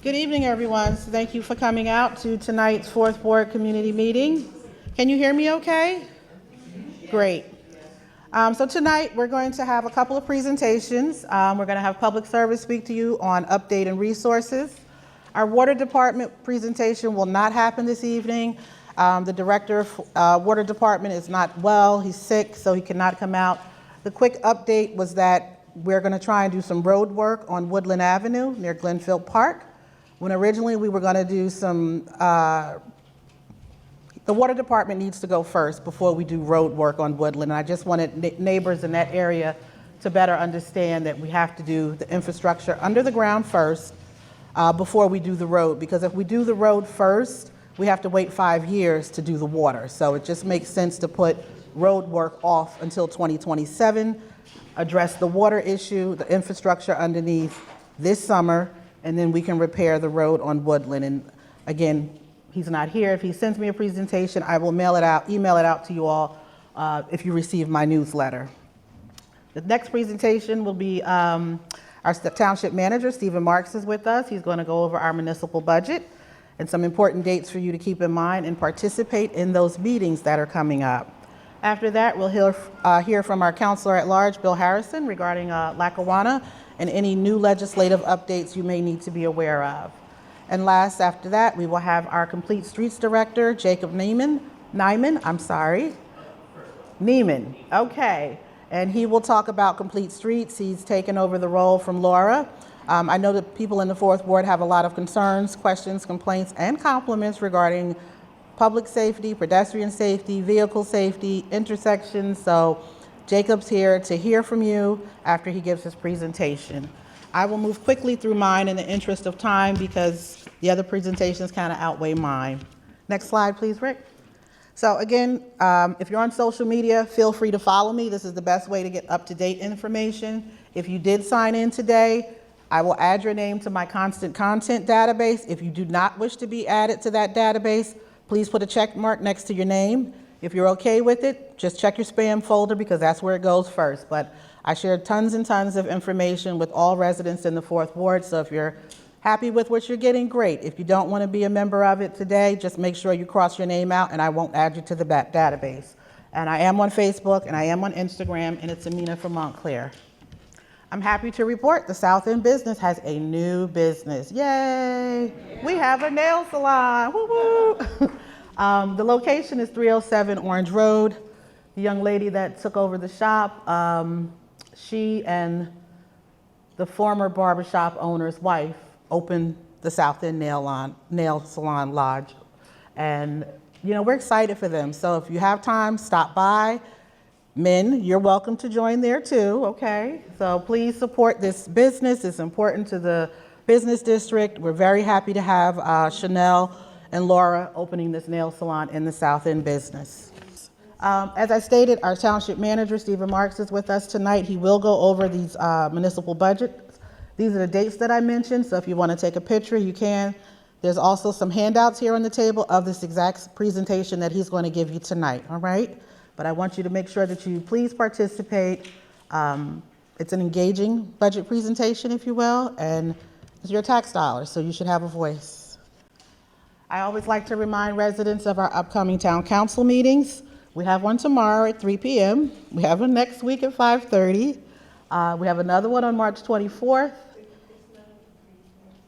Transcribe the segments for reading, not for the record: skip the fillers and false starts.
Good evening, everyone. So thank you for coming out to tonight's fourth board community meeting. Can you hear me okay? Great. So tonight we're going to have a couple of presentations. We're going to have public service speak to you on update and resources. Our water department presentation will not happen this evening. The director of water department is not well. He's sick, so he cannot come out. The quick update was that we're going to try and do some road work on Woodland Avenue near Glenfield Park. When originally we were going to do some, the water department needs to go first before we do road work on Woodland. And I just wanted neighbors in that area to better understand that we have to do the infrastructure under the ground first before we do the road. Because if we do the road first, we have to wait 5 years to do the water. So it just makes sense to put road work off until 2027, address the water issue, the infrastructure underneath this summer, and then we can repair the road on Woodland. And again, he's not here. If he sends me a presentation, I will email it out to you all if you receive my newsletter. The next presentation will be our township manager, Stephen Marks, is with us. He's going to go over our municipal budget and some important dates for you to keep in mind and participate in those meetings that are coming up. After that, we'll hear from our counselor at large, Bill Harrison, regarding Lackawanna and any new legislative updates you may need to be aware of. And last, after that, we will have our Complete Streets Director, Jacob Neiman, okay. And he will talk about Complete Streets. He's taken over the role from Laura. I know that people in the fourth ward have a lot of concerns, questions, complaints, and compliments regarding public safety, pedestrian safety, vehicle safety, intersections. So Jacob's here to hear from you after he gives his presentation. I will move quickly through mine in the interest of time because the other presentations kind of outweigh mine. Next slide, please, Rick. So again, if you're on social media, feel free to follow me. This is the best way to get up-to-date information. If you did sign in today, I will add your name to my constant content database. If you do not wish to be added to that database, please put a check mark next to your name. If you're okay with it, just check your spam folder because that's where it goes first. But I share tons and tons of information with all residents in the fourth ward. So if you're happy with what you're getting, great. If you don't want to be a member of it today, just make sure you cross your name out and I won't add you to the database. And I am on Facebook and I am on Instagram, and it's Amina from Montclair. I'm happy to report the South End business has a new business. Yay! Yeah. We have a nail salon. Woo woo! The location is 307 Orange Road. The young lady that took over the shop, she and the former barbershop owner's wife opened the South End Nail Salon Lodge. And, you know, we're excited for them. So if you have time, stop by. Men, you're welcome to join there too, okay? So please support this business. It's important to the business district. We're very happy to have Chanel and Laura opening this nail salon in the South End business. As I stated, our township manager, Stephen Marks, is with us tonight. He will go over these municipal budgets. These are the dates that I mentioned, so if you want to take a picture, you can. There's also some handouts here on the table of this exact presentation that he's going to give you tonight, all right? But I want you to make sure that you please participate. It's an engaging budget presentation, if you will, and it's your tax dollars, so you should have a voice. I always like to remind residents of our upcoming town council meetings. We have one tomorrow at 3 p.m. We have one next week at 5:30. We have another one on March 24th.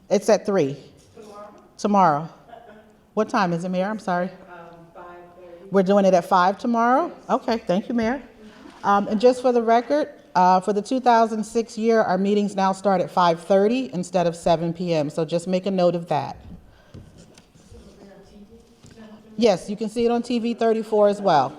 It's at 3. Tomorrow. What time is it, Mayor? I'm sorry. 5:30. We're doing it at 5 tomorrow? Okay, thank you, Mayor. And just for the record, for the 2006 year, our meetings now start at 5:30 instead of 7 p.m. So just make a note of that. Yes, you can see it on TV 34 as well.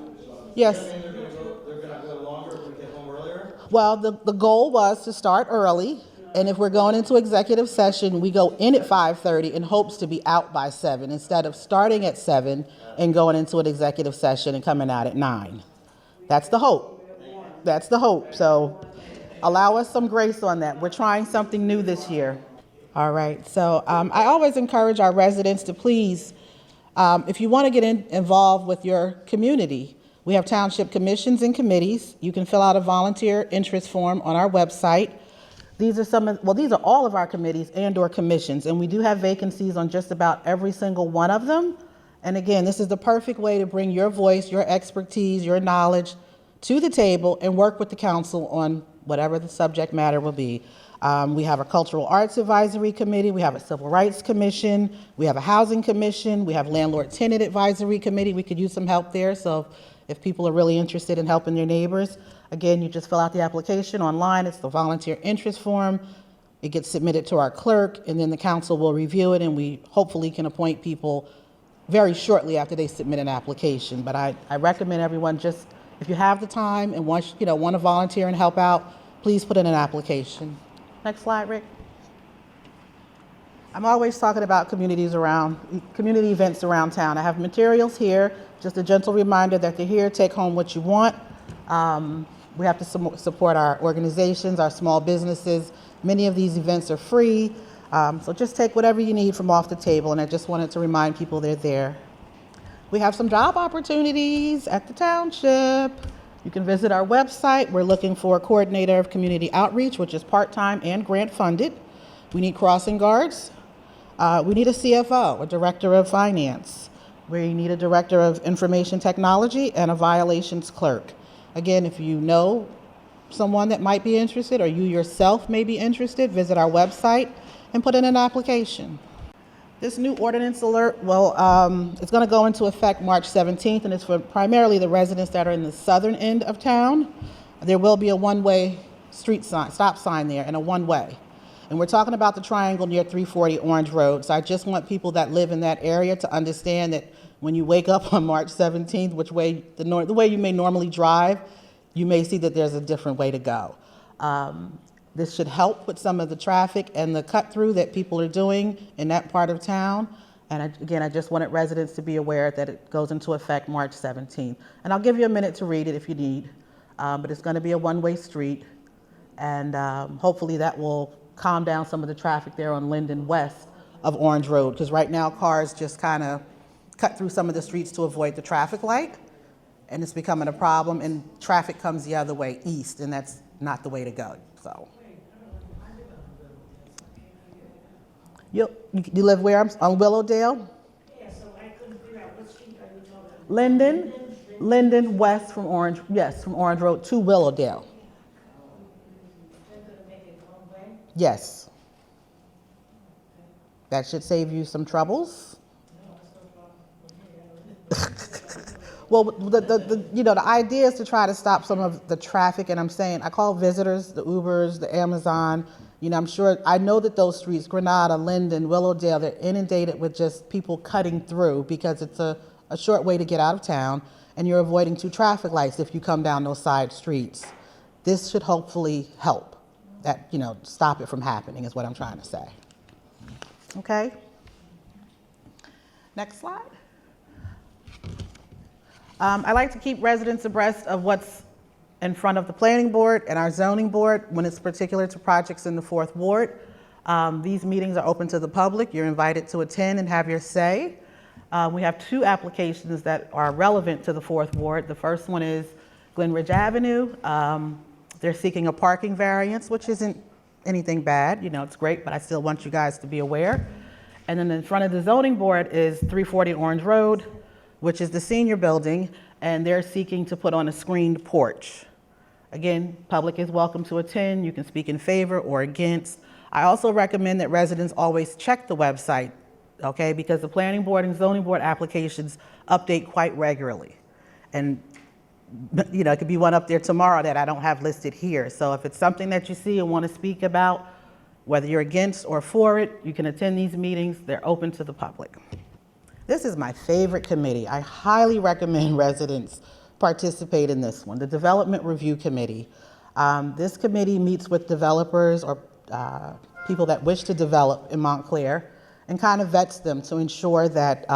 Yes. They're going to go longer if we get home earlier? Well, the goal was to start early, and if we're going into executive session, we go in at 5:30 in hopes to be out by 7 instead of starting at 7 and going into an executive session and coming out at 9. That's the hope. That's the hope. So allow us some grace on that. We're trying something new this year. All right. So I always encourage our residents to please, if you want to get involved with your community, we have township commissions and committees. You can fill out a volunteer interest form on our website. These are all of our committees and or commissions, and we do have vacancies on just about every single one of them. And again, this is the perfect way to bring your voice, your expertise, your knowledge to the table and work with the council on whatever the subject matter will be. We have a Cultural Arts Advisory Committee, we have a Civil Rights Commission, we have a Housing Commission, we have Landlord Tenant Advisory Committee. We could use some help there, so if people are really interested in helping their neighbors, again, you just fill out the application online. It's the volunteer interest form. It gets submitted to our clerk, and then the council will review it, and we hopefully can appoint people very shortly after they submit an application. But I recommend everyone, just if you have the time and want to volunteer and help out, please put in an application. Next slide, Rick. I'm always talking about community events around town. I have materials here, just a gentle reminder that they're here. Take home what you want. We have to support our organizations, our small businesses. Many of these events are free, so just take whatever you need from off the table, and I just wanted to remind people they're there. We have some job opportunities at the township. You can visit our website. We're looking for a coordinator of community outreach, which is part-time and grant-funded. We need crossing guards. We need a CFO, a director of finance. We need a director of information technology and a violations clerk. Again, if you know someone that might be interested or you yourself may be interested, visit our website and put in an application. This new ordinance alert, it's going to go into effect March 17th, and it's for primarily the residents that are in the southern end of town. There will be a one-way stop sign there, and a one-way. And we're talking about the triangle near 340 Orange Road. So I just want people that live in that area to understand that when you wake up on March 17th, the way you may normally drive, you may see that there's a different way to go. This should help with some of the traffic and the cut through that people are doing in that part of town. And I just wanted residents to be aware that it goes into effect March 17th. And I'll give you a minute to read it if you need, but it's going to be a one-way street. And hopefully that will calm down some of the traffic there on Linden west of Orange Road, because right now cars just kind of cut through some of the streets to avoid the traffic light, and it's becoming a problem, and traffic comes the other way east, and that's not the way to go. So you live where? On Willowdale? Yeah, so I couldn't figure out what street are you talking about? Linden west from Orange, yes, from Orange Road to Willowdale. Yes. That should save you some troubles. Well, the idea is to try to stop some of the traffic, and I call visitors, the Ubers, the Amazon. I know that those streets, Granada, Linden, Willowdale, they're inundated with just people cutting through because it's a short way to get out of town, and you're avoiding two traffic lights if you come down those side streets. This should hopefully help. That, stop it from happening is what I'm trying to say. Okay? Next slide. I like to keep residents abreast of what's in front of the planning board and our zoning board when it's particular to projects in the 4th Ward. These meetings are open to the public. You're invited to attend and have your say. We have 2 applications that are relevant to the 4th Ward. The first one is Glen Ridge Avenue. They're seeking a parking variance, which isn't anything bad. It's great, but I still want you guys to be aware. And then in front of the zoning board is 340 Orange Road, which is the senior building, and they're seeking to put on a screened porch. Again, public is welcome to attend. You can speak in favor or against. I also recommend that residents always check the website, okay, because the planning board and zoning board applications update quite regularly. And it could be one up there tomorrow that I don't have listed here. So if it's something that you see and want to speak about, whether you're against or for it, you can attend these meetings. They're open to the public. This is my favorite committee. I highly recommend residents participate in this one, the Development Review Committee. This committee meets with developers or people that wish to develop in Montclair and kind of vets them to ensure that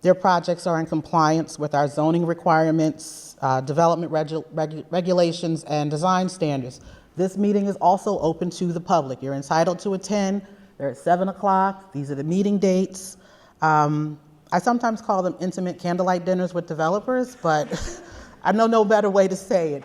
their projects are in compliance with our zoning requirements, development regulations, and design standards. This meeting is also open to the public. You're entitled to attend. They're at 7 o'clock. These are the meeting dates. I sometimes call them intimate candlelight dinners with developers, but I know no better way to say it.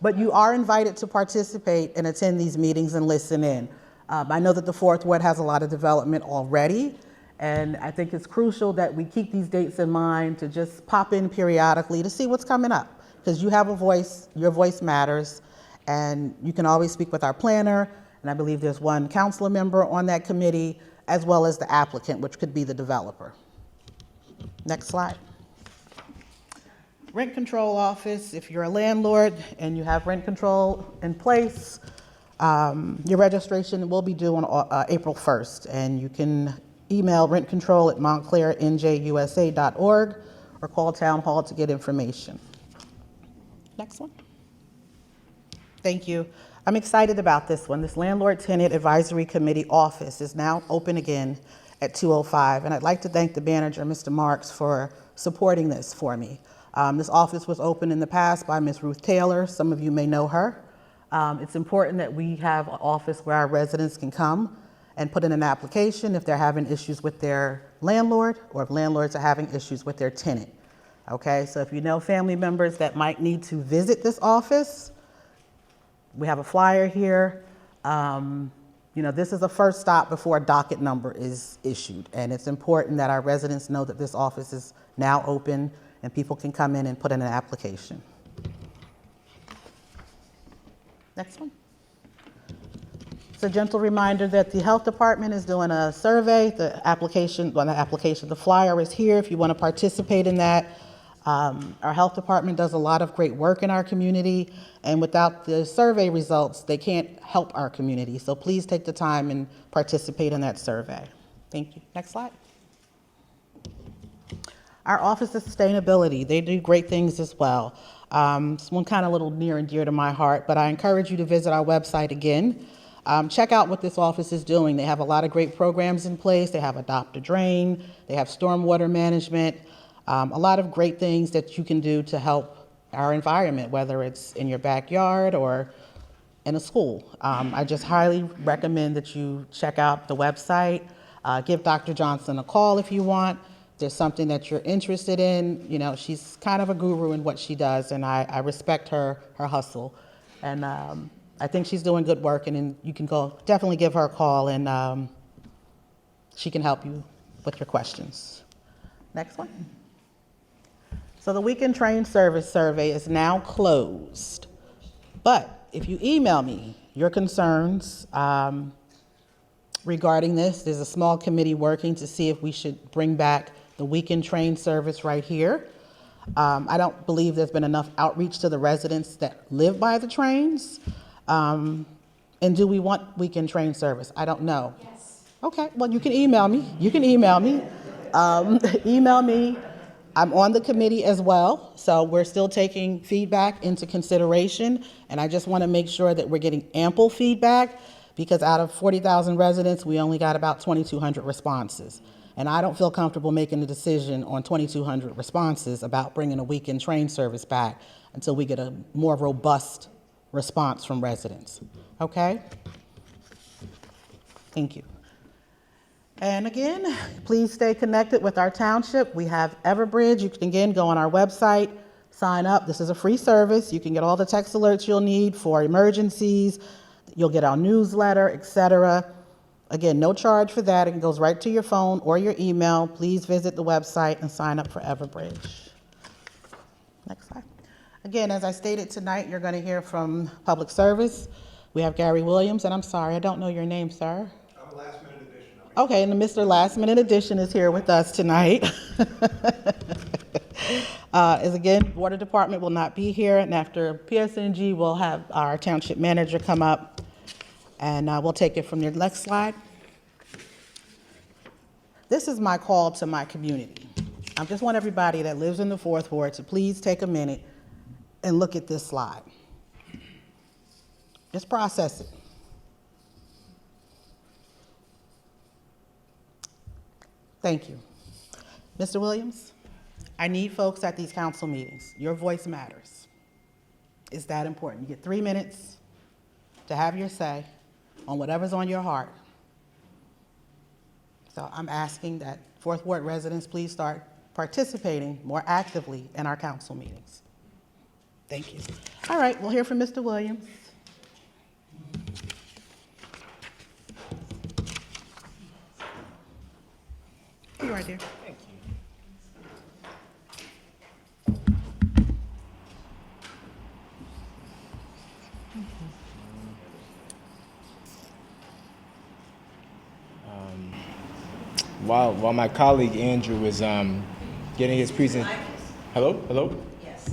But you are invited to participate and attend these meetings and listen in. I know that the Fourth Ward has a lot of development already, and I think it's crucial that we keep these dates in mind to just pop in periodically to see what's coming up, because you have a voice, your voice matters, and you can always speak with our planner, and I believe there's one council member on that committee, as well as the applicant, which could be the developer. Next slide. Rent control office, if you're a landlord and you have rent control in place, your registration will be due on April 1st, and you can email rentcontrol@montclairnjusa.org or call Town Hall to get information. Next one. Thank you. I'm excited about this one. This Landlord Tenant Advisory Committee office is now open again at 205, and I'd like to thank the manager, Mr. Marks, for supporting this for me. This office was opened in the past by Ms. Ruth Taylor. Some of you may know her. It's important that we have an office where our residents can come and put in an application if they're having issues with their landlord, or if landlords are having issues with their tenant. Okay, so if you know family members that might need to visit this office, we have a flyer here. This is a first stop before a docket number is issued, and it's important that our residents know that this office is now open and people can come in and put in an application. Next one. It's a gentle reminder that the health department is doing a survey. The flyer is here if you want to participate in that. Our health department does a lot of great work in our community, and without the survey results, they can't help our community. So please take the time and participate in that survey. Thank you. Next slide. Our Office of Sustainability, they do great things as well. It's one kind of little near and dear to my heart, but I encourage you to visit our website again. Check out what this office is doing. They have a lot of great programs in place. They have Adopt a Drain, they have stormwater management, a lot of great things that you can do to help our environment, whether it's in your backyard or in a school. I just highly recommend that you check out the website. Give Dr. Johnson a call if you want. If there's something that you're interested in. She's kind of a guru in what she does, and I respect her hustle. And I think she's doing good work, and you can definitely give her a call, and she can help you with your questions. Next one. So the weekend train service survey is now closed, but if you email me your concerns regarding this, there's a small committee working to see if we should bring back the weekend train service right here. I don't believe there's been enough outreach to the residents that live by the trains. And do we want weekend train service? I don't know. Yes. Okay, well, you can email me. Email me. I'm on the committee as well, so we're still taking feedback into consideration, and I just want to make sure that we're getting ample feedback, because out of 40,000 residents, we only got about 2,200 responses. And I don't feel comfortable making a decision on 2,200 responses about bringing a weekend train service back until we get a more robust response from residents. Okay? Thank you. And again, please stay connected with our township. We have Everbridge. You can again go on our website, sign up. This is a free service. You can get all the text alerts you'll need for emergencies. You'll get our newsletter, etc. Again, no charge for that. It goes right to your phone or your email. Please visit the website and sign up for Everbridge. Next slide. Again, as I stated tonight, you're going to hear from Public Service. We have Gary Williams, and I'm sorry, I don't know your name, sir. I'm a last minute addition. Okay, and Mr. Last Minute Addition is here with us tonight. As again, Water Department will not be here, and after PSE&G, we'll have our township manager come up, and we'll take it from there. Next slide. This is my call to my community. I just want everybody that lives in the Fourth Ward to please take a minute and look at this slide. Just process it. Thank you. Mr. Williams, I need folks at these council meetings. Your voice matters. It's that important. You get 3 minutes to have your say on whatever's on your heart. So I'm asking that Fourth Ward residents please start participating more actively in our council meetings. Thank you. All right, we'll hear from Mr. Williams. You right there. Thank you. While my colleague Andrew is getting his presentation. Hello? Yes.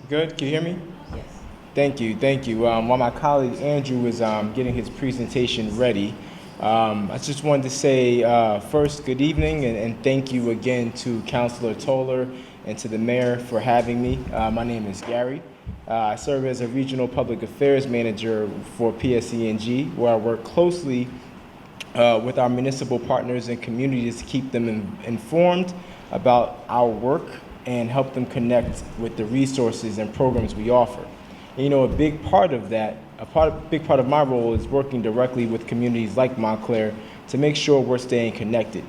Good, can you hear me? Yes. Thank you. While my colleague Andrew is getting his presentation ready, I just wanted to say first, good evening, and thank you again to Councilor Toller and to the mayor for having me. My name is Gary. I serve as a regional public affairs manager for PSE&G, where I work closely with our municipal partners and communities to keep them informed about our work and help them connect with the resources and programs we offer. And, you know, a big part of my role is working directly with communities like Montclair to make sure we're staying connected,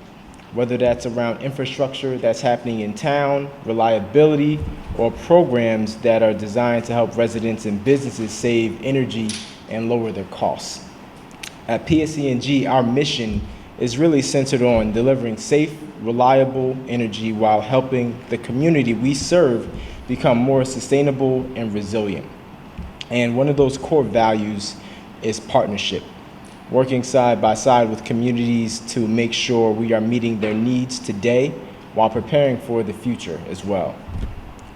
whether that's around infrastructure that's happening in town, reliability, or programs that are designed to help residents and businesses save energy and lower their costs. At PSE&G, our mission is really centered on delivering safe, reliable energy while helping the community we serve become more sustainable and resilient. And one of those core values is partnership, working side by side with communities to make sure we are meeting their needs today while preparing for the future as well.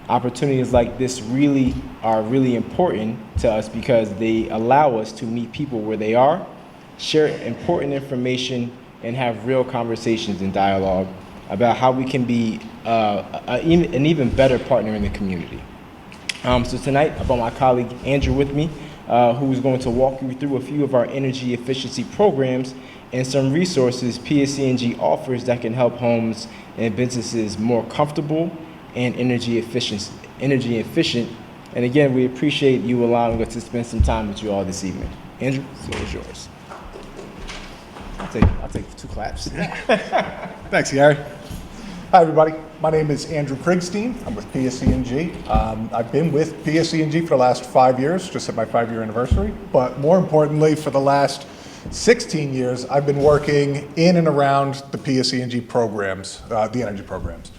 Opportunities like this are really important to us because they allow us to meet people where they are, share important information, and have real conversations and dialogue about how we can be an even better partner in the community. So tonight, I've got my colleague Andrew with me, who is going to walk you through a few of our energy efficiency programs and some resources PSE&G offers that can help homes and businesses more comfortable and energy efficient. And again, we appreciate you allowing us to spend some time with you all this evening. Andrew, the floor is yours. I'll take 2 claps. Thanks, Gary. Hi, everybody. My name is Andrew Krigstein. I'm with PSE&G. I've been with PSE&G for the last 5 years, just at my 5-year anniversary. But more importantly, for the last 16 years, I've been working in and around the PSE&G programs, the energy programs.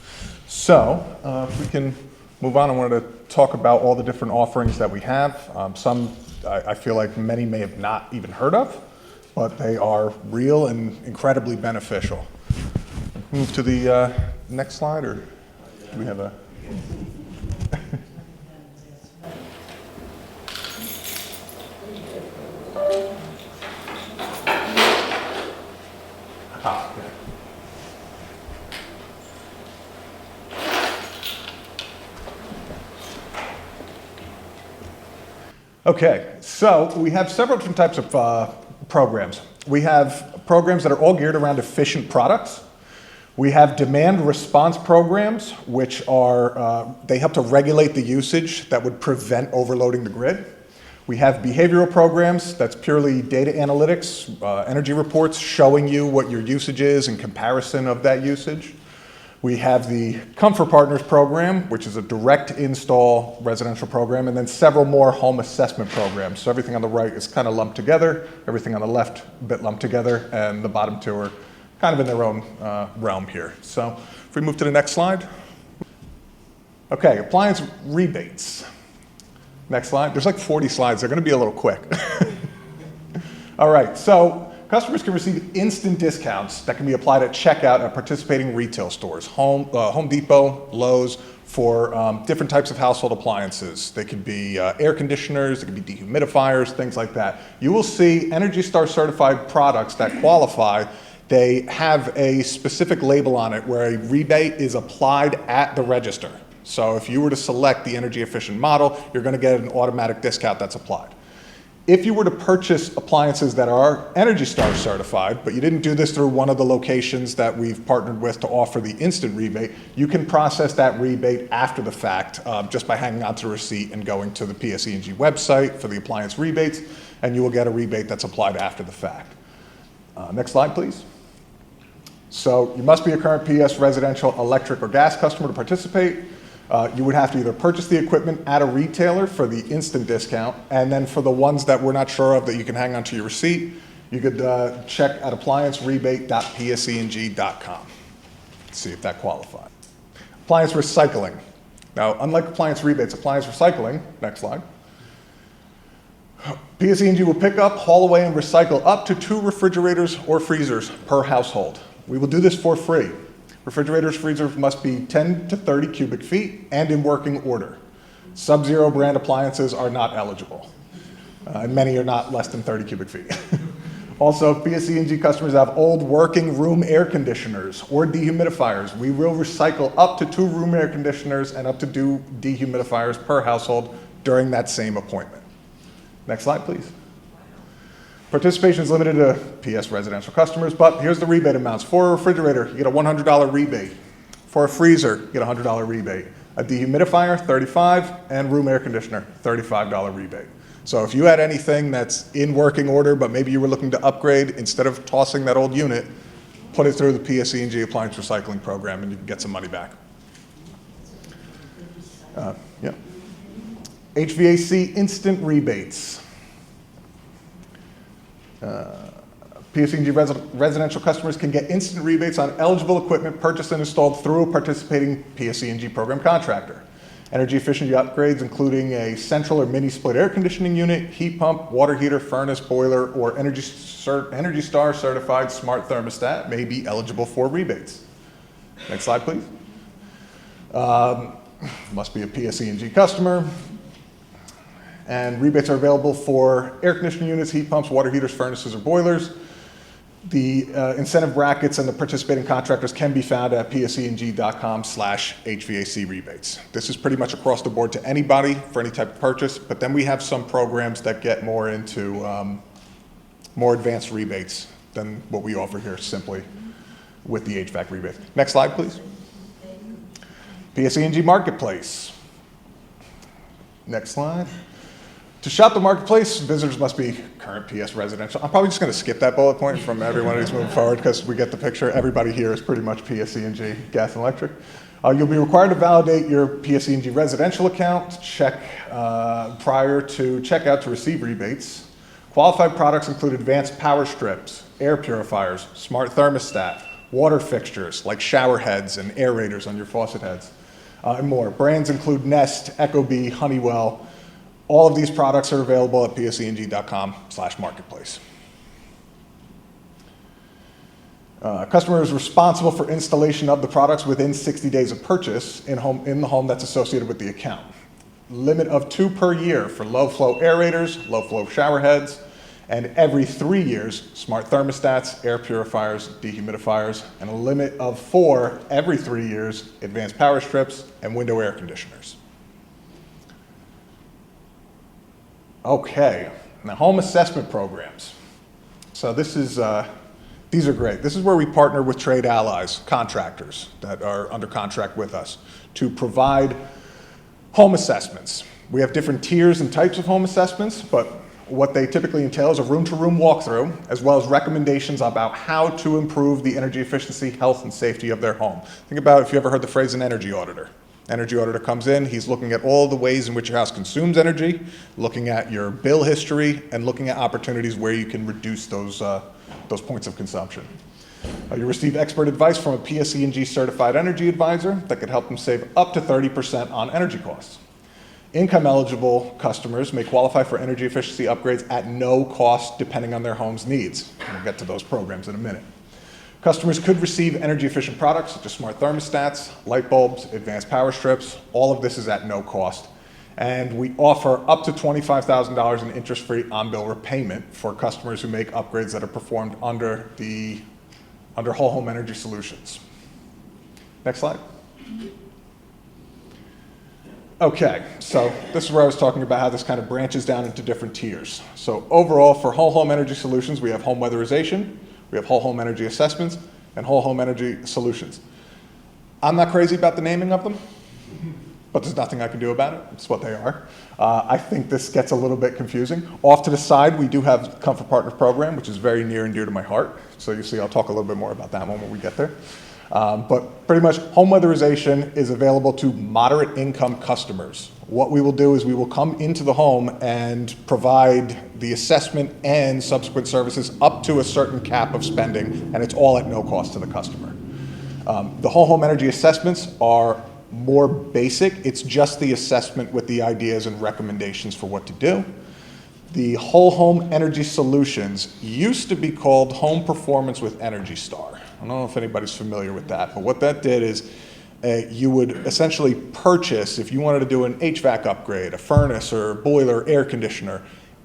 So if we can move on, I wanted to talk about all the different offerings that we have. Some I feel like many may have not even heard of, but they are real and incredibly beneficial. Move to the next slide, or do we have a? Okay, so we have several different types of programs. We have programs that are all geared around efficient products. We have demand response programs, which are, they help to regulate the usage that would prevent overloading the grid. We have behavioral programs, that's purely data analytics, energy reports showing you what your usage is in comparison of that usage. We have the Comfort Partners program, which is a direct install residential program, and then several more home assessment programs. So everything on the right is kind of lumped together, everything on the left a bit lumped together, and the bottom 2 are kind of in their own realm here. So if we move to the next slide. Okay, appliance rebates. Next slide. There's like 40 slides. They're going to be a little quick. All right, so customers can receive instant discounts that can be applied at checkout at participating retail stores, Home Depot, Lowe's, for different types of household appliances. They could be air conditioners, they could be dehumidifiers, things like that. You will see Energy Star certified products that qualify. They have a specific label on it where a rebate is applied at the register. So if you were to select the energy efficient model, you're going to get an automatic discount that's applied. If you were to purchase appliances that are Energy Star certified, but you didn't do this through one of the locations that we've partnered with to offer the instant rebate, you can process that rebate after the fact just by hanging on to the receipt and going to the PSE&G website for the appliance rebates, and you will get a rebate that's applied after the fact. Next slide, please. So you must be a current PS residential electric or gas customer to participate. You would have to either purchase the equipment at a retailer for the instant discount, and then for the ones that we're not sure of that you can hang on to your receipt, you could check at appliancerebate.pseng.com. See if that qualifies. Appliance recycling. Now, unlike appliance rebates, appliance recycling, next slide, PSE&G will pick up, haul away, and recycle up to 2 refrigerators or freezers per household. We will do this for free. Refrigerators, freezers must be 10 to 30 cubic feet and in working order. Sub-Zero brand appliances are not eligible, and many are not less than 30 cubic feet. Also, if PSE&G customers have old working room air conditioners or dehumidifiers, we will recycle up to 2 room air conditioners and up to 2 dehumidifiers per household during that same appointment. Next slide, please. Participation is limited to PS residential customers, but here's the rebate amounts. For a refrigerator, you get a $100 rebate. For a freezer, you get a $100 rebate. A dehumidifier, $35, and room air conditioner, $35 rebate. So if you had anything that's in working order, but maybe you were looking to upgrade, instead of tossing that old unit, put it through the PSE&G Appliance Recycling Program and you can get some money back. Yeah. HVAC instant rebates. PSE&G residential customers can get instant rebates on eligible equipment purchased and installed through a participating PSE&G program contractor. Energy efficiency upgrades, including a central or mini split air conditioning unit, heat pump, water heater, furnace, boiler, or Energy Star certified smart thermostat, may be eligible for rebates. Next slide, please. Must be a PSE&G customer. And rebates are available for air conditioning units, heat pumps, water heaters, furnaces, or boilers. The incentive brackets and the participating contractors can be found at pseng.com/HVAC rebates. This is pretty much across the board to anybody for any type of purchase, but then we have some programs that get more into more advanced rebates than what we offer here simply with the HVAC rebate. Next slide, please. PSE&G Marketplace. Next slide. To shop the marketplace, visitors must be current PS residential. I'm probably just going to skip that bullet point from everyone who's moving forward because we get the picture. Everybody here is pretty much PSE&G gas and electric. You'll be required to validate your PSE&G residential account, check prior to checkout to receive rebates. Qualified products include advanced power strips, air purifiers, smart thermostat, water fixtures like shower heads and aerators on your faucet heads, and more. Brands include Nest, Ecobee, Honeywell. All of these products are available at pseng.com/marketplace. Customer is responsible for installation of the products within 60 days of purchase in the home that's associated with the account. Limit of 2 per year for low flow aerators, low flow shower heads, and every 3 years, smart thermostats, air purifiers, dehumidifiers, and a limit of 4 every 3 years, advanced power strips, and window air conditioners. Okay, now home assessment programs. So these are great. This is where we partner with trade allies, contractors that are under contract with us to provide home assessments. We have different tiers and types of home assessments, but what they typically entail is a room-to-room walkthrough, as well as recommendations about how to improve the energy efficiency, health, and safety of their home. Think about if you ever heard the phrase an energy auditor. Energy auditor comes in, he's looking at all the ways in which your house consumes energy, looking at your bill history, and looking at opportunities where you can reduce those points of consumption. You receive expert advice from a PSE&G certified energy advisor that could help them save up to 30% on energy costs. Income eligible customers may qualify for energy efficiency upgrades at no cost depending on their home's needs. We'll get to those programs in a minute. Customers could receive energy efficient products such as smart thermostats, light bulbs, advanced power strips. All of this is at no cost. And we offer up to $25,000 in interest-free on-bill repayment for customers who make upgrades that are performed under Whole Home Energy Solutions. Next slide. Okay, so this is where I was talking about how this kind of branches down into different tiers. So overall, for Whole Home Energy Solutions, we have home weatherization, we have whole home energy assessments, and whole home energy solutions. I'm not crazy about the naming of them, but there's nothing I can do about it. It's what they are. I think this gets a little bit confusing. Off to the side, we do have Comfort Partner Program, which is very near and dear to my heart. So you see, I'll talk a little bit more about that one when we get there. But pretty much home weatherization is available to moderate income customers. What we will do is we will come into the home and provide the assessment and subsequent services up to a certain cap of spending, and it's all at no cost to the customer. The whole home energy assessments are more basic. It's just the assessment with the ideas and recommendations for what to do. The whole home energy solutions used to be called Home Performance with Energy Star. I don't know if anybody's familiar with that, but what that did is you would essentially purchase, if you wanted to do an HVAC upgrade, a furnace or boiler, air conditioner,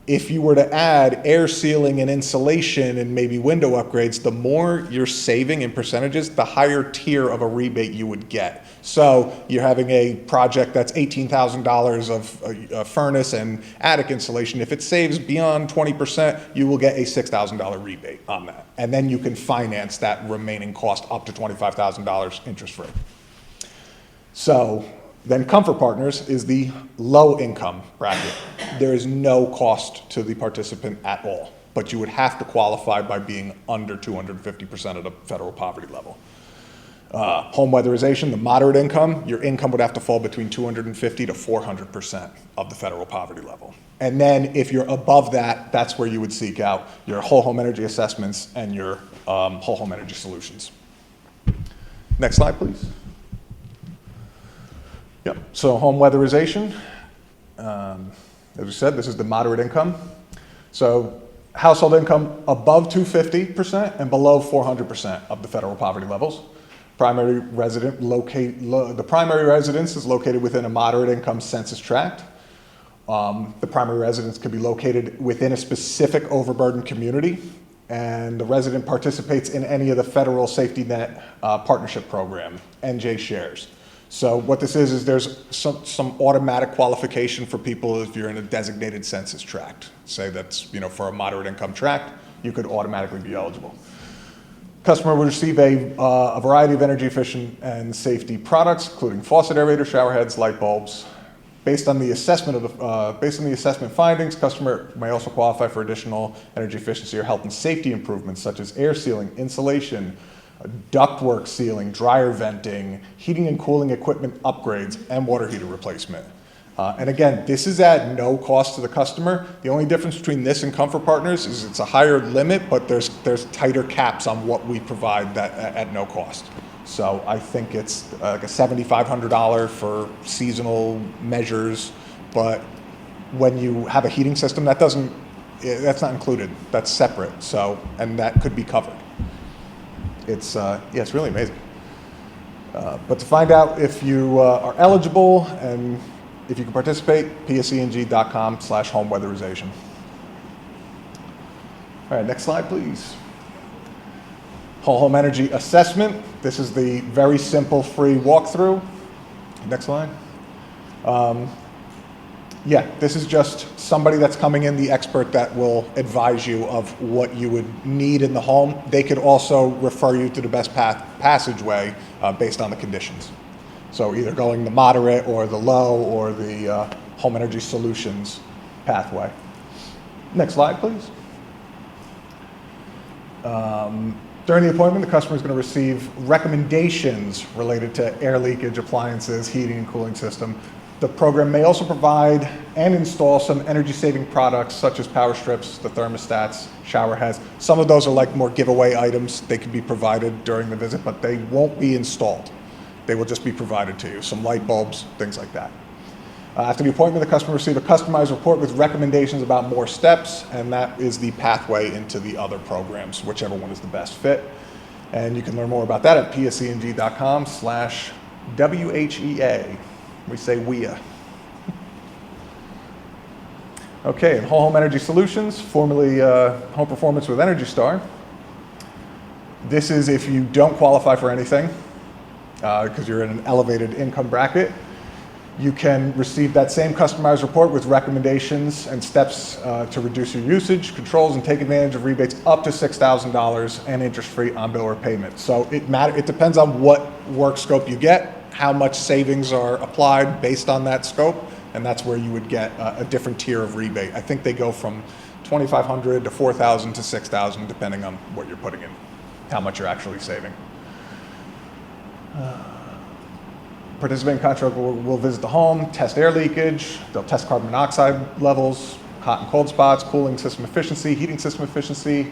if you were to add air sealing and insulation and maybe window upgrades, the more you're saving in percentages, the higher tier of a rebate you would get. So you're having a project that's $18,000 of a furnace and attic insulation. If it saves beyond 20%, you will get a $6,000 rebate on that. And then you can finance that remaining cost up to $25,000 interest-free. So then Comfort Partners is the low income bracket. There is no cost to the participant at all, but you would have to qualify by being under 250% of the federal poverty level. Home weatherization, the moderate income, your income would have to fall between 250 to 400% of the federal poverty level. And then if you're above that, that's where you would seek out your whole home energy assessments and your whole home energy solutions. Next slide, please. Yep. So home weatherization, as we said, this is the moderate income. So household income above 250% and below 400% of the federal poverty levels. The primary residence is located within a moderate income census tract. The primary residence could be located within a specific overburdened community, and the resident participates in any of the federal safety net partnership program, NJ Shares. So what this is there's some automatic qualification for people if you're in a designated census tract. Say that's, for a moderate income tract, you could automatically be eligible. Customer would receive a variety of energy efficient and safety products, including faucet aerators, shower heads, light bulbs. Based on the assessment findings, customer may also qualify for additional energy efficiency or health and safety improvements such as air sealing, insulation, ductwork sealing, dryer venting, heating and cooling equipment upgrades, and water heater replacement. And again, this is at no cost to the customer. The only difference between this and Comfort Partners is it's a higher limit, but there's tighter caps on what we provide that at no cost. So I think it's like a $7,500 for seasonal measures, but when you have a heating system, that's not included. That's separate. So, and that could be covered. It's really amazing. But to find out if you are eligible and if you can participate, PSE&G.com/home weatherization. All right, next slide, please. Whole home energy assessment. This is the very simple free walkthrough. Next slide. This is just somebody that's coming in, the expert that will advise you of what you would need in the home. They could also refer you to the best passageway based on the conditions. So either going the moderate or the low or the home energy solutions pathway. Next slide, please. During the appointment, the customer is going to receive recommendations related to air leakage, appliances, heating and cooling system. The program may also provide and install some energy-saving products such as power strips, the thermostats, shower heads. Some of those are like more giveaway items. They can be provided during the visit, but they won't be installed. They will just be provided to you. Some light bulbs, things like that. After the appointment, the customer will receive a customized report with recommendations about more steps, and that is the pathway into the other programs, whichever one is the best fit. And you can learn more about that at pseng.com/WHEA. We say WEA. Okay, and Whole Home Energy Solutions, formerly Home Performance with Energy Star. This is if you don't qualify for anything, because you're in an elevated income bracket. You can receive that same customized report with recommendations and steps to reduce your usage, controls, and take advantage of rebates up to $6,000 and interest-free on-bill repayment. So it depends on what work scope you get, how much savings are applied based on that scope, and that's where you would get a different tier of rebate. I think they go from $2,500 to $4,000 to $6,000 depending on what you're putting in, how much you're actually saving. Participating contractor will visit the home, test air leakage, they'll test carbon monoxide levels, hot and cold spots, cooling system efficiency, heating system efficiency,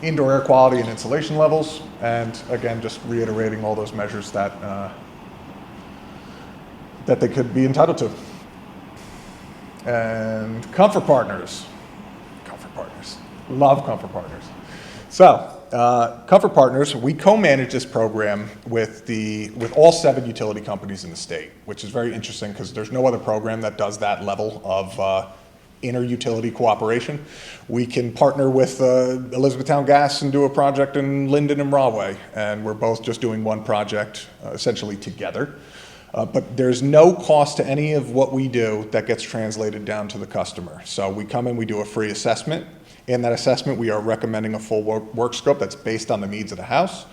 indoor air quality and insulation levels, and again, just reiterating all those measures that that they could be entitled to. And Comfort Partners. Comfort Partners. Love Comfort Partners. So, Comfort Partners, we co-manage this program with all 7 utility companies in the state, which is very interesting because there's no other program that does that level of inter-utility cooperation. We can partner with Elizabethtown Gas and do a project in Linden and Rahway, and we're both just doing one project essentially together. But there's no cost to any of what we do that gets translated down to the customer. So we come in, we do a free assessment. In that assessment, we are recommending a full work scope that's based on the needs of the house.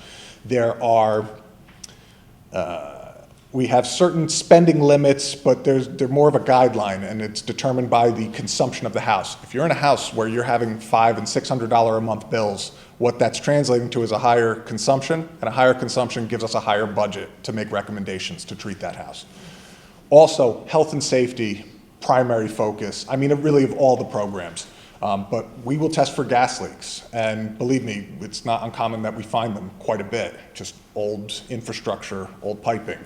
We have certain spending limits, but they're more of a guideline, and it's determined by the consumption of the house. If you're in a house where you're having $500 and $600 a month bills, what that's translating to is a higher consumption, and a higher consumption gives us a higher budget to make recommendations to treat that house. Also, health and safety, primary focus. I mean, really of all the programs. But we will test for gas leaks, and believe me, it's not uncommon that we find them quite a bit, just old infrastructure, old piping.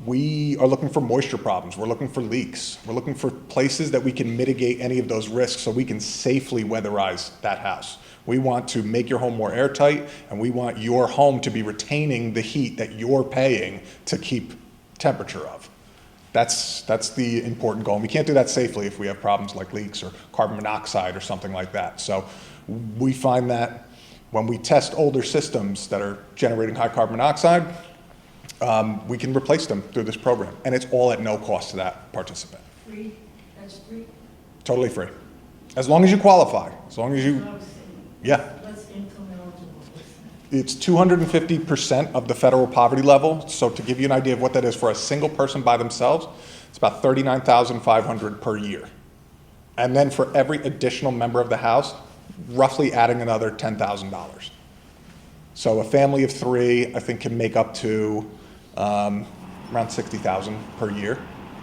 We are looking for moisture problems, we're looking for leaks, we're looking for places that we can mitigate any of those risks so we can safely weatherize that house. We want to make your home more airtight, and we want your home to be retaining the heat that you're paying to keep temperature of. That's the important goal. And we can't do that safely if we have problems like leaks or carbon monoxide or something like that. So we find that when we test older systems that are generating high carbon monoxide, we can replace them through this program. And it's all at no cost to that participant. Free, that's free. Totally free. As long as you qualify, as long as you, yeah. What's income eligible? It's 250% of the federal poverty level. So to give you an idea of what that is for a single person by themselves, it's about $39,500 per year. And then for every additional member of the house, roughly adding another $10,000. So a family of 3, I think, can make up to around $60,000 per year,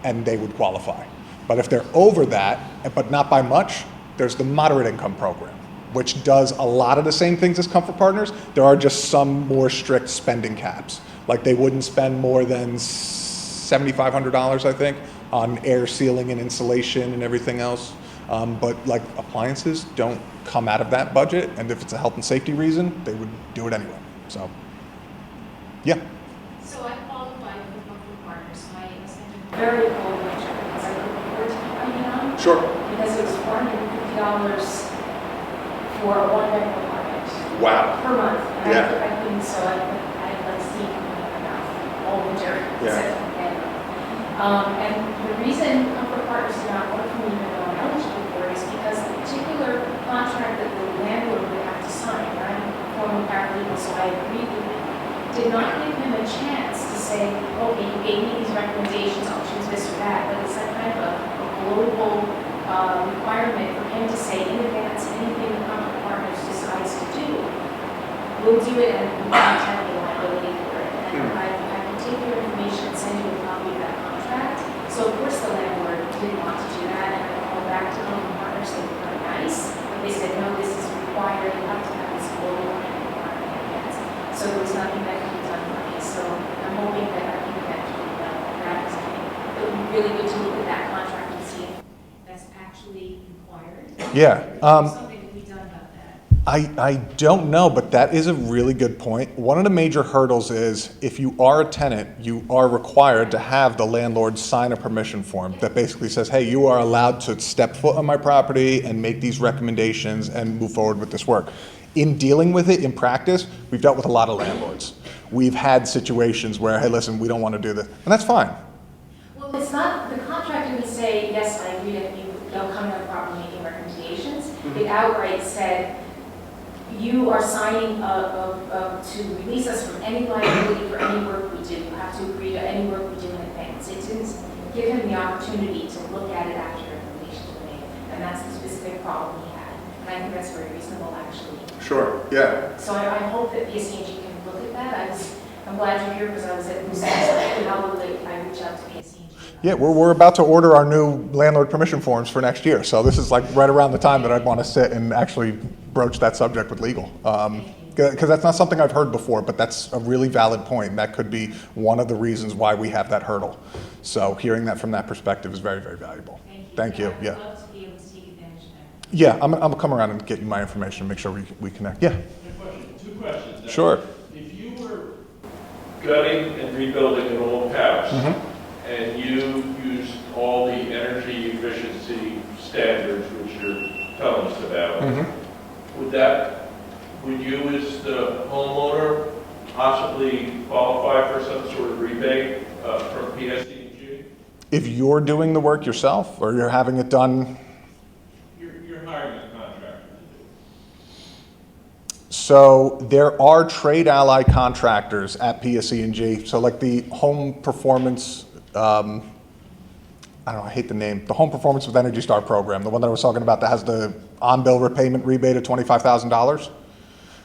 and they would qualify. But if they're over that, but not by much, there's the moderate income program, which does a lot of the same things as Comfort Partners. There are just some more strict spending caps. Like they wouldn't spend more than $7,500, I think, on air sealing and insulation and everything else. But like appliances don't come out of that budget, and if it's a health and safety reason, they would do it anyway. So, yeah. So I qualified for Comfort Partners. My husband very cold winter because I couldn't afford to keep my heat on. Sure. Because it was $450 for a one-bedroom apartment. Wow. Per month. And Yeah. I couldn't, so I had like steam coming out of my mouth all winter. Yeah. Except for the bedroom. And the reason Comfort Partners did not work for me, even though I'm eligible for it, is because the particular contract that the landlord would have to sign, and I'm a former paralegal, so I agree with him, did not give him a chance to say, okay, you gave me these recommendations, I'll choose this or that, but it's that kind of a global requirement for him to say in advance anything the Comfort Partners decides to do, we'll do it and we won't have any liability for it. And I can take your information and send you a copy of that contract. So of course the landlord didn't want to do that, and I called back to Comfort Partners, they were very nice, but they said, no, this is required, you have to have this global requirement in advance. So there was nothing that could be done for me. So I'm hoping that I can eventually develop that. It would be really good to look at that contract and see if that's actually required. Yeah. Something to be done about that. I don't know, but that is a really good point. One of the major hurdles is if you are a tenant, you are required to have the landlord sign a permission form that basically says, hey, you are allowed to step foot on my property and make these recommendations and move forward with this work. In dealing with it in practice, we've dealt with a lot of landlords. We've had situations where, hey, listen, we don't want to do this, and that's fine. Well, it's not, the contract didn't say, yes, I agree that they'll come to the property making recommendations. It outright said, you are signing to release us from any liability for any work we do. You have to agree to any work we do in advance. It didn't give him the opportunity to look at it after recommendations were made, and that's the specific problem he had. And I think that's very reasonable, actually. Sure, yeah. So I hope that PSE&G can look at that. I'm glad you're here because I was at Busan, probably I reach out to PSE&G. Yeah, we're about to order our new landlord permission forms for next year. So this is like right around the time that I'd want to sit and actually broach that subject with legal. Because that's not something I've heard before, but that's a really valid point. And that could be one of the reasons why we have that hurdle. So hearing that from that perspective is very, very valuable. Thank you. I Yeah. would love to be able to take advantage of that. Yeah, I'm gonna come around and get you my information, make sure we connect. Yeah, Two questions. sure. If you were gutting and rebuilding an old house, and you used all the energy efficiency standards which you're telling us about, would you as the homeowner possibly qualify for some sort of rebate from PSE&G? If you're doing the work yourself or you're having it done, You're hiring a contractor to do it. so there are trade ally contractors at PSE&G. So like the home performance, I don't know, I hate the name, the Home Performance with Energy Star program, the one that I was talking about that has the on-bill repayment rebate of $25,000.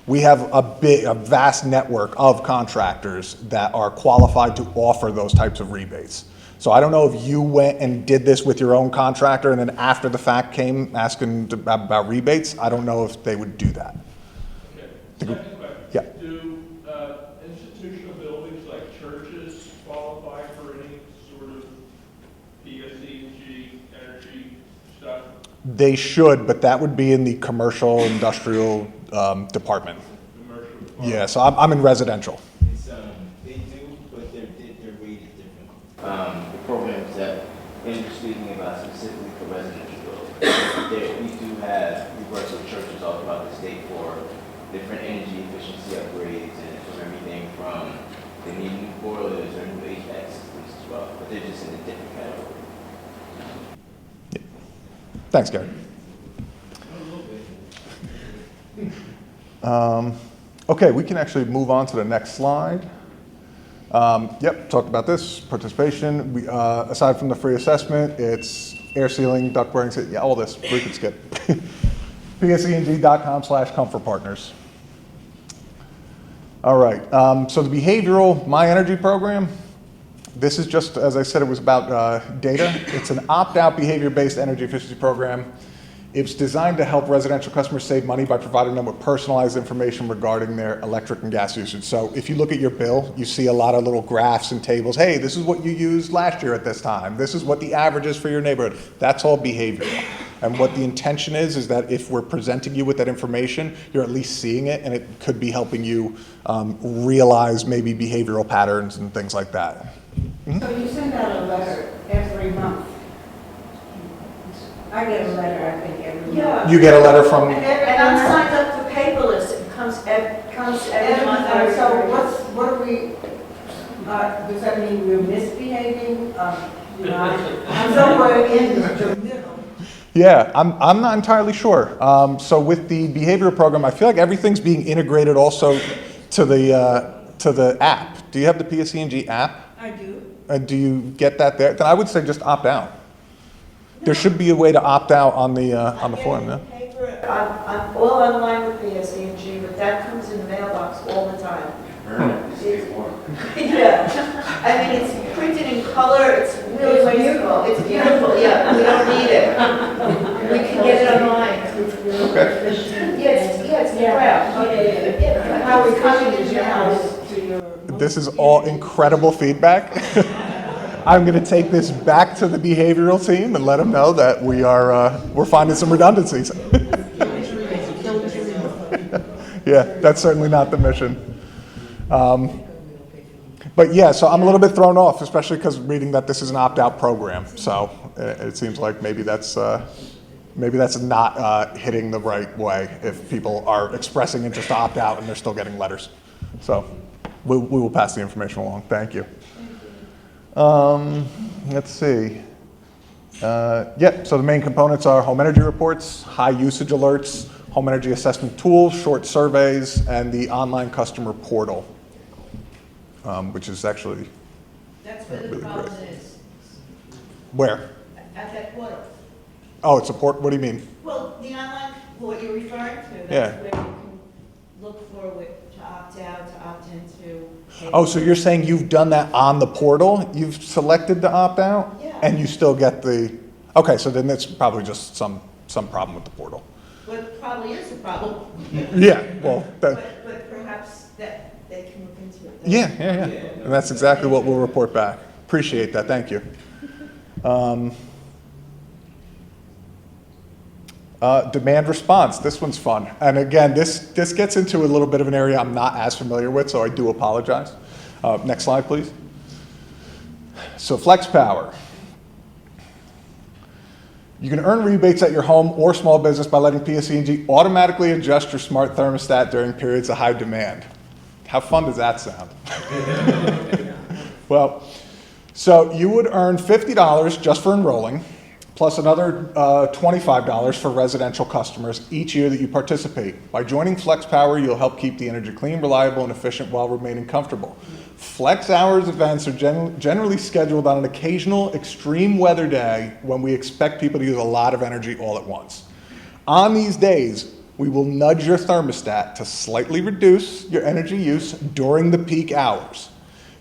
We have a vast network of contractors that are qualified to offer those types of rebates. So I don't know if you went and did this with your own contractor and then after the fact came asking about rebates. I don't know if they would do that. Okay. Second question. Yeah. Do institutional buildings like churches qualify for any sort of PSE&G energy stuff? They should, but that would be in the commercial industrial department. Commercial? Yeah, so I'm in residential. It's, they do, but their rate is different. The programs that Andrew's speaking about specifically for residential buildings, we do have, we work with churches all throughout the state for different energy efficiency upgrades and from everything from they need new boilers or new HVAC systems as well, but they're just in a different category. Thanks, Gary. Okay, we can actually move on to the next slide. Yep, talked about this, participation. We, aside from the free assessment, it's air sealing, duct wearing, yeah, all this, we could skip. PSENG.com/comfort partners. All right, so the behavioral My Energy program, this is just, as I said, it was about data. It's an opt-out behavior-based energy efficiency program. It's designed to help residential customers save money by providing them with personalized information regarding their electric and gas usage. So if you look at your bill, you see a lot of little graphs and tables. Hey, this is what you used last year at this time. This is what the average is for your neighborhood. That's all behavioral. And what the intention is that if we're presenting you with that information, you're at least seeing it, and it could be helping you realize maybe behavioral patterns and things like that. So you send out a letter every month? I get a letter, I think, every month. Yeah. You get a letter from, And I'm signed up for paperless, it comes every month. So what are we, does that mean we're misbehaving? I'm somewhere in the middle. yeah, I'm not entirely sure. So with the behavioral program, I feel like everything's being integrated also to the app. Do you have the PSE&G app? I do. Do you get that there? Then I would say just opt out. There should be a way to opt out on the form, yeah? I'm all online with PSE&G, but that comes in the mailbox all the time. Yeah, I mean, it's printed in color, it's really wasteful. It's beautiful, yeah, we don't need it. We can get it online. Okay. Yeah, it's crap. Yeah. How we coming to your house, to your. This is all incredible feedback. I'm going to take this back to the behavioral team and let them know that we're finding some redundancies. Yeah, that's certainly not the mission. But yeah, so I'm a little bit thrown off, especially because reading that this is an opt-out program. So it seems like maybe that's not hitting the right way if people are expressing interest to opt out and they're still getting letters. So we will pass the information along. Thank you. Let's see. Yep, so the main components are home energy reports, high usage alerts, home energy assessment tools, short surveys, and the online customer portal, which is actually That's where the really problem great. is, Where? at that portal. Oh, it's a port, what do you mean? Well, the online, what you're referring to, Yeah. that's where you can look for to opt out, to opt into. Oh, so you're saying you've done that on the portal? You've selected to opt out? Yeah. And you still get the, okay, so then it's probably just some problem with the portal. What probably is a problem. Yeah, well, that, But perhaps that they can look into it. yeah. And that's exactly what we'll report back. Appreciate that, thank you. Demand response, this one's fun. And again, this gets into a little bit of an area I'm not as familiar with, so I do apologize. Next slide, please. So Flex Power. You can earn rebates at your home or small business by letting PSE&G automatically adjust your smart thermostat during periods of high demand. How fun does that sound? Well, so you would earn $50 just for enrolling, plus another $25 for residential customers each year that you participate. By joining Flex Power, you'll help keep the energy clean, reliable, and efficient while remaining comfortable. Flex Hours events are generally scheduled on an occasional extreme weather day when we expect people to use a lot of energy all at once. On these days, we will nudge your thermostat to slightly reduce your energy use during the peak hours.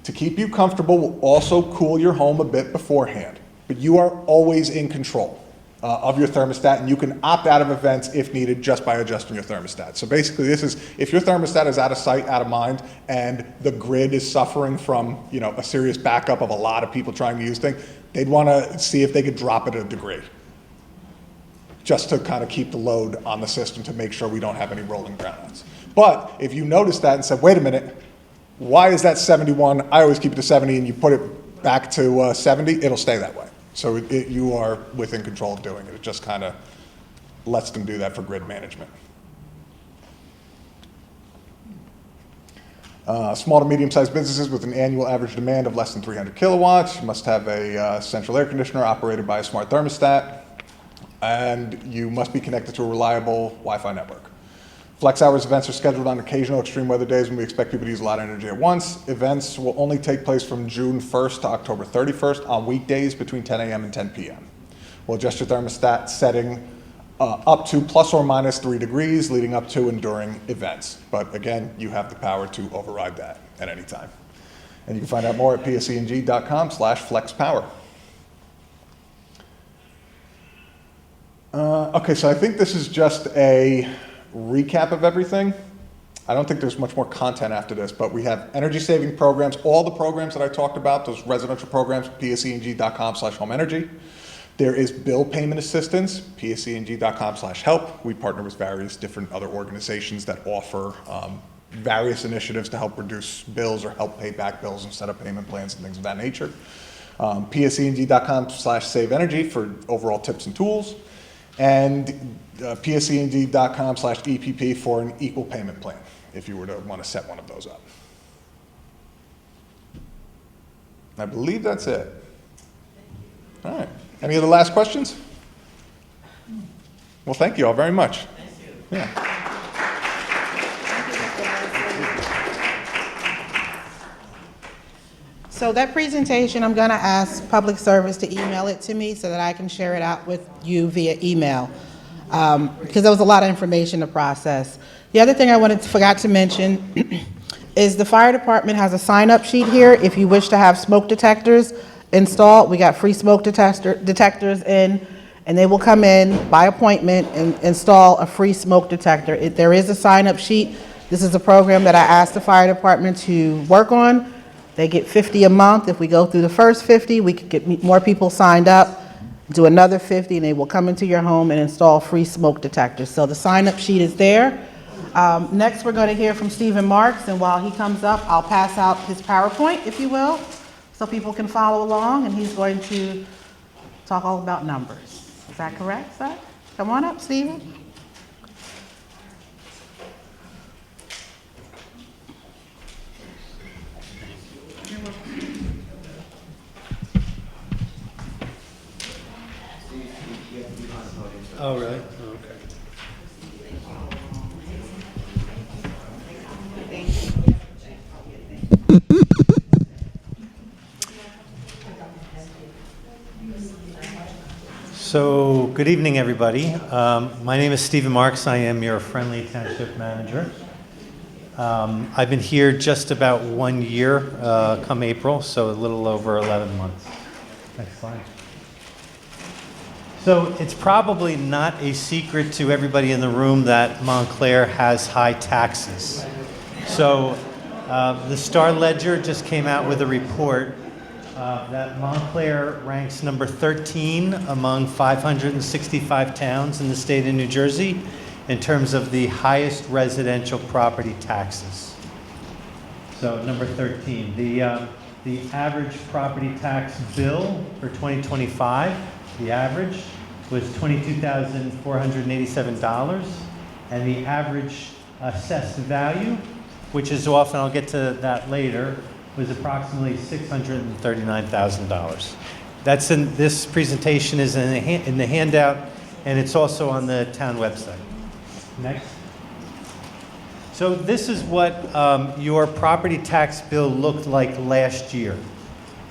To keep you comfortable, we'll also cool your home a bit beforehand. But you are always in control of your thermostat, and you can opt out of events if needed just by adjusting your thermostat. So basically this is, if your thermostat is out of sight, out of mind, and the grid is suffering from a serious backup of a lot of people trying to use things, they'd want to see if they could drop it a degree, just to kind of keep the load on the system to make sure we don't have any rolling brownouts. But if you notice that and said, wait a minute, why is that 71? I always keep it to 70, and you put it back to 70, it'll stay that way. So you are within control of doing it. It just kind of lets them do that for grid management. Small to medium-sized businesses with an annual average demand of less than 300 kilowatts must have a central air conditioner operated by a smart thermostat, and you must be connected to a reliable Wi-Fi network. Flex Hours events are scheduled on occasional extreme weather days when we expect people to use a lot of energy at once. Events will only take place from June 1st to October 31st on weekdays between 10 a.m. and 10 p.m. We'll adjust your thermostat setting up to plus or minus 3 degrees leading up to and during events. But again, you have the power to override that at any time. And you can find out more at pseng.com/flexpower. Okay, so I think this is just a recap of everything. I don't think there's much more content after this, but we have energy saving programs, all the programs that I talked about, those residential programs, pseng.com/homeenergy. There is bill payment assistance, pseng.com/help. We partner with various different other organizations that offer various initiatives to help reduce bills or help pay back bills and set up payment plans and things of that nature. pseng.com/saveenergy for overall tips and tools. And pseng.com/EPP for an equal payment plan, if you were to want to set one of those up. I believe that's it. All right. Any other last questions? Well, thank you all very much. Thank you. Yeah. So that presentation, I'm going to ask Public Service to email it to me so that I can share it out with you via email, because there was a lot of information to process. The other thing I forgot to mention is the fire department has a sign-up sheet here. If you wish to have smoke detectors installed, we got free smoke detectors in, and they will come in by appointment and install a free smoke detector. There is a sign-up sheet. This is a program that I asked the fire department to work on. They get 50 a month. If we go through the first 50, we could get more people signed up, do another 50, and they will come into your home and install free smoke detectors. So the sign-up sheet is there. Next, we're going to hear from Stephen Marks, and while he comes up, I'll pass out his PowerPoint, if you will, so people can follow along, and he's going to talk all about numbers. Is that correct, sir? Come on up, Stephen. Oh, really? Oh, okay. So, good evening, everybody. My name is Stephen Marks. I am your friendly township manager. I've been here just about 1 year, come April, so a little over 11 months. Next slide. So it's probably not a secret to everybody in the room that Montclair has high taxes. So the Star Ledger just came out with a report that Montclair ranks number 13 among 565 towns in the state of New Jersey in terms of the highest residential property taxes. So number 13. The average property tax bill for 2025, the average, was $22,487, and the average assessed value, which is often, I'll get to that later, was approximately $639,000. That's in this presentation is in the handout, and it's also on the town website. Next. So this is what your property tax bill looked like last year.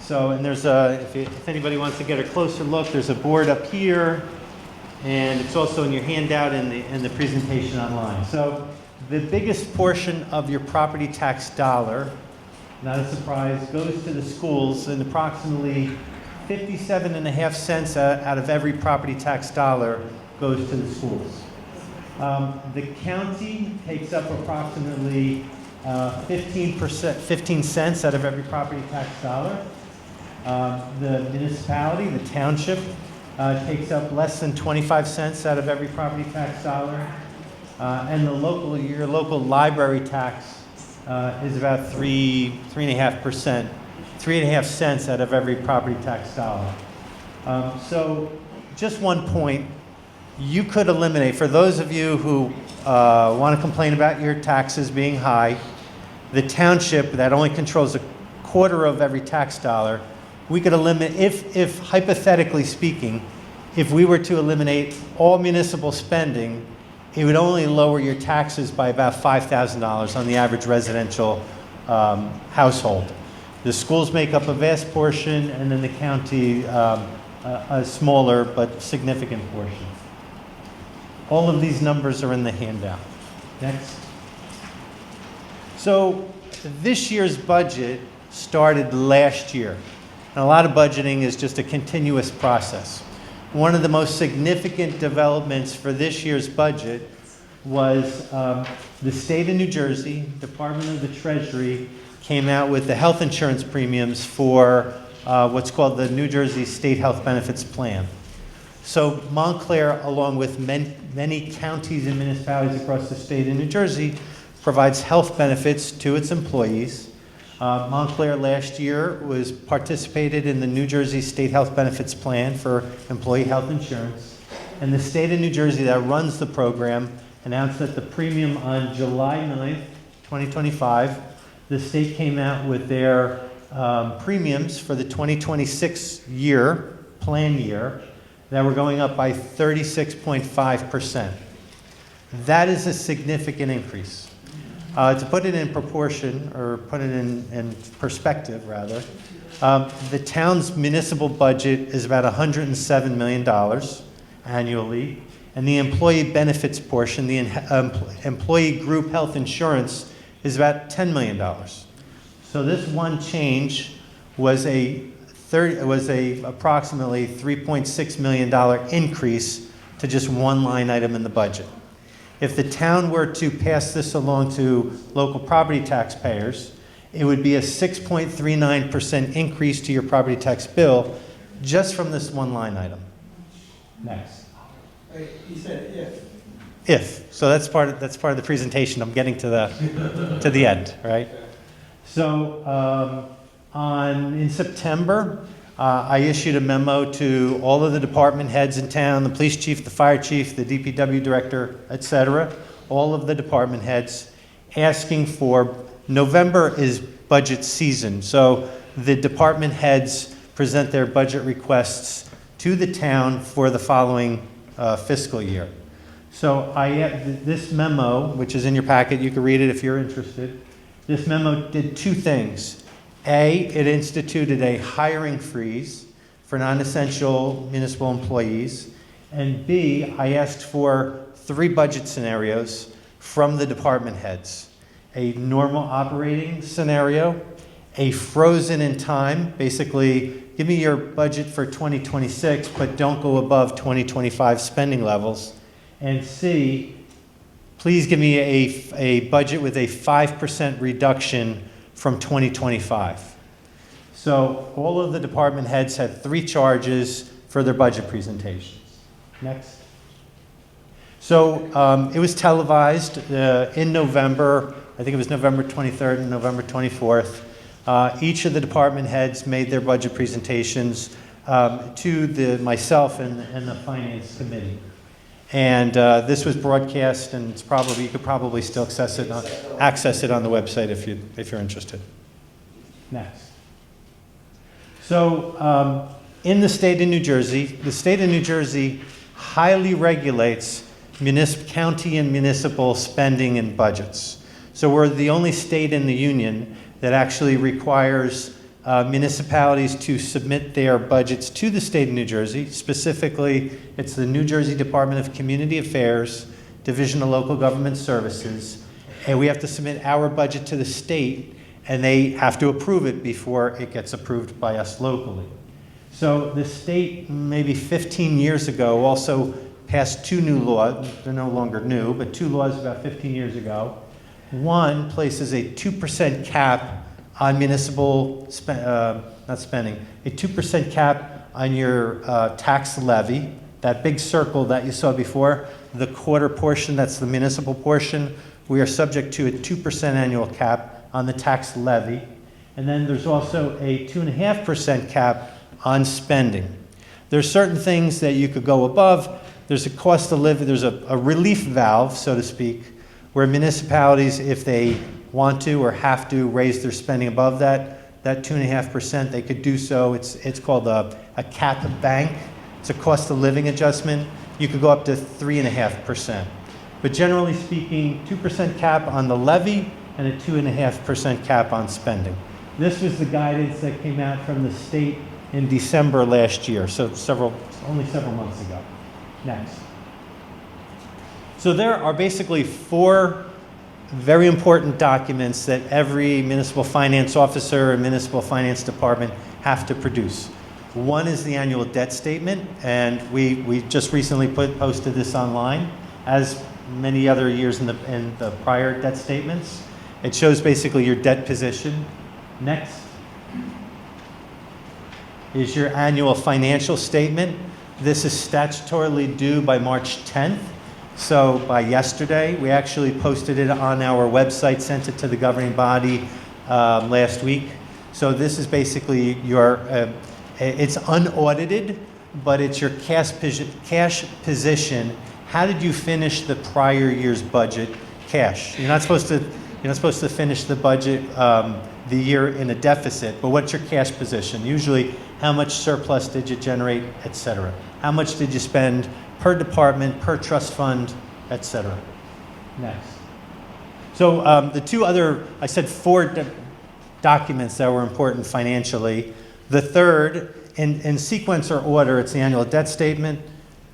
So, and there's if anybody wants to get a closer look, there's a board up here, and it's also in your handout in the presentation online. So the biggest portion of your property tax dollar, not a surprise, goes to the schools, and approximately 57.5 cents out of every property tax dollar goes to the schools. The county takes up approximately 15 cents out of every property tax dollar. The municipality, the township, takes up less than 25 cents out of every property tax dollar. And your local library tax is about 3.5 cents out of every property tax dollar. So just one point, you could eliminate, for those of you who want to complain about your taxes being high, the township that only controls a quarter of every tax dollar, we could eliminate, if hypothetically speaking, if we were to eliminate all municipal spending, it would only lower your taxes by about $5,000 on the average residential household. The schools make up a vast portion, and then the county a smaller but significant portion. All of these numbers are in the handout. Next. So this year's budget started last year. And a lot of budgeting is just a continuous process. One of the most significant developments for this year's budget was the state of New Jersey, Department of the Treasury, came out with the health insurance premiums for what's called the New Jersey State Health Benefits Plan. So Montclair, along with many counties and municipalities across the state of New Jersey, provides health benefits to its employees. Montclair last year participated in the New Jersey State Health Benefits Plan for employee health insurance. And the state of New Jersey that runs the program announced that the premium on July 9th, 2025, the state came out with their premiums for the 2026 plan year, that were going up by 36.5%. That is a significant increase. To put it in proportion, or put it in perspective, rather, the town's municipal budget is about $107 million annually, and the employee benefits portion, the employee group health insurance, is about $10 million. So this one change was approximately $3.6 million increase to just one line item in the budget. If the town were to pass this along to local property taxpayers, it would be a 6.39% increase to your property tax bill just from this one line item. Next. You said if. If. So that's part of the presentation. I'm getting to the end, right? So in September, I issued a memo to all of the department heads in town, the police chief, the fire chief, the DPW director, etc., all of the department heads, asking for, November is budget season, so the department heads present their budget requests to the town for the following fiscal year. So this memo, which is in your packet, you can read it if you're interested, this memo did two things. A, it instituted a hiring freeze for non-essential municipal employees. And B, I asked for 3 budget scenarios from the department heads. a normal operating scenario, a frozen in time, basically give me your budget for 2026, but don't go above 2025 spending levels, and C, please give me a budget with a 5% reduction from 2025. So all of the department heads had 3 charges for their budget presentations. Next. So it was televised in November. I think it was November 23rd and November 24th. Each of the department heads made their budget presentations to myself and the Finance Committee. And this was broadcast, and you could probably still access it on the website if you're interested. Next. So in the state of New Jersey highly regulates county and municipal spending and budgets. So we're the only state in the union that actually requires municipalities to submit their budgets to the state of New Jersey. Specifically, it's the New Jersey Department of Community Affairs, Division of Local Government Services, and we have to submit our budget to the state, and they have to approve it before it gets approved by us locally. So the state, maybe 15 years ago, also passed 2 new laws. They're no longer new, but 2 laws about 15 years ago. One places a 2% cap on municipal not spending, a 2% cap on your tax levy. That big circle that you saw before, the quarter portion, that's the municipal portion, we are subject to a 2% annual cap on the tax levy. And then there's also a 2.5% cap on spending. There's certain things that you could go above. There's a cost of living, there's a relief valve, so to speak, where municipalities, if they want to or have to raise their spending above that 2.5%, they could do so. It's called a cap bank. It's a cost of living adjustment. You could go up to 3.5%. But generally speaking, 2% cap on the levy and a 2.5% cap on spending. This was the guidance that came out from the state in December last year, so only several months ago. Next. So there are basically 4 very important documents that every municipal finance officer and municipal finance department have to produce. One is the annual debt statement, and we just recently posted this online, as many other years in the prior debt statements. It shows basically your debt position. Next is your annual financial statement. This is statutorily due by March 10th. So by yesterday, we actually posted it on our website, sent it to the governing body last week. So this is basically it's unaudited, but it's your cash position. How did you finish the prior year's budget cash? You're not supposed to finish the budget the year in a deficit, but what's your cash position? Usually, how much surplus did you generate, et cetera? How much did you spend per department, per trust fund, et cetera? Next. So the 2 other, I said 4 documents that were important financially. The third, in sequence or order, it's the annual debt statement,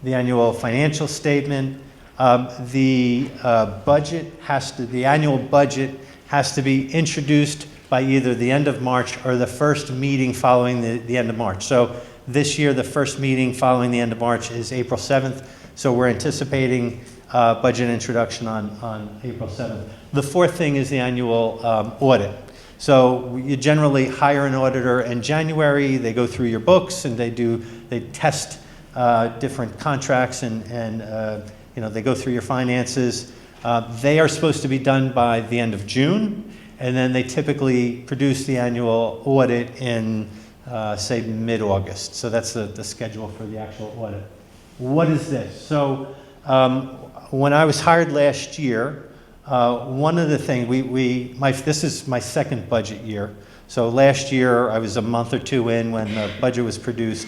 the annual financial statement. The annual budget has to be introduced by either the end of March or the first meeting following the end of March. So this year, the first meeting following the end of March is April 7th. So we're anticipating budget introduction on April 7th. The 4th thing is the annual audit. So you generally hire an auditor in January. They go through your books and they test different contracts and they go through your finances. They are supposed to be done by the end of June, and then they typically produce the annual audit in say mid-August. So that's the schedule for the actual audit. What is this? So when I was hired last year, one of the things this is my 2nd budget year. So last year I was a month or 2 in when the budget was produced.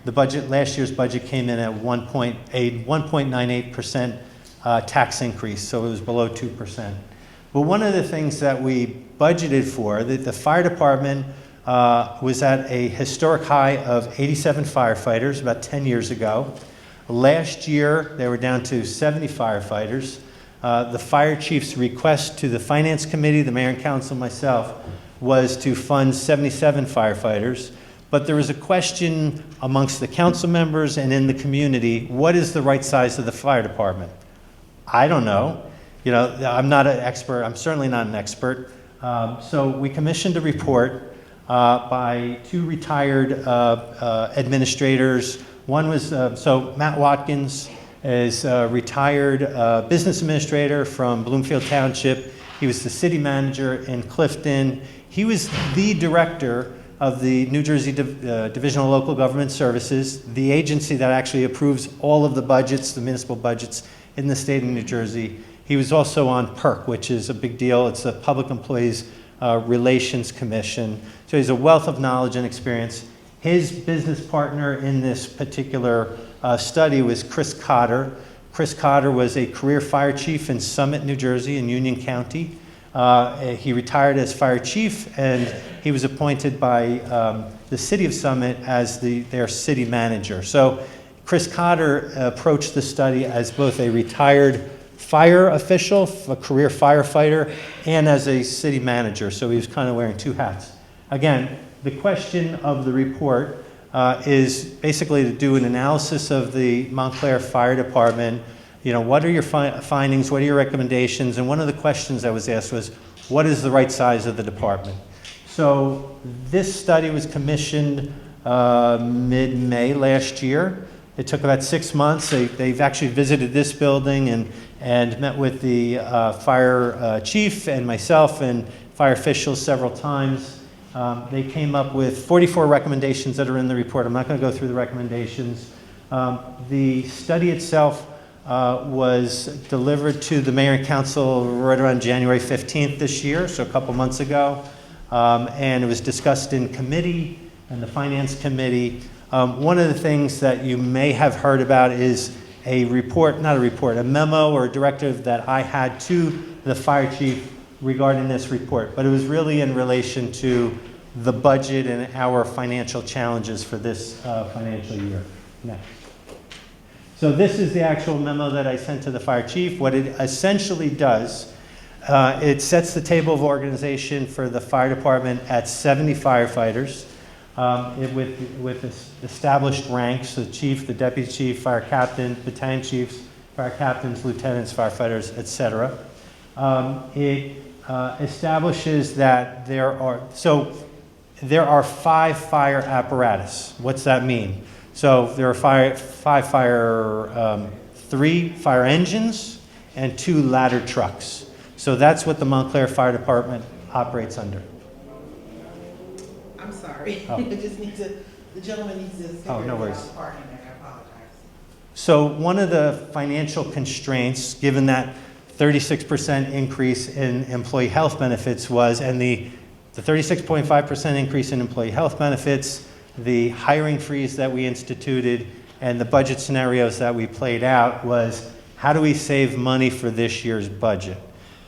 Last year's budget came in at 1.98% tax increase, so it was below 2%. But one of the things that we budgeted for, the fire department was at a historic high of 87 firefighters about 10 years ago. Last year, they were down to 70 firefighters. The fire chief's request to the finance committee, the mayor and council, myself, was to fund 77 firefighters. But there was a question amongst the council members and in the community, what is the right size of the fire department? I don't know. You know, I'm not an expert. I'm certainly not an expert. So we commissioned a report by two retired administrators. One was, so Matt Watkins is a retired business administrator from Bloomfield Township. He was the city manager in Clifton. He was the director of the New Jersey Division of Local Government Services, the agency that actually approves all of the budgets, the municipal budgets in the state of New Jersey. He was also on PERC, which is a big deal. It's a Public Employees Relations Commission. So he's a wealth of knowledge and experience. His business partner in this particular study was Chris Cotter. Chris Cotter was a career fire chief in Summit, New Jersey, in Union County. He retired as fire chief, and he was appointed by the city of Summit as their city manager. So Chris Cotter approached the study as both a retired fire official, a career firefighter, and as a city manager. So he was kind of wearing two hats. Again, the question of the report is basically to do an analysis of the Montclair Fire Department. You know, what are your findings? What are your recommendations? And one of the questions I was asked was, what is the right size of the department? So this study was commissioned mid-May last year. It took about 6 months. They've actually visited this building and met with the fire chief and myself and fire officials several times. They came up with 44 recommendations that are in the report. I'm not going to go through the recommendations. The study itself was delivered to the mayor and council right around January 15th this year, so a couple months ago. And it was discussed in committee and the finance committee. One of the things that you may have heard about is a memo or a directive that I had to the fire chief regarding this report. But it was really in relation to the budget and our financial challenges for this financial year. Next. So this is the actual memo that I sent to the fire chief. What it essentially does, it sets the table of organization for the fire department at 70 firefighters with established ranks, the chief, the deputy chief, fire captain, battalion chiefs, fire captains, lieutenants, firefighters, etc. It establishes that there are 5 fire apparatus. What's that mean? So there are 3 fire engines and 2 ladder trucks. So that's what the Montclair Fire Department operates under. I'm sorry. Oh. The gentleman needs to Oh, no worries. the parking there. I apologize. So one of the financial constraints, given that 36% increase in employee health benefits was, and the 36.5% increase in employee health benefits, the hiring freeze that we instituted, and the budget scenarios that we played out was, how do we save money for this year's budget?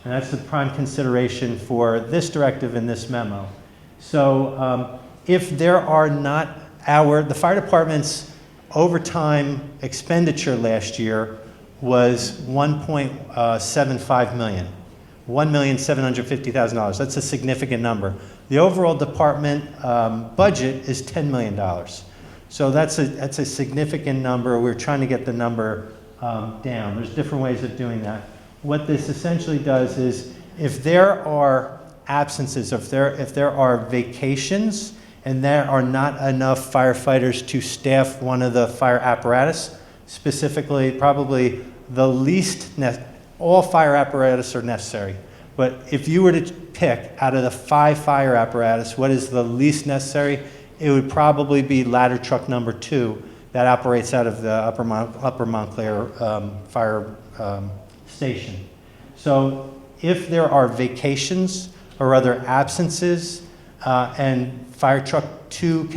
And that's the prime consideration for this directive in this memo. So if there are not the fire department's overtime expenditure last year was $1.75 million, $1,750,000. That's a significant number. The overall department budget is $10 million. So that's a significant number. We're trying to get the number down. There's different ways of doing that. What this essentially does is, if there are absences, if there are vacations, and there are not enough firefighters to staff one of the fire apparatus, specifically probably the least, all fire apparatus are necessary. But if you were to pick out of the 5 fire apparatus, what is the least necessary, it would probably be ladder truck number 2 that operates out of the Upper Montclair Fire Station. So if there are vacations or other absences, and ladder truck 2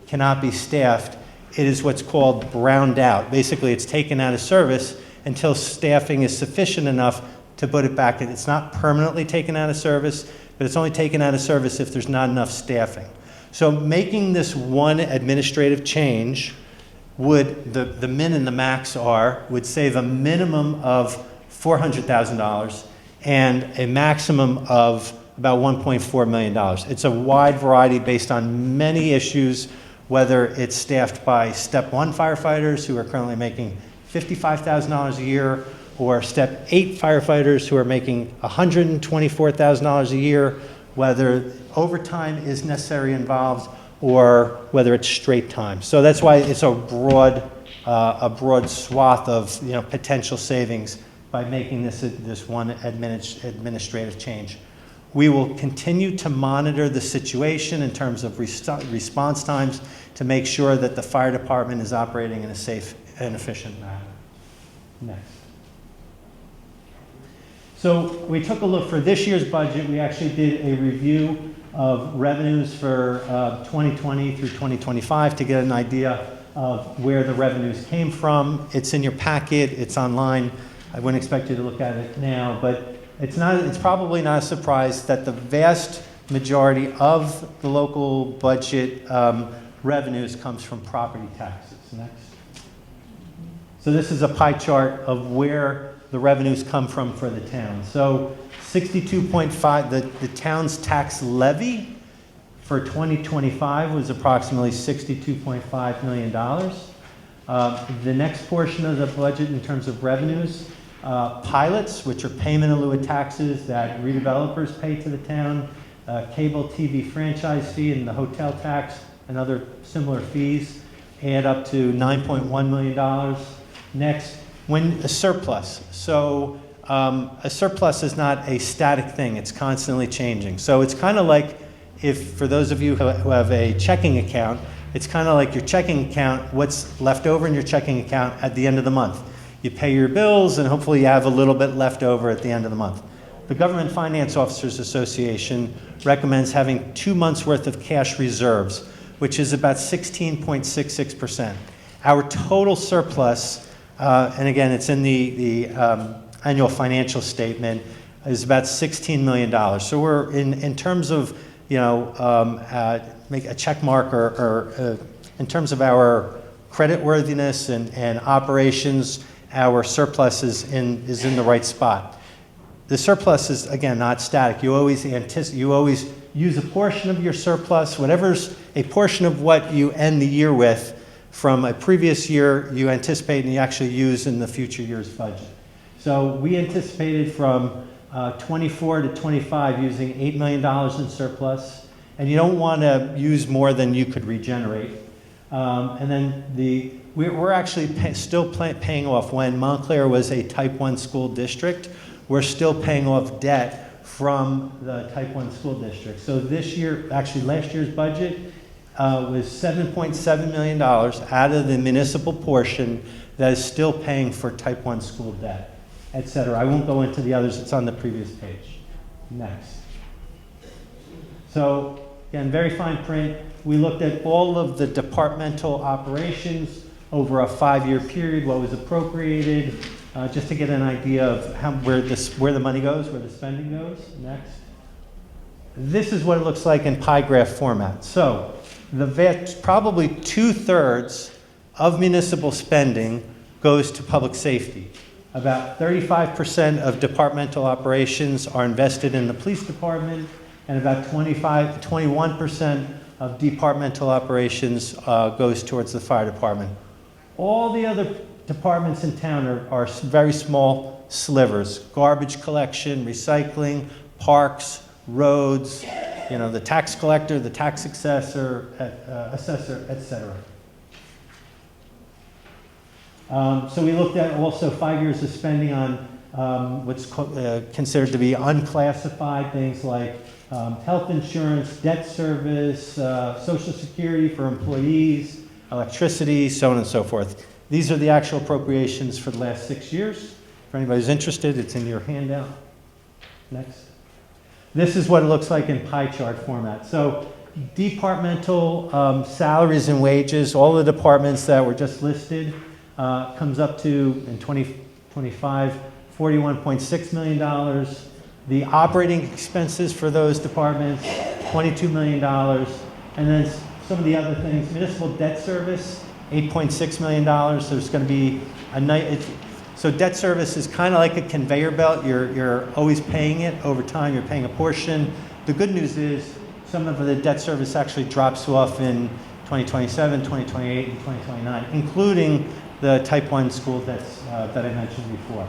cannot be staffed, it is what's called browned out. Basically, it's taken out of service until staffing is sufficient enough to put it back in. It's not permanently taken out of service, but it's only taken out of service if there's not enough staffing. So making this one administrative change would, the min and the max would save a minimum of $400,000 and a maximum of about $1.4 million. It's a wide variety based on many issues, whether it's staffed by step 1 firefighters who are currently making $55,000 a year, or step 8 firefighters who are making $124,000 a year, whether overtime is necessary involved, or whether it's straight time. So that's why it's a broad swath of potential savings by making this one administrative change. We will continue to monitor the situation in terms of response times to make sure that the fire department is operating in a safe and efficient manner. Next. So we took a look for this year's budget. We actually did a review of revenues for 2020 through 2025 to get an idea of where the revenues came from. It's in your packet. It's online. I wouldn't expect you to look at it now, but it's probably not a surprise that the vast majority of the local budget revenues comes from property taxes. Next. So this is a pie chart of where the revenues come from for the town. So 62.5, the town's tax levy for 2025 was approximately $62.5 million. The next portion of the budget in terms of revenues, pilots, which are payment in lieu of taxes that redevelopers pay to the town, cable TV franchise fee and the hotel tax and other similar fees add up to $9.1 million. Next, when a surplus. So a surplus is not a static thing. It's constantly changing. So it's kind of like if, for those of you who have a checking account, it's kind of like your checking account, what's left over in your checking account at the end of the month. You pay your bills and hopefully you have a little bit left over at the end of the month. The Government Finance Officers Association recommends having 2 months worth of cash reserves, which is about 16.66%. Our total surplus, and again, it's in the annual financial statement, is about $16 million. So we're in terms of, make a check mark or in terms of our credit worthiness and operations, our surplus is in the right spot. The surplus is, again, not static. You always use a portion of your surplus, whatever's a portion of what you end the year with from a previous year, you anticipate and you actually use in the future year's budget. So we anticipated from 24 to 25 using $8 million in surplus, and you don't want to use more than you could regenerate. And then we're actually still paying off. When Montclair was a Type 1 school district, we're still paying off debt from the Type 1 school district. So this year, actually last year's budget was $7.7 million out of the municipal portion that is still paying for Type 1 school debt, et cetera. I won't go into the others. It's on the previous page. Next. So again, very fine print. We looked at all of the departmental operations over a 5-year period, what was appropriated, just to get an idea of where the money goes, where the spending goes. Next. This is what it looks like in pie graph format. So probably 2/3 of municipal spending goes to public safety. About 35% of departmental operations are invested in the police department, and about 21% of departmental operations goes towards the fire department. All the other departments in town are very small slivers: garbage collection, recycling, parks, roads, the tax collector, the tax assessor, etc. So we looked at also 5 years of spending on what's considered to be unclassified things like health insurance, debt service, Social Security for employees, electricity, so on and so forth. These are the actual appropriations for the last 6 years. For anybody who's interested, it's in your handout. Next. This is what it looks like in pie chart format. So departmental salaries and wages, all the departments that were just listed, comes up to, in 2025, $41.6 million. The operating expenses for those departments, $22 million. And then some of the other things, municipal debt service $8.6 million. There's going to be a night. So debt service is kind of like a conveyor belt. You're always paying it over time. You're paying a portion. The good news is some of the debt service actually drops off in 2027, 2028, and 2029, including the type 1 school debts that I mentioned before.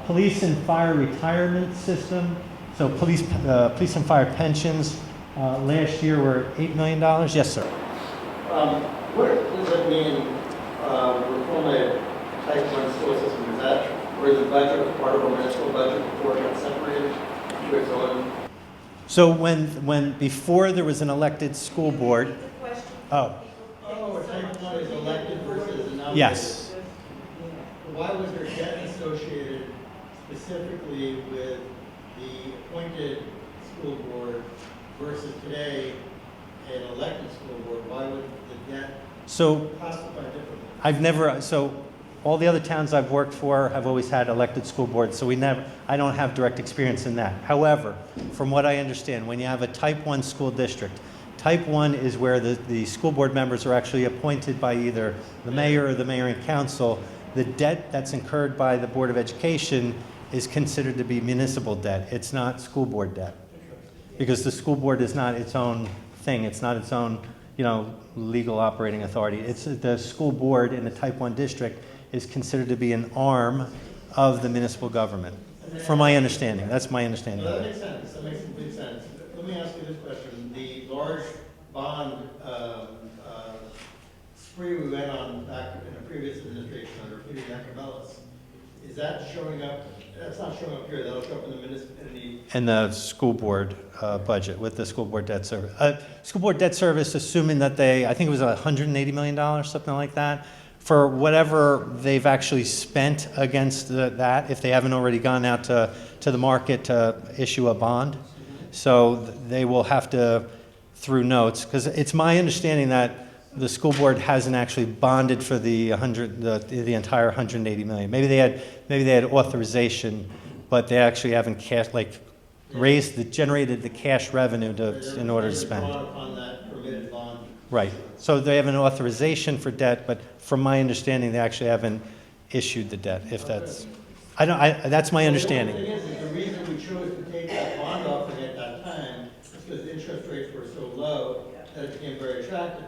Police and fire retirement system. So police and fire pensions last year were $8 million. Yes, sir. What does it mean, reform a type 1 school system? Is that, or is the budget part of a municipal budget before it got separated to its own? So when before there was an elected school board. Oh. Oh, a type 1 is elected versus nominated. Yes. Why was there debt associated specifically with the appointed school board versus today an elected school board? Why would the debt classify differently? So all the other towns I've worked for have always had elected school boards, so I don't have direct experience in that. However, from what I understand, when you have a type 1 school district, type 1 is where the school board members are actually appointed by either the mayor or the mayor and council. The debt that's incurred by the Board of Education is considered to be municipal debt. It's not school board debt. Because the school board is not its own thing. It's not its own, legal operating authority. It's the school board in the type 1 district is considered to be an arm of the municipal government. From my understanding. That's my understanding. That makes sense. That makes complete sense. Let me ask you this question. The large bond spree we went on back in a previous administration under Peter Yacovellis, is that showing up? That's not showing up here. That'll show up in the in the school board budget with the school board debt service. School board debt service, assuming that I think it was $180 million, something like that, for whatever they've actually spent against that, if they haven't already gone out to the market to issue a bond. So they will have to, through notes, because it's my understanding that the school board hasn't actually bonded for the entire $180 million. Maybe they had authorization, but they actually haven't generated the cash revenue in order to spend. upon that permitted bond. Right. So they have an authorization for debt, but from my understanding, they actually haven't issued the debt. If that's, that's my understanding. The thing is the reason we chose to take that bond offering at that time is because the interest rates were so low that it became very attractive.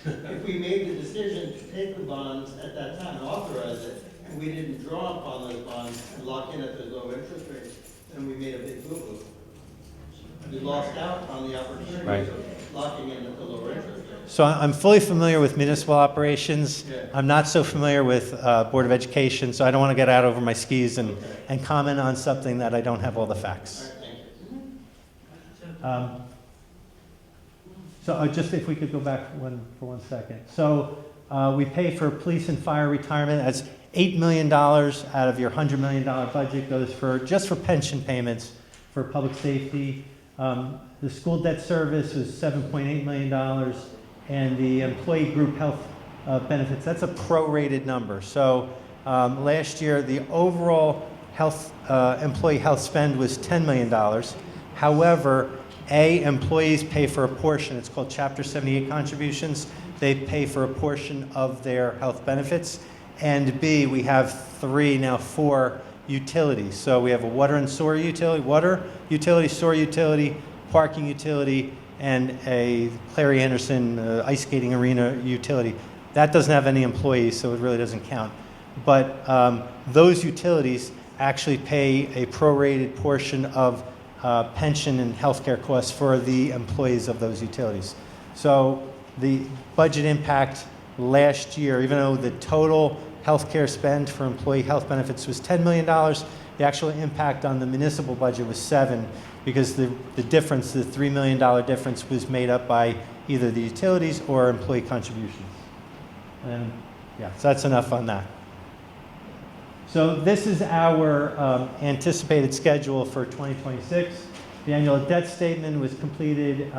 If we made the decision to take the bonds at that time and authorize it, and we didn't draw upon those bonds and lock in at those low interest rates, then we made a big boo-boo. We lost out on the opportunity of locking in at the lower interest rates. So I'm fully familiar with municipal operations. Yeah. I'm not so familiar with Board of Education, so I don't want to get out over my skis and comment on something that I don't have all the facts. All right, thank you. So just if we could go back for 1 second. So we pay for police and fire retirement. That's $8 million out of your $100 million budget goes just for pension payments for public safety. The school debt service was $7.8 million, and the employee group health benefits, that's a prorated number. So last year, the overall employee health spend was $10 million. However, employees pay for a portion. It's called Chapter 78 contributions. They pay for a portion of their health benefits. And B, we have 4 utilities. So we have a water and sewer utility, sewer utility, parking utility, and a Clary Anderson ice skating arena utility. That doesn't have any employees, so it really doesn't count. But those utilities actually pay a prorated portion of pension and healthcare costs for the employees of those utilities. So the budget impact last year, even though the total healthcare spend for employee health benefits was $10 million, the actual impact on the municipal budget was $7 million, because the difference, the $3 million difference, was made up by either the utilities or employee contributions. And so that's enough on that. So this is our anticipated schedule for 2026. The annual debt statement was completed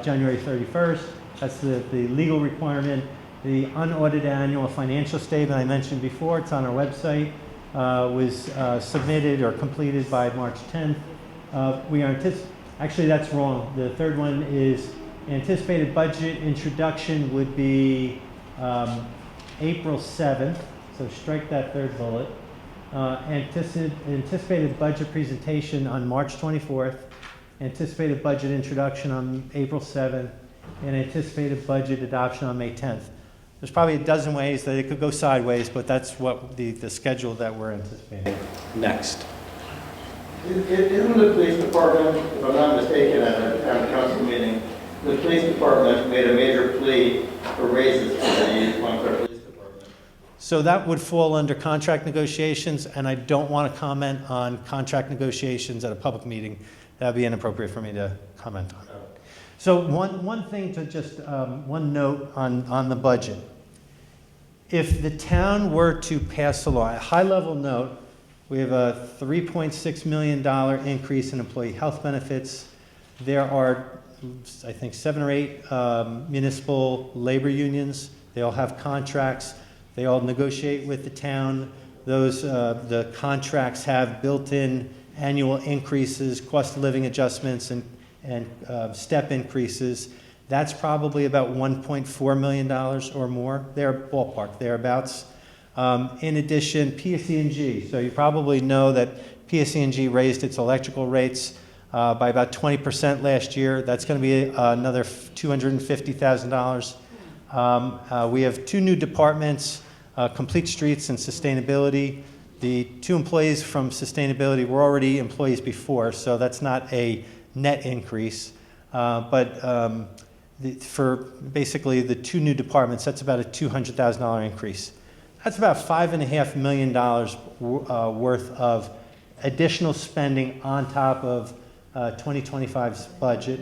January 31st. That's the legal requirement. The unaudited annual financial statement I mentioned before, it's on our website, was submitted or completed by March 10th. Actually, that's wrong. The third one is anticipated budget introduction would be April 7th, so strike that third bullet. Anticipated budget presentation on March 24th, anticipated budget introduction on April 7th, and anticipated budget adoption on May 10th. There's probably a dozen ways that it could go sideways, but that's what the schedule that we're anticipating. Next. Isn't the police department, if I'm not mistaken, at a town council meeting, the police department made a major plea for raises for the Montclair Police Department? So that would fall under contract negotiations, and I don't want to comment on contract negotiations at a public meeting. That would be inappropriate for me to comment on. So one thing to just, one note on the budget. If the town were to pass a law, a high-level note, we have a $3.6 million increase in employee health benefits. There are, I think, 7 or 8 municipal labor unions. They all have contracts. They all negotiate with the town. Those, the contracts have built-in annual increases, cost of living adjustments, and step increases. That's probably about $1.4 million or more. They're ballpark, thereabouts. In addition, PSE&G. So you probably know that PSE&G raised its electrical rates by about 20% last year. That's going to be another $250,000. We have 2 new departments, Complete Streets and Sustainability. The 2 employees from Sustainability were already employees before, so that's not a net increase. For basically the 2 new departments, that's about a $200,000 increase. That's about $5.5 million worth of additional spending on top of 2025's budget.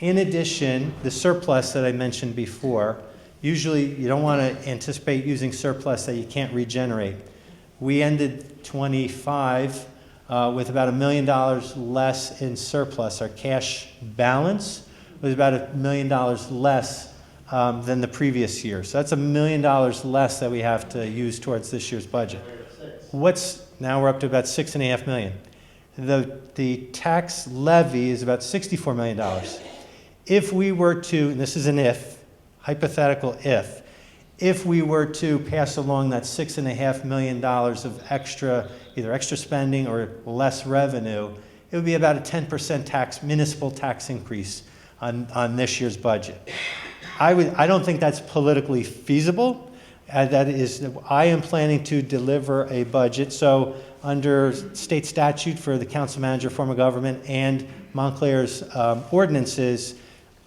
In addition, the surplus that I mentioned before, usually you don't want to anticipate using surplus that you can't regenerate. We ended 25 with about $1 million less in surplus. Our cash balance was about $1 million less than the previous year. So that's $1 million less that we have to use towards this year's budget. Now we're up to about $6.5 million. The tax levy is about $64 million. If we were to, and this is an if, hypothetical if we were to pass along that $6.5 million of extra, either extra spending or less revenue, it would be about a 10% municipal tax increase on this year's budget. I don't think that's politically feasible. I am planning to deliver a budget. So under state statute for the council manager form of government and Montclair's ordinances,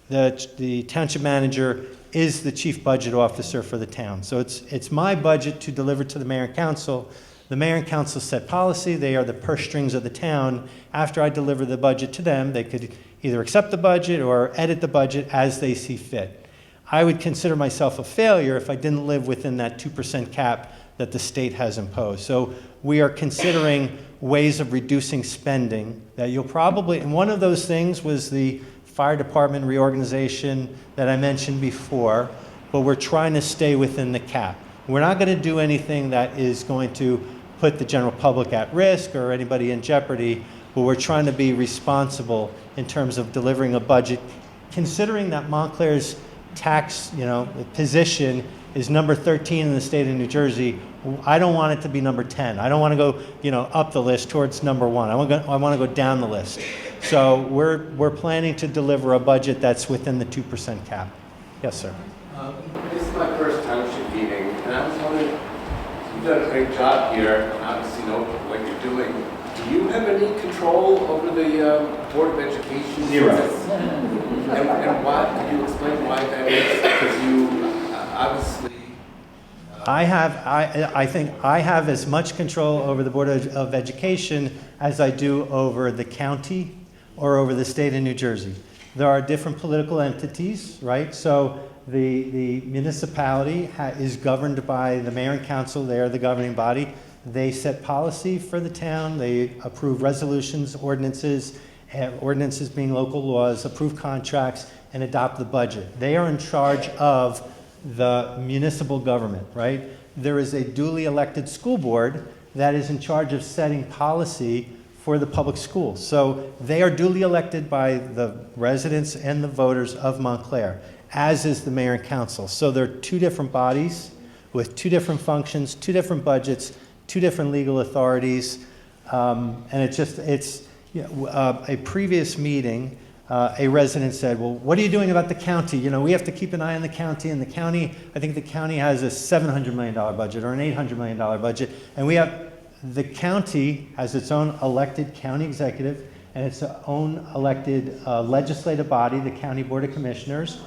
the township manager is the chief budget officer for the town. So it's my budget to deliver to the mayor and council. The mayor and council set policy. They are the purse strings of the town. After I deliver the budget to them, they could either accept the budget or edit the budget as they see fit. I would consider myself a failure if I didn't live within that 2% cap that the state has imposed. So we are considering ways of reducing spending that you'll probably, and one of those things was the fire department reorganization that I mentioned before, but we're trying to stay within the cap. We're not going to do anything that is going to put the general public at risk or anybody in jeopardy, but we're trying to be responsible in terms of delivering a budget, considering that Montclair's tax, position is number 13 in the state of New Jersey. I don't want it to be number 10. I don't want to go, up the list towards number 1. I want to go down the list. So we're planning to deliver a budget that's within the 2% cap. Yes, sir. This is my first township meeting, and I was wondering, you've done a great job here, and obviously know what you're doing. Do you have any control over the Board of Education? Zero. And why? Can you explain why that is? Because you obviously. I think I have as much control over the Board of Education as I do over the county or over the state of New Jersey. There are different political entities, right? So the municipality is governed by the mayor and council. They are the governing body. They set policy for the town. They approve resolutions, ordinances being local laws, approve contracts, and adopt the budget. They are in charge of the municipal government, right? There is a duly elected school board that is in charge of setting policy for the public schools. So they are duly elected by the residents and the voters of Montclair. as is the mayor and council. So they're two different bodies with two different functions, two different budgets, two different legal authorities. And a previous meeting, a resident said, well, what are you doing about the county? You know, we have to keep an eye on the county, and the county, I think the county has a $700 million budget or an $800 million budget, and the county has its own elected county executive and its own elected legislative body, the County Board of Commissioners.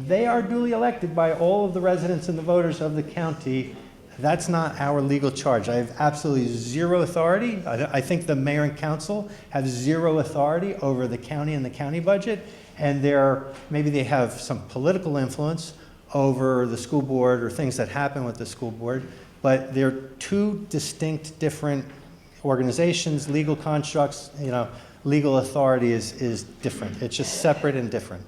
They are duly elected by all of the residents and the voters of the county. That's not our legal charge. I have absolutely zero authority. I think the mayor and council have zero authority over the county and the county budget, and maybe they have some political influence over the school board or things that happen with the school board, but they're two distinct, different organizations, legal constructs. You know, legal authority is different. It's just separate and different.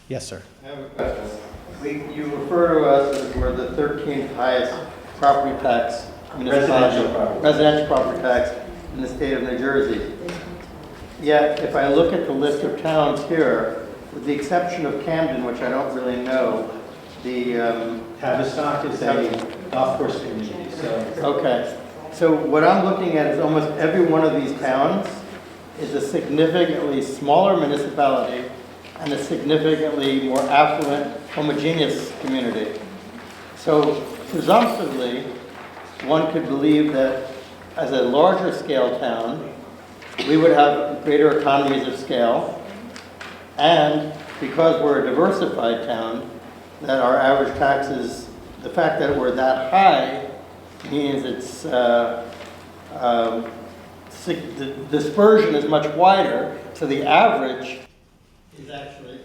Yes, sir. I have a question. You refer to us as we're the 13th highest property tax residential property tax in the state of New Jersey. Yet, if I look at the list of towns here, with the exception of Camden, which I don't really know, the Tavistock is a golf course community. Okay. So what I'm looking at is almost every one of these towns is a significantly smaller municipality and a significantly more affluent, homogeneous community. So presumptively, one could believe that as a larger scale town, we would have greater economies of scale, and because we're a diversified town, that our average taxes, the fact that we're that high means it's the dispersion is much wider, so the average is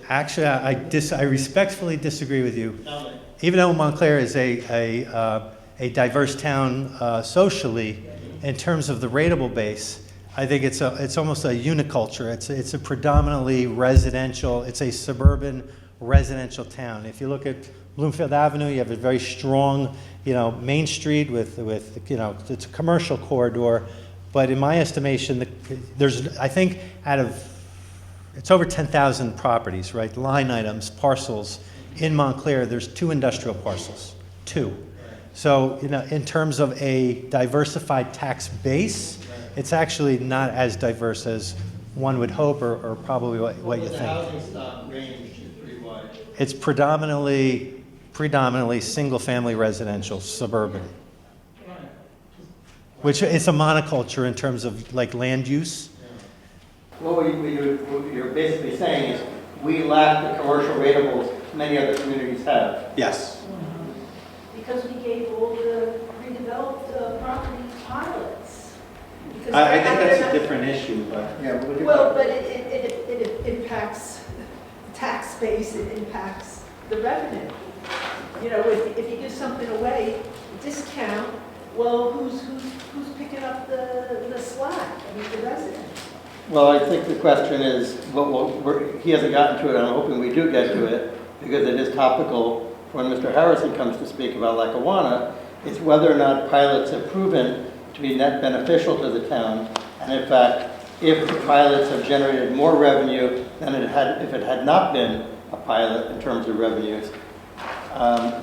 Actually, I respectfully disagree with you. Tell me. Even though Montclair is a diverse town socially, in terms of the rateable base, I think it's almost a uniculture. It's a predominantly residential. It's a suburban residential town. If you look at Bloomfield Avenue, you have a very strong, Main Street with it's a commercial corridor. But in my estimation, I think it's over 10,000 properties, right? Line items, parcels. In Montclair, there's 2 industrial parcels, 2. So, in terms of a diversified tax base, it's actually not as diverse as one would hope or probably what you think. The housing stock range is pretty wide. It's predominantly single-family residential, suburban, which is a monoculture in terms of land use. What you're basically saying is we lack the commercial ratables many other communities have. Yes. Because we gave all the redeveloped properties pilots. Because I think that's they're a different issue, but. Yeah, Well, but it impacts the tax base, it impacts the revenue. If you give something away, discount, well, who's picking up the slack? I mean, the residents. Well, I think the question is, he hasn't gotten to it, I'm hoping we do get to it, because it is topical when Mr. Harrison comes to speak about Lackawanna, is whether or not pilots have proven to be net beneficial to the town, and in fact, if the pilots have generated more revenue than if it had not been a pilot in terms of revenues.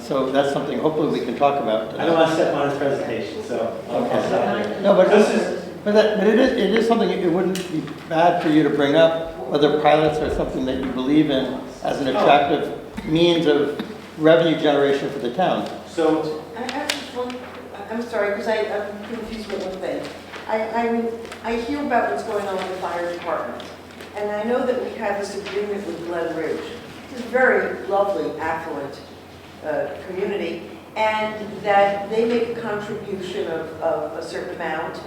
So that's something hopefully we can talk about today. I don't want to step on his presentation, so I'll stop there. No, but it is something, it wouldn't be bad for you to bring up, whether pilots are something that you believe in as an attractive means of revenue generation for the town. So, I'm sorry, because I'm confused with one thing. I hear about what's going on with the fire department, and I know that we have this agreement with Glen Ridge. It's a very lovely, affluent community, and that they make a contribution of a certain amount,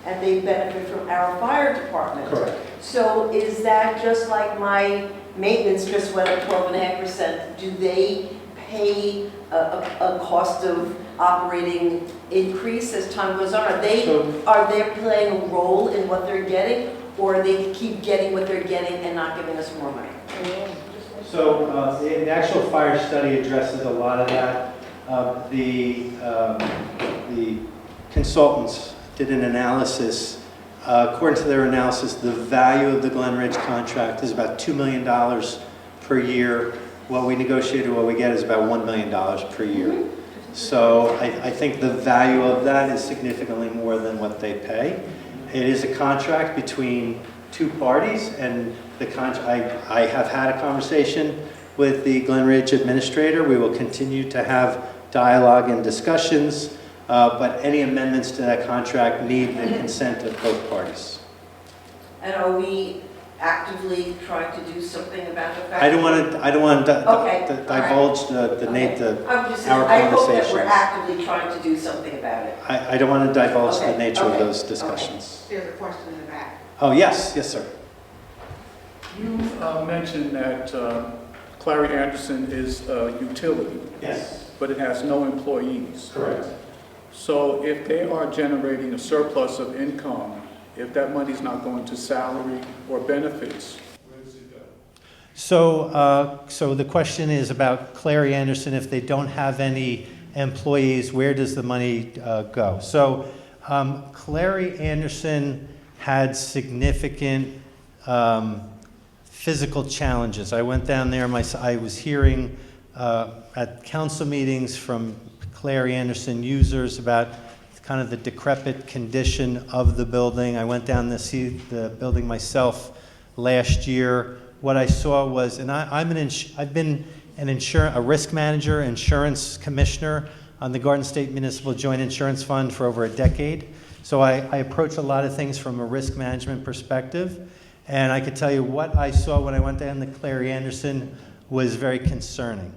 and they benefit from our fire department. correct. So is that just like my maintenance just went up 12.5%? Do they pay a cost of operating increase as time goes on? Are they playing a role in what they're getting, or they keep getting what they're getting and not giving us more money? So the actual fire study addresses a lot of that. The consultants did an analysis. According to their analysis, the value of the Glen Ridge contract is about $2 million per year. what we negotiated, what we get is about $1 million per year. So I think the value of that is significantly more than what they pay. It is a contract between two parties, and I have had a conversation with the Glen Ridge administrator. We will continue to have dialogue and discussions, but any amendments to that contract need the consent of both parties. And are we actively trying to do something about the fact? I don't want to Okay, divulge the I'm just saying, our I hope that conversations. we're actively trying to do something about it. I don't want to divulge the Okay, nature of okay, those discussions. There's a question in the back. Oh, yes, sir. You mentioned that Clary Anderson is a utility, Yes, but it has no employees. correct. So if they are generating a surplus of income, if that money's not going to salary or benefits, where does it go? So the question is about Clary Anderson. If they don't have any employees, where does the money go? So Clary Anderson had significant physical challenges. I went down there, I was hearing at council meetings from Clary Anderson users about kind of the decrepit condition of the building. I went down to see the building myself last year. What I saw was, and I've been a risk manager, insurance commissioner on the Garden State Municipal Joint Insurance Fund for over a decade. So I approach a lot of things from a risk management perspective. And I could tell you what I saw when I went down to Clary Anderson was very concerning.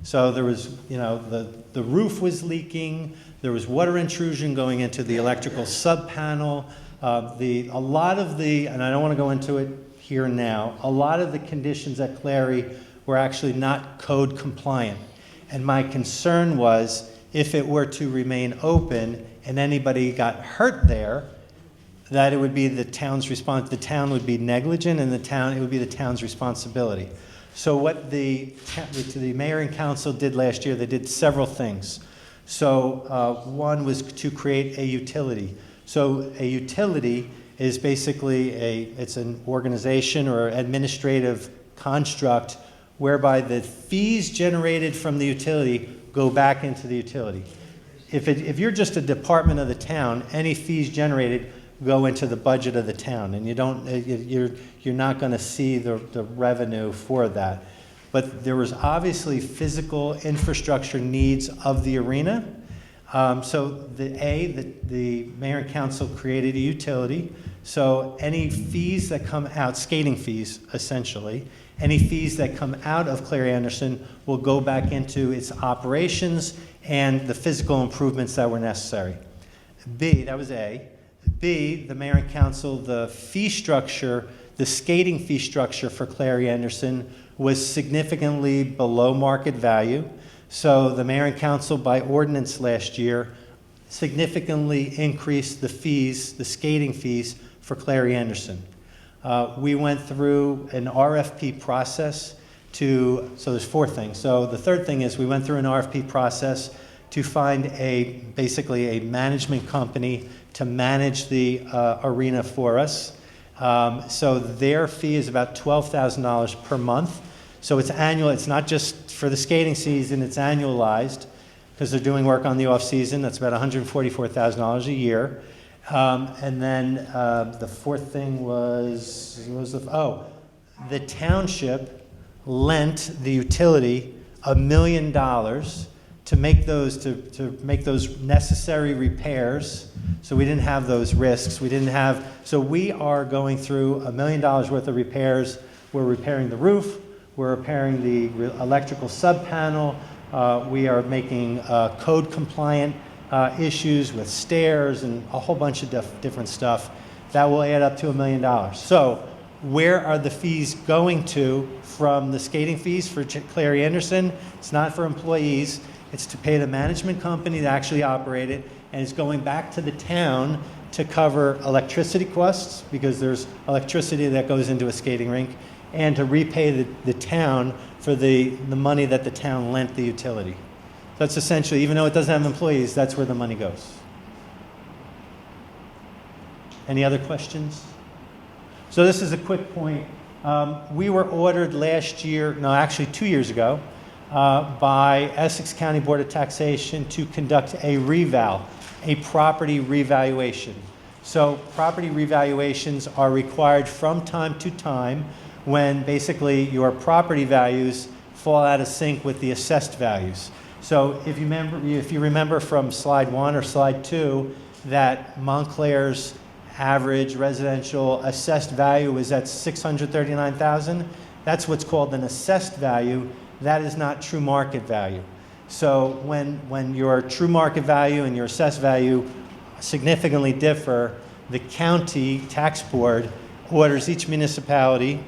So there was, the roof was leaking, there was water intrusion going into the electrical sub-panel. A lot of and I don't want to go into it here now, a lot of the conditions at Clary were actually not code compliant. And my concern was, if it were to remain open and anybody got hurt there, that it would be the town's response. The town would be negligent, and it would be the town's responsibility. So what the mayor and council did last year, they did several things. So one was to create a utility. So a utility is basically it's an organization or administrative construct whereby the fees generated from the utility go back into the utility. If you're just a department of the town, any fees generated go into the budget of the town, and you're not going to see the revenue for that. But there was obviously physical infrastructure needs of the arena. So the mayor and council created a utility. So any fees that come out, skating fees essentially, any fees that come out of Clary Anderson will go back into its operations and the physical improvements that were necessary. That was A. B, the mayor and council, the fee structure, the skating fee structure for Clary Anderson was significantly below market value. So the mayor and council, by ordinance last year, significantly increased the fees, the skating fees for Clary Anderson. We went through an RFP process so there's four things. So the third thing is we went through an RFP process to find basically a management company to manage the arena for us. So their fee is about $12,000 per month. So it's annual. It's not just for the skating season. It's annualized because they're doing work on the off season. That's about $144,000 a year. And then the fourth thing was the township lent the utility $1 million to make those necessary repairs. So we didn't have those risks. So we are going through $1 million worth of repairs. We're repairing the roof. We're repairing the electrical sub-panel. We are making code compliant issues with stairs and a whole bunch of different stuff. That will add up to $1 million. So where are the fees going to from the skating fees for Clary Anderson? It's not for employees. It's to pay the management company to actually operate it, and it's going back to the town to cover electricity costs, because there's electricity that goes into a skating rink, and to repay the town for the money that the town lent the utility. That's essentially, even though it doesn't have employees, that's where the money goes. Any other questions? So this is a quick point. We were ordered last year, no, actually 2 years ago, by Essex County Board of Taxation to conduct a reval, a property revaluation. So property revaluations are required from time to time when basically your property values fall out of sync with the assessed values. So if you remember from slide 1 or slide 2 that Montclair's average residential assessed value is at $639,000, that's what's called an assessed value. That is not true market value. So when your true market value and your assessed value significantly differ, the county tax board orders each municipality,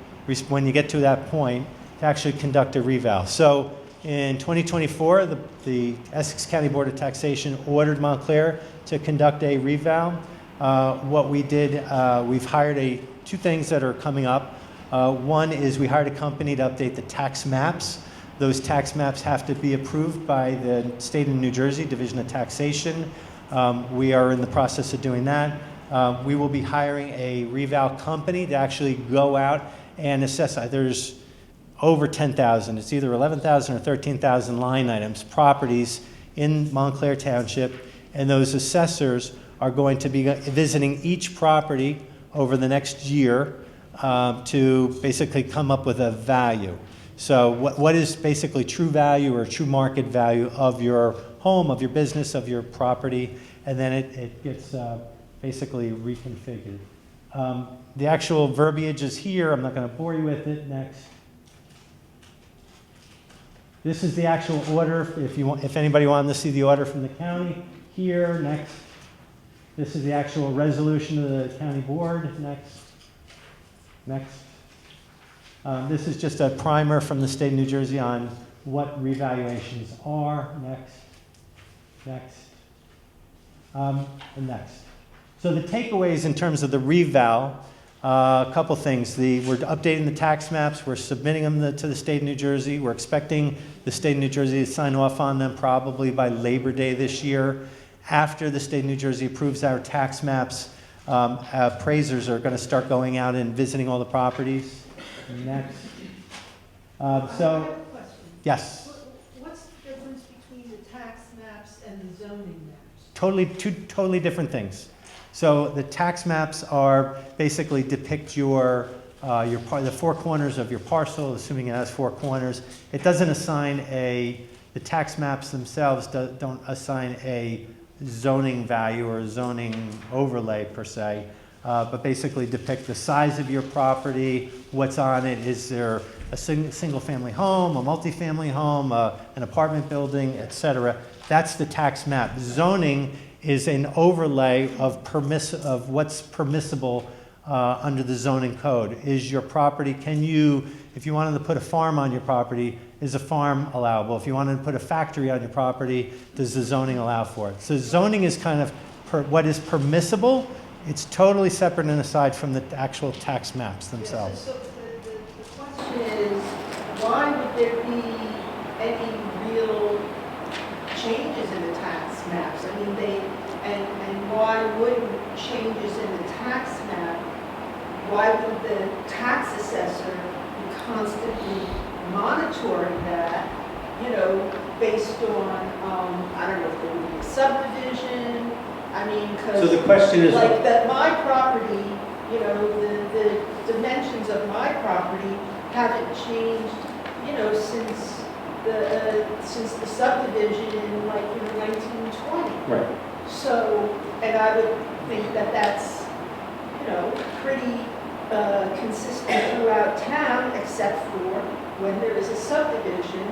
when you get to that point, to actually conduct a reval. So in 2024, the Essex County Board of Taxation ordered Montclair to conduct a reval. What we did, we've hired two things that are coming up. One is we hired a company to update the tax maps. Those tax maps have to be approved by the state of New Jersey Division of Taxation. We are in the process of doing that. We will be hiring a reval company to actually go out and assess. There's over 10,000. It's either 11,000 or 13,000 line items, properties in Montclair Township, and those assessors are going to be visiting each property over the next year to basically come up with a value. So what is basically true value or true market value of your home, of your business, of your property, and then it gets basically reconfigured. The actual verbiage is here. I'm not going to bore you with it. Next. This is the actual order. If anybody wanted to see the order from the county, here. Next. This is the actual resolution of the county board. Next. Next. This is just a primer from the state of New Jersey on what revaluations are. Next. Next. And next. So the takeaways in terms of the reval, a couple things. We're updating the tax maps. We're submitting them to the state of New Jersey. We're expecting the state of New Jersey to sign off on them probably by Labor Day this year. After the state of New Jersey approves our tax maps, appraisers are going to start going out and visiting all the properties. Next. I have a question. Yes. What's the difference between the tax maps and the zoning maps? Two totally different things. So the tax maps are basically depict the four corners of your parcel, assuming it has four corners. It doesn't assign the tax maps themselves don't assign a zoning value or a zoning overlay per se, but basically depict the size of your property, what's on it. Is there a single family home, a multifamily home, an apartment building, etc. That's the tax map. Zoning is an overlay of what's permissible under the zoning code. Is your property, if you wanted to put a farm on your property, is a farm allowable? If you wanted to put a factory on your property, does the zoning allow for it? So zoning is kind of what is permissible. It's totally separate and aside from the actual tax maps themselves. So the question is, why would there be any real changes in the tax maps? I mean, and why wouldn't changes in the tax map, why would the tax assessor be constantly monitoring that, based on, I don't know if there would be a subdivision, I mean, because. So the question is. Like that my property, the dimensions of my property haven't changed, since the subdivision in 1920. Right. So, and I would think that that's, pretty consistent throughout town, except for when there is a subdivision.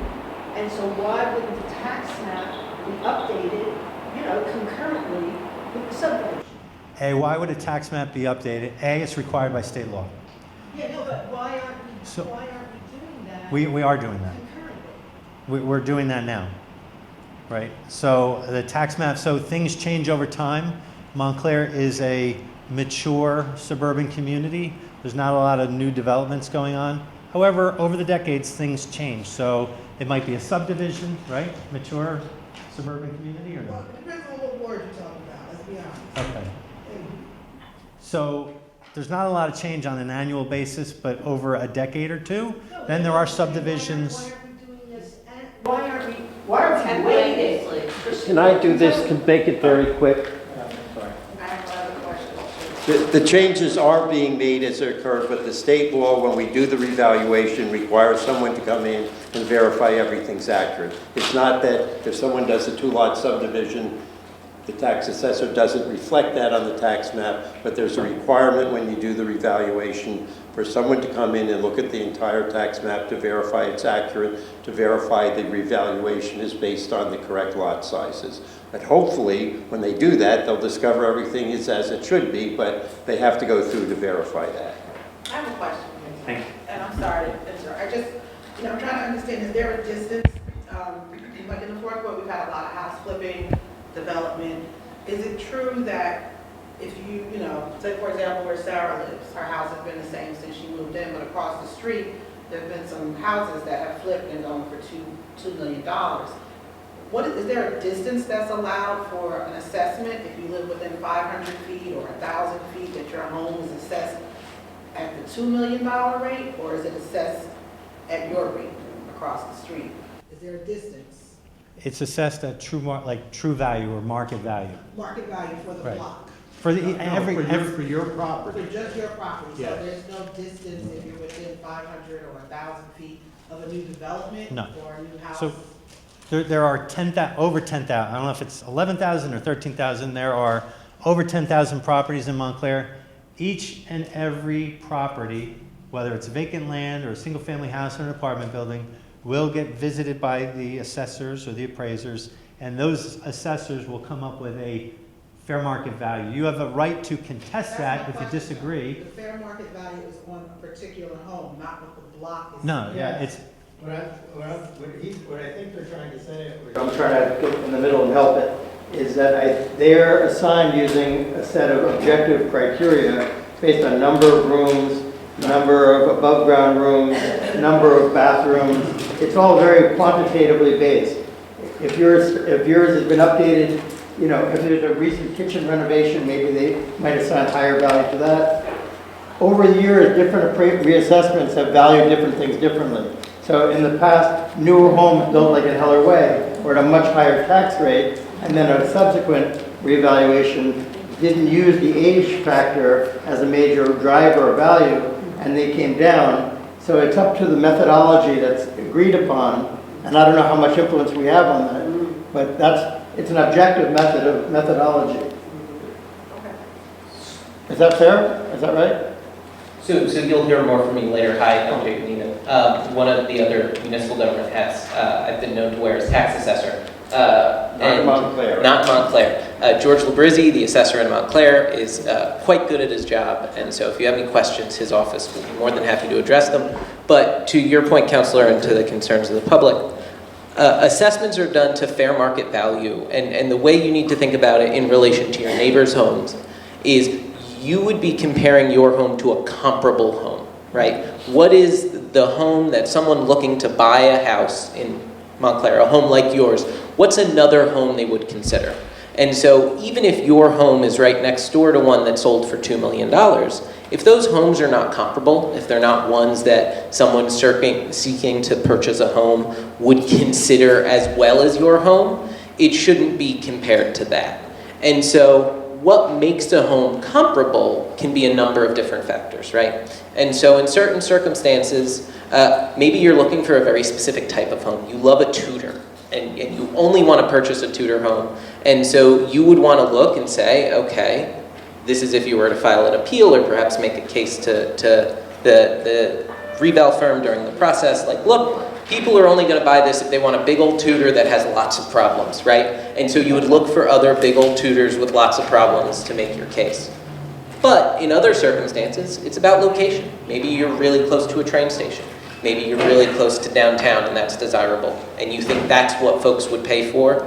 And so why wouldn't the tax map be updated, concurrently with the subdivision? Why would a tax map be updated? It's required by state law. Yeah, no, but why aren't we doing that? We are doing that. Concurrently. We're doing that now, right? So the tax map, so things change over time. Montclair is a mature suburban community. There's not a lot of new developments going on. However, over the decades, things change. So it might be a subdivision, right? Mature suburban community or Well, not? it depends on what ward you're talking about, let's be honest. Okay. So there's not a lot of change on an annual basis, but over a decade or two, then there are subdivisions. Why aren't we doing this? Why are we waiting? Can I do this to make it very quick? The changes are being made as they occur, but the state law, when we do the revaluation, requires someone to come in and verify everything's accurate. It's not that if someone does a two-lot subdivision, the tax assessor doesn't reflect that on the tax map, but there's a requirement when you do the revaluation for someone to come in and look at the entire tax map to verify it's accurate, to verify the revaluation is based on the correct lot sizes. But hopefully, when they do that, they'll discover everything is as it should be, but they have to go through to verify that. I have a question. Thank you. And I'm sorry to interrupt. I just, I'm trying to understand, is there a distance, like in the fourth quarter, we've had a lot of house flipping, development. Is it true that if you, say for example where Sarah lives, her house has been the same since she moved in, but across the street, there have been some houses that have flipped and gone for $2 million. Is there a distance that's allowed for an assessment if you live within 500 feet or 1,000 feet that your home is assessed at the $2 million rate, or is it assessed at your rate across the street? Is there a distance? It's assessed at true value or market value. Market value for the Right. block? For the, For your property. For just your property? So Yes. there's no distance if you're within 500 or 1,000 feet of a new development? No. Or a new house? So there are over 10,000, I don't know if it's 11,000 or 13,000, there are over 10,000 properties in Montclair. Each and every property, whether it's vacant land or a single-family house or an apartment building, will get visited by the assessors or the appraisers, and those assessors will come up with a fair market value. You have a right to contest that if you disagree. The fair market value is on a particular home, not what the block is. No, yeah, it's, What I think they're trying to say, I'm trying to get in the middle and help it, is that they're assigned using a set of objective criteria based on number of rooms, number of above-ground rooms, number of bathrooms. It's all very quantitatively based. If yours has been updated, if there's a recent kitchen renovation, maybe they might assign higher value to that. Over the years, different reassessments have valued different things differently. So in the past, newer homes built like in Heller Way were at a much higher tax rate, and then a subsequent reevaluation didn't use the age factor as a major driver of value, and they came down. So it's up to the methodology that's agreed upon, and I don't know how much influence we have on that, but it's an objective methodology. Is that fair? Is that right? So you'll hear more from me later. Hi, I'm Jake Nina. One of the other municipal government hats I've been known to wear is tax assessor. Not Montclair. Not Montclair. George Labrizzi, the assessor in Montclair, is quite good at his job, and so if you have any questions, his office will be more than happy to address them. But to your point, Councilor, and to the concerns of the public, assessments are done to fair market value, and the way you need to think about it in relation to your neighbor's homes is you would be comparing your home to a comparable home, right? What is the home that someone looking to buy a house in Montclair, a home like yours, what's another home they would consider? And so even if your home is right next door to one that sold for $2 million, if those homes are not comparable, if they're not ones that someone seeking to purchase a home would consider as well as your home, it shouldn't be compared to that. And so what makes a home comparable can be a number of different factors, right? And so in certain circumstances, maybe you're looking for a very specific type of home. You love a Tudor, and you only want to purchase a Tudor home. And so you would want to look and say, okay, this is if you were to file an appeal or perhaps make a case to the reval firm during the process, like, look, people are only going to buy this if they want a big old Tudor that has lots of problems, right? And so you would look for other big old Tudors with lots of problems to make your case. But in other circumstances, it's about location. Maybe you're really close to a train station. Maybe you're really close to downtown and that's desirable. And you think that's what folks would pay for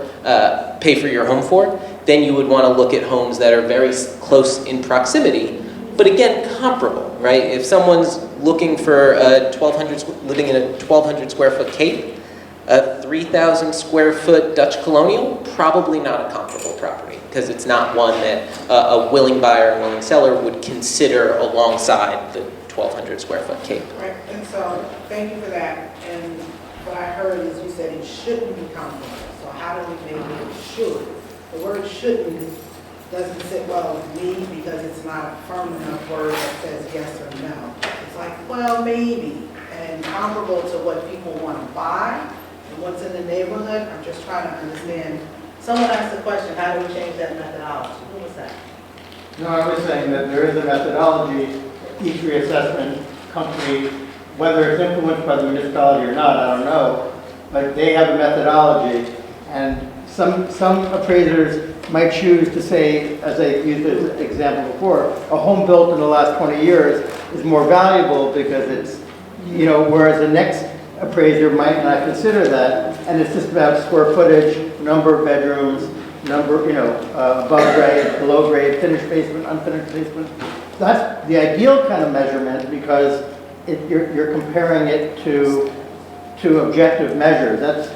your home for. Then you would want to look at homes that are very close in proximity, but again, comparable, right? If someone's looking for living in a 1,200 square foot Cape, A 3,000 square foot Dutch Colonial, probably not a comparable property, because it's not one that a willing buyer and willing seller would consider alongside the 1,200 square foot Cape. Right, and so, thank you for that. And what I heard is you said it shouldn't be comparable. So how do we make it should? The word shouldn't doesn't sit well with me because it's not a firm enough word that says yes or no. It's like, well, maybe, and comparable to what people want to buy and what's in the neighborhood. I'm just trying to understand. Someone asked the question, how do we change that methodology? Who was that? No, I was saying that there is a methodology, each reassessment company, whether it's influenced by the municipality or not, I don't know, but they have a methodology, and some appraisers might choose to say, as I used as an example before, a home built in the last 20 years is more valuable because it's, you know, whereas the next appraiser might not consider that, and it's just about square footage, number of bedrooms, number, you know, above grade, below grade, finished basement, unfinished basement. That's the ideal kind of measurement because you're comparing it to objective measures. That's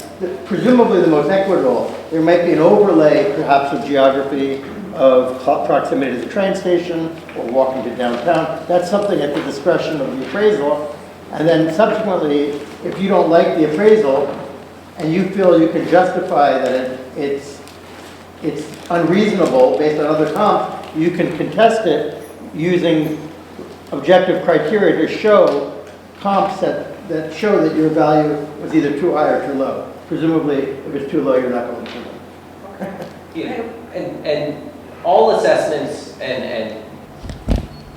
presumably the most equitable. There might be an overlay, perhaps, of geography, of proximity to the train station, or walking to downtown. That's something at the discretion of the appraisal. And then subsequently, if you don't like the appraisal, and you feel you can justify that it's unreasonable based on other comps, you can contest it using objective criteria to show comps that show that your value was either too high or too low. Presumably, if it's too low, you're not going to do it. Yeah, and all assessments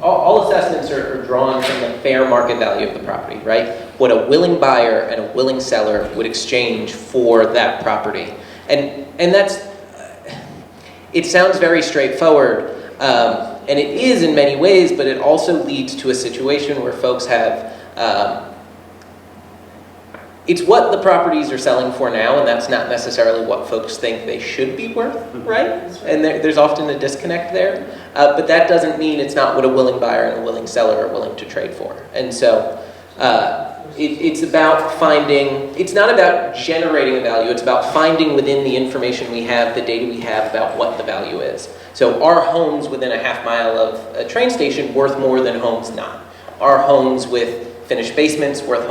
all assessments are drawn from the fair market value of the property, right? What a willing buyer and a willing seller would exchange for that property, and that's it sounds very straightforward, and it is in many ways, but it also leads to a situation where folks have. It's what the properties are selling for now, and that's not necessarily what folks think they should be worth, right? And there's often a disconnect there. But that doesn't mean it's not what a willing buyer and a willing seller are willing to trade for. And so it's about finding, it's not about generating a value, it's about finding within the information we have, the data we have about what the value is. So are homes within a half mile of a train station worth more than homes not? Are homes with finished basements worth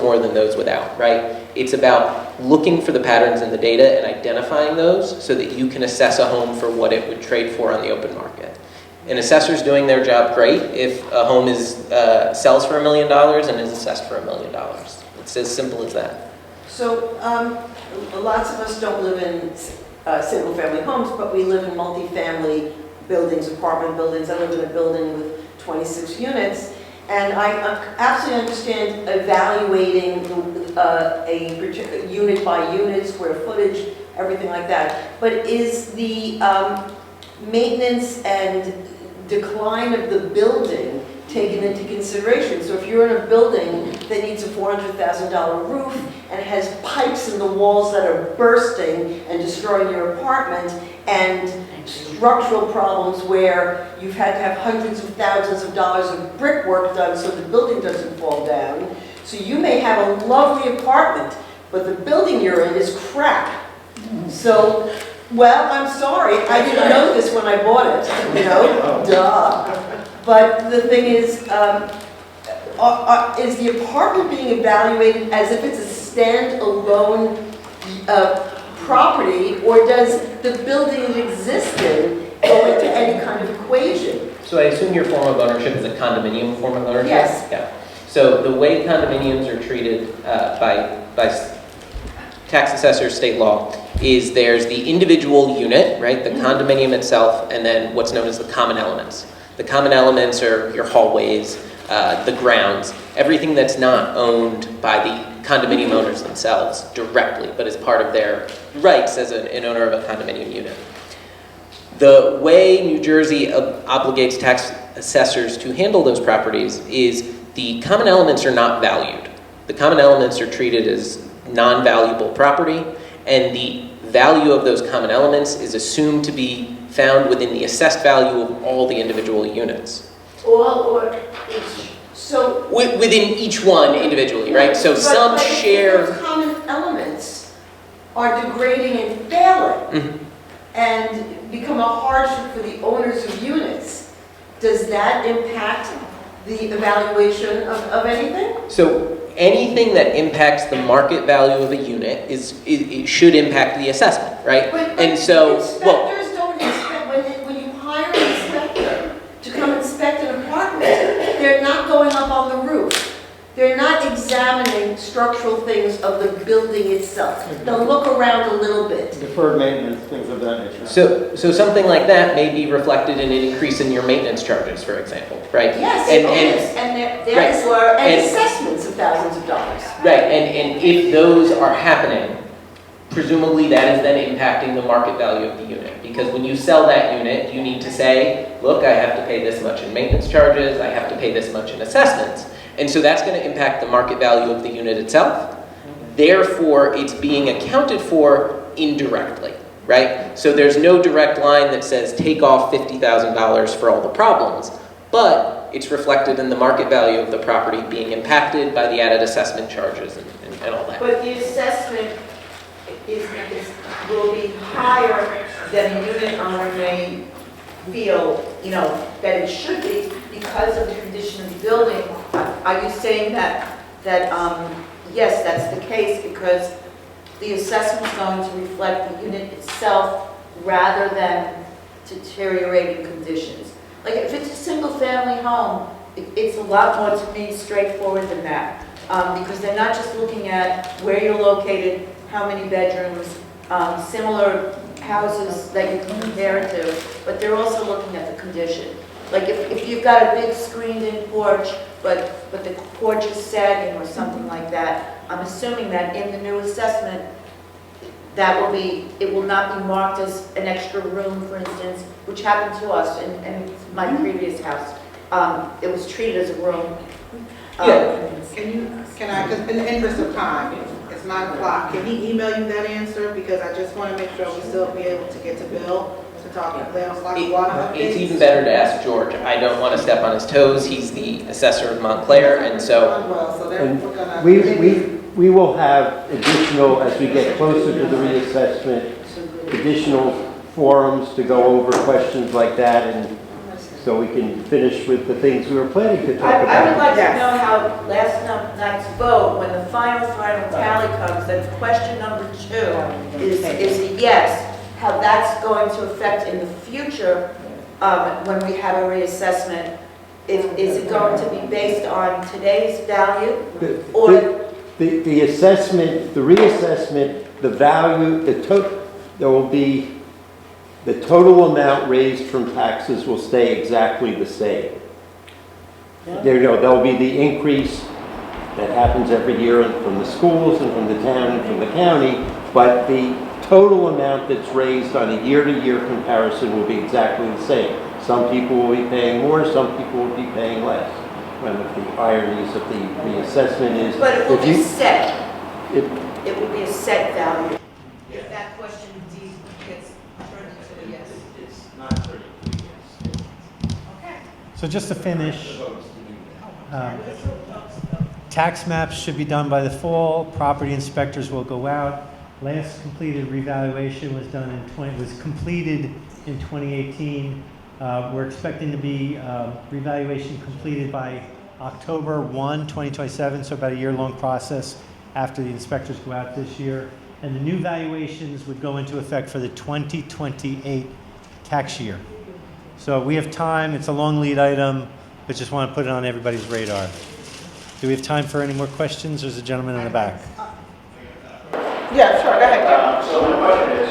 more than those without, right? It's about looking for the patterns in the data and identifying those so that you can assess a home for what it would trade for on the open market. An assessor's doing their job great if a home is sells for $1 million and is assessed for $1 million. It's as simple as that. So lots of us don't live in single-family homes, but we live in multi-family buildings, apartment buildings. I live in a building with 26 units. And I absolutely understand evaluating a particular unit by unit, square footage, everything like that. But is the maintenance and decline of the building taken into consideration? So if you're in a building that needs a $400,000 roof and it has pipes in the walls that are bursting and destroying your apartment, and structural problems where you've had to have hundreds of thousands of dollars of brickwork done so the building doesn't fall down. So you may have a lovely apartment, but the building you're in is crap. So, well, I'm sorry, I didn't know this when I bought it, you know, duh. But the thing is the apartment being evaluated as if it's a standalone property, or does the building it exists in go into any kind of equation? So I assume your form of ownership is a condominium form of ownership? Yes. Yeah. So the way condominiums are treated by tax assessors, state law, is there's the individual unit, right, the condominium itself, and then what's known as the common elements. The common elements are your hallways, the grounds, everything that's not owned by the condominium owners themselves directly, but as part of their rights as an owner of a condominium unit. The way New Jersey obligates tax assessors to handle those properties is the common elements are not valued. The common elements are treated as non-valuable property, and the value of those common elements is assumed to be found within the assessed value of all the individual units. Or each. So within each one individually, right? So some share. Common elements are degrading and failing and become a hardship for the owners of units, does that impact the evaluation of anything? So anything that impacts the market value of a unit it should impact the assessment, right? But And so, well, inspectors don't inspect, when you hire an inspector to come inspect an apartment, they're not going up on the roof. They're not examining structural things of the building itself. They'll look around a little bit. Deferred maintenance, things of that nature. so something like that may be reflected in an increase in your maintenance charges, for example, right? Yes, it is, and Right. assessments of thousands of dollars. Right, and if those are happening, presumably that is then impacting the market value of the unit. Because when you sell that unit, you need to say, look, I have to pay this much in maintenance charges, I have to pay this much in assessments. And so that's going to impact the market value of the unit itself. Therefore, it's being accounted for indirectly, right? So there's no direct line that says take off $50,000 for all the problems, but it's reflected in the market value of the property being impacted by the added assessment charges and all that. But the assessment will be higher than a unit owner may feel, that it should be because of the condition of the building. Are you saying that yes, that's the case because the assessment is going to reflect the unit itself rather than deteriorating conditions? Like if it's a single-family home, it's a lot more, to me, straightforward than that. Because they're not just looking at where you're located, how many bedrooms, similar houses that you can compare it to, but they're also looking at the condition. Like if you've got a big screened-in porch, but the porch is sagging or something like that, I'm assuming that in the new assessment, it will not be marked as an extra room, for instance, which happened to us in my previous house. It was treated as a room. Can I, just in the interest of time, it's 9 o'clock, can he email you that answer? Because I just want to make sure we still be able to get to Bill to talk about Lackawanna. It's even better to ask George. I don't want to step on his toes. He's the assessor of Montclair, and so... And we will have additional, as we get closer to the reassessment, additional forums to go over questions like that, and so we can finish with the things we were planning to talk about. I would like to know how last night's vote, when the final tally comes, that question number 2 is a yes, how that's going to affect in the future when we have a reassessment. Is it going to be based on today's value? The assessment, the reassessment, the value, there will be, the total amount raised from taxes will stay exactly the same. There'll be the increase that happens every year from the schools and from the town and from the county, but the total amount that's raised on a year-to-year comparison will be exactly the same. Some people will be paying more, some people will be paying less. One of the ironies of the assessment is... But it will be set. It will be a set value. If that question indeed gets turned into a yes. It's not 30 yes. Okay. So just to finish, tax maps should be done by the fall. Property inspectors will go out. Last completed revaluation was completed in 2018. We're expecting to be revaluation completed by October 1, 2027, so about a year-long process after the inspectors go out this year. And the new valuations would go into effect for the 2028 tax year. So we have time. It's a long lead item, but just want to put it on everybody's radar. Do we have time for any more questions? There's a gentleman in the back. Yeah, sure, go ahead. So the question is,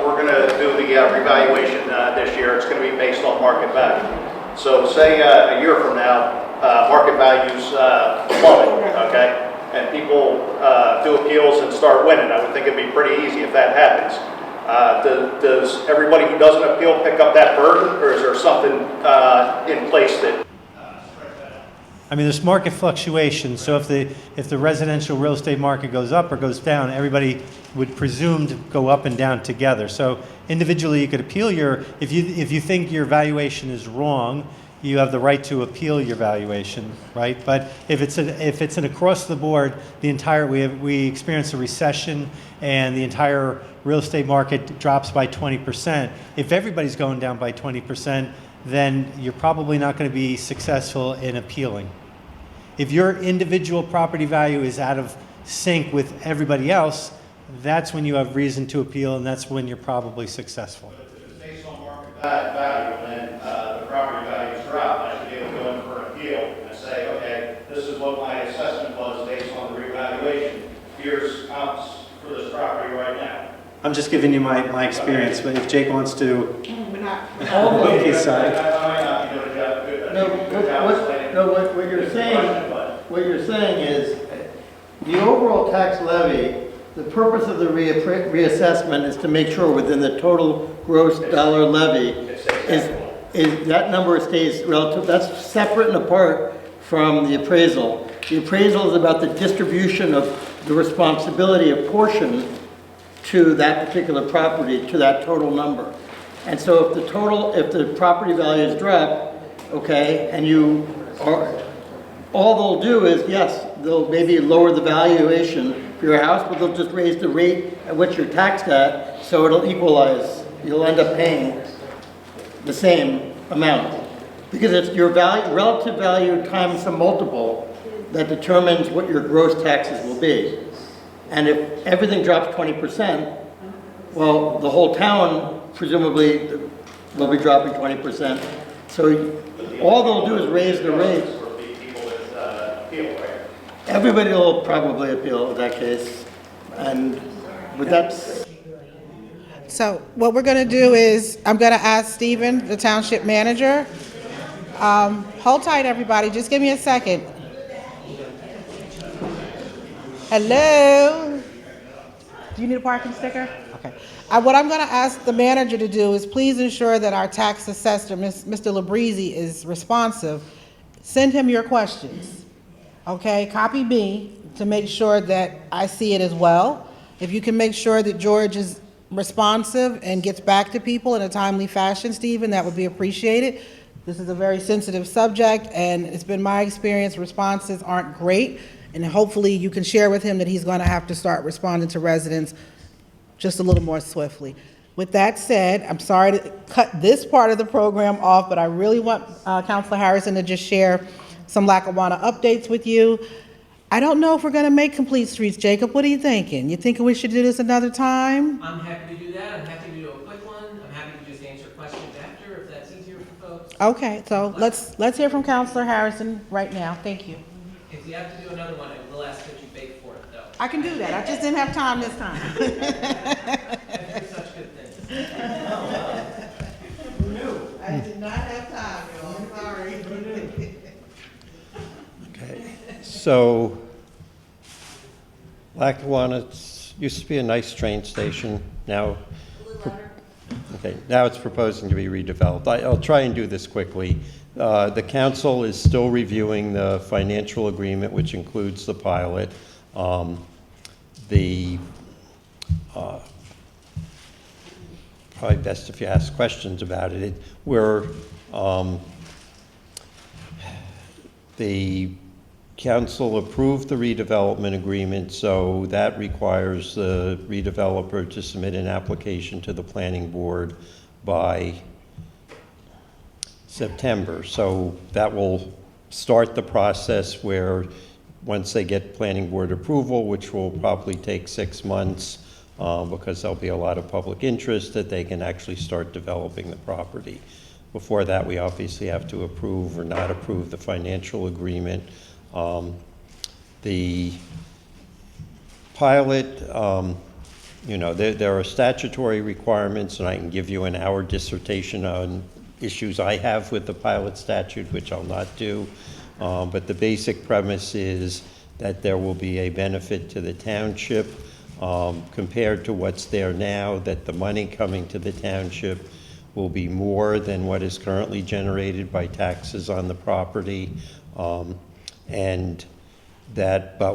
we're going to do the revaluation this year. It's going to be based on market value. So say a year from now, market values plummet, okay? And people do appeals and start winning. I would think it'd be pretty easy if that happens. Does everybody who doesn't appeal pick up that burden, or is there something in place that... I mean, there's market fluctuation, so if the residential real estate market goes up or goes down, everybody would presume to go up and down together. So individually, you could appeal if you think your valuation is wrong, you have the right to appeal your valuation, right? But if it's an across the board, we experience a recession and the entire real estate market drops by 20%. If everybody's going down by 20%, then you're probably not going to be successful in appealing. If your individual property value is out of sync with everybody else, that's when you have reason to appeal, and that's when you're probably successful. If it's based on market value, and then the property values drop, I should be able to go in for an appeal and say, okay, this is what my assessment was based on the revaluation. Here's comps for this property right now. I'm just giving you my experience, but if Jake wants to Although- book his side. I might not be doing a job good. What you're saying is, the overall tax levy, the purpose of the reassessment is to make sure within the total gross dollar levy is that number stays relative. That's separate and apart from the appraisal. The appraisal is about the distribution of the responsibility of portion to that particular property, to that total number. And so if the property values drop, okay, and all they'll do is, yes, they'll maybe lower the valuation for your house, but they'll just raise the rate at which you're taxed at, so it'll equalize. You'll end up paying the same amount. Because it's your relative value times some multiple that determines what your gross taxes will be. And if everything drops 20%, well, the whole town presumably will be dropping 20%. So all they'll do is raise the rate. Everybody will probably appeal in that case. But that's... So what we're going to do is, I'm going to ask Stephen, the township manager. Hold tight, everybody. Just give me a second. Hello? Do you need a parking sticker? Okay. What I'm going to ask the manager to do is please ensure that our tax assessor, Mr. Labrizzi, is responsive. Send him your questions. Okay? Copy me to make sure that I see it as well. If you can make sure that George is responsive and gets back to people in a timely fashion, Stephen, that would be appreciated. This is a very sensitive subject, and it's been my experience responses aren't great, and hopefully you can share with him that he's going to have to start responding to residents just a little more swiftly. With that said, I'm sorry to cut this part of the program off, but I really want Councilor Harrison to just share some Lackawanna updates with you. I don't know if we're going to make complete streets. Jacob, what are you thinking? You thinking we should do this another time? I'm happy to do that. I'm happy to do a quick one. I'm happy to just answer questions after, if that's easier for folks. Okay, so let's hear from Councilor Harrison right now. Thank you. If you have to do another one, I will ask that you bake for it, though. I can do that. I just didn't have time this time. After such good things. I did not have time, y'all. I'm sorry. Okay, so Lackawanna used to be a nice train station. Now, now it's proposing to be redeveloped. I'll try and do this quickly. The council is still reviewing the financial agreement, which includes the pilot. Probably best if you ask questions about it. The council approved the redevelopment agreement, so that requires the redeveloper to submit an application to the planning board by September. So that will start the process where once they get planning board approval, which will probably take 6 months, because there'll be a lot of public interest, that they can actually start developing the property. Before that, we obviously have to approve or not approve the financial agreement. The pilot, there are statutory requirements, and I can give you an hour dissertation on issues I have with the pilot statute, which I'll not do. But the basic premise is that there will be a benefit to the township compared to what's there now, that the money coming to the township will be more than what is currently generated by taxes on the property. But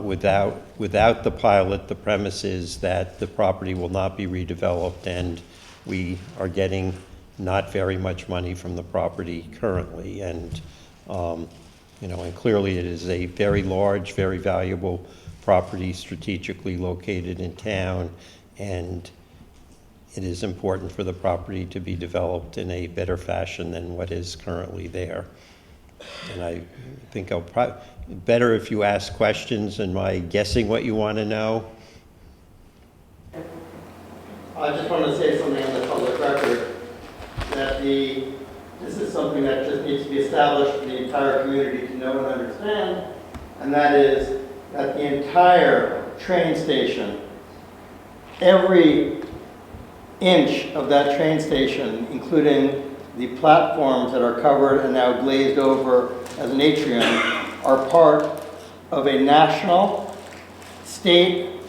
without the pilot, the premise is that the property will not be redeveloped, and we are getting not very much money from the property currently. And, and clearly it is a very large, very valuable property strategically located in town, and it is important for the property to be developed in a better fashion than what is currently there. And I think better if you ask questions than my guessing what you want to know. I just want to say something on the public record, that this is something that just needs to be established for the entire community to know and understand, and that is that the entire train station, every inch of that train station, including the platforms that are covered and now glazed over as an atrium, are part of a national, state,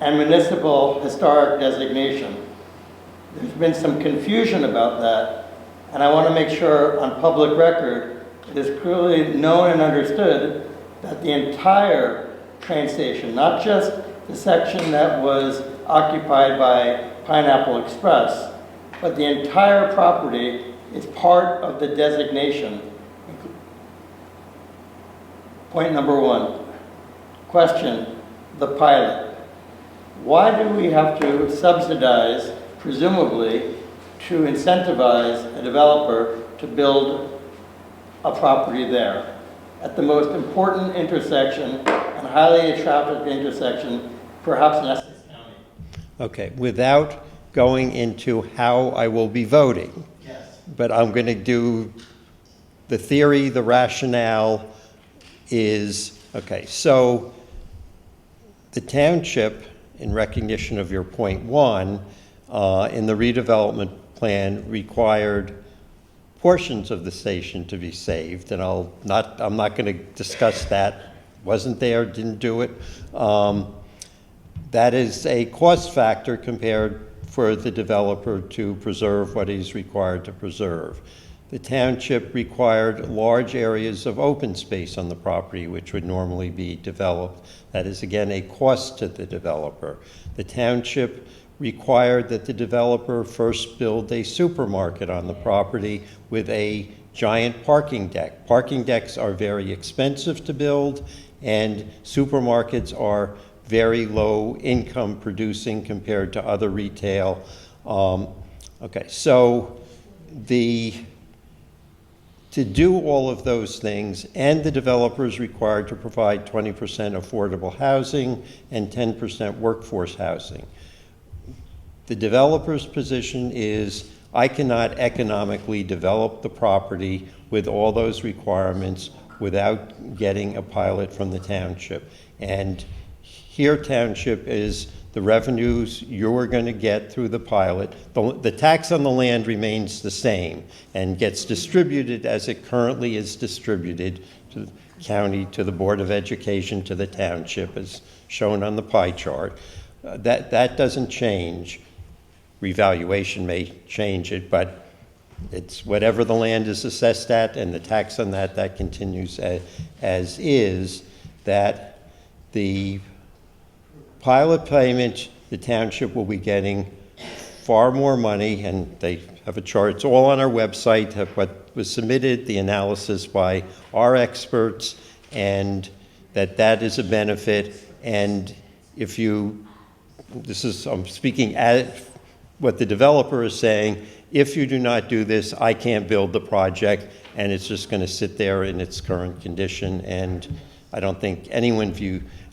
and municipal historic designation. There's been some confusion about that, and I want to make sure on public record it is clearly known and understood that the entire train station, not just the section that was occupied by Pineapple Express, but the entire property is part of the designation. Point number one. Question, the pilot. Why do we have to subsidize, presumably, to incentivize a developer to build a property there at the most important intersection and highly trafficked intersection, perhaps in Essex County? Okay, without going into how I will be voting, Yes. but I'm going to do the theory, the rationale is, okay, so the township, in recognition of your point one, in the redevelopment plan required portions of the station to be saved, and I'm not going to discuss that. Wasn't there, didn't do it. That is a cost factor compared for the developer to preserve what he's required to preserve. The township required large areas of open space on the property, which would normally be developed. That is, again, a cost to the developer. The township required that the developer first build a supermarket on the property with a giant parking deck. Parking decks are very expensive to build, and supermarkets are very low income producing compared to other retail. Okay, so to do all of those things, and the developer is required to provide 20% affordable housing and 10% workforce housing. The developer's position is, I cannot economically develop the property with all those requirements without getting a pilot from the township. And here township is the revenues you're going to get through the pilot. The tax on the land remains the same and gets distributed as it currently is distributed to the county, to the Board of Education, to the township, as shown on the pie chart. That doesn't change. Revaluation may change it, but it's whatever the land is assessed at, and the tax on that continues as is. That the pilot payment, the township will be getting far more money, and they have a chart. It's all on our website, what was submitted, the analysis by our experts, and that is a benefit. And if you, I'm speaking at what the developer is saying, if you do not do this, I can't build the project, and it's just going to sit there in its current condition. And I don't think anyone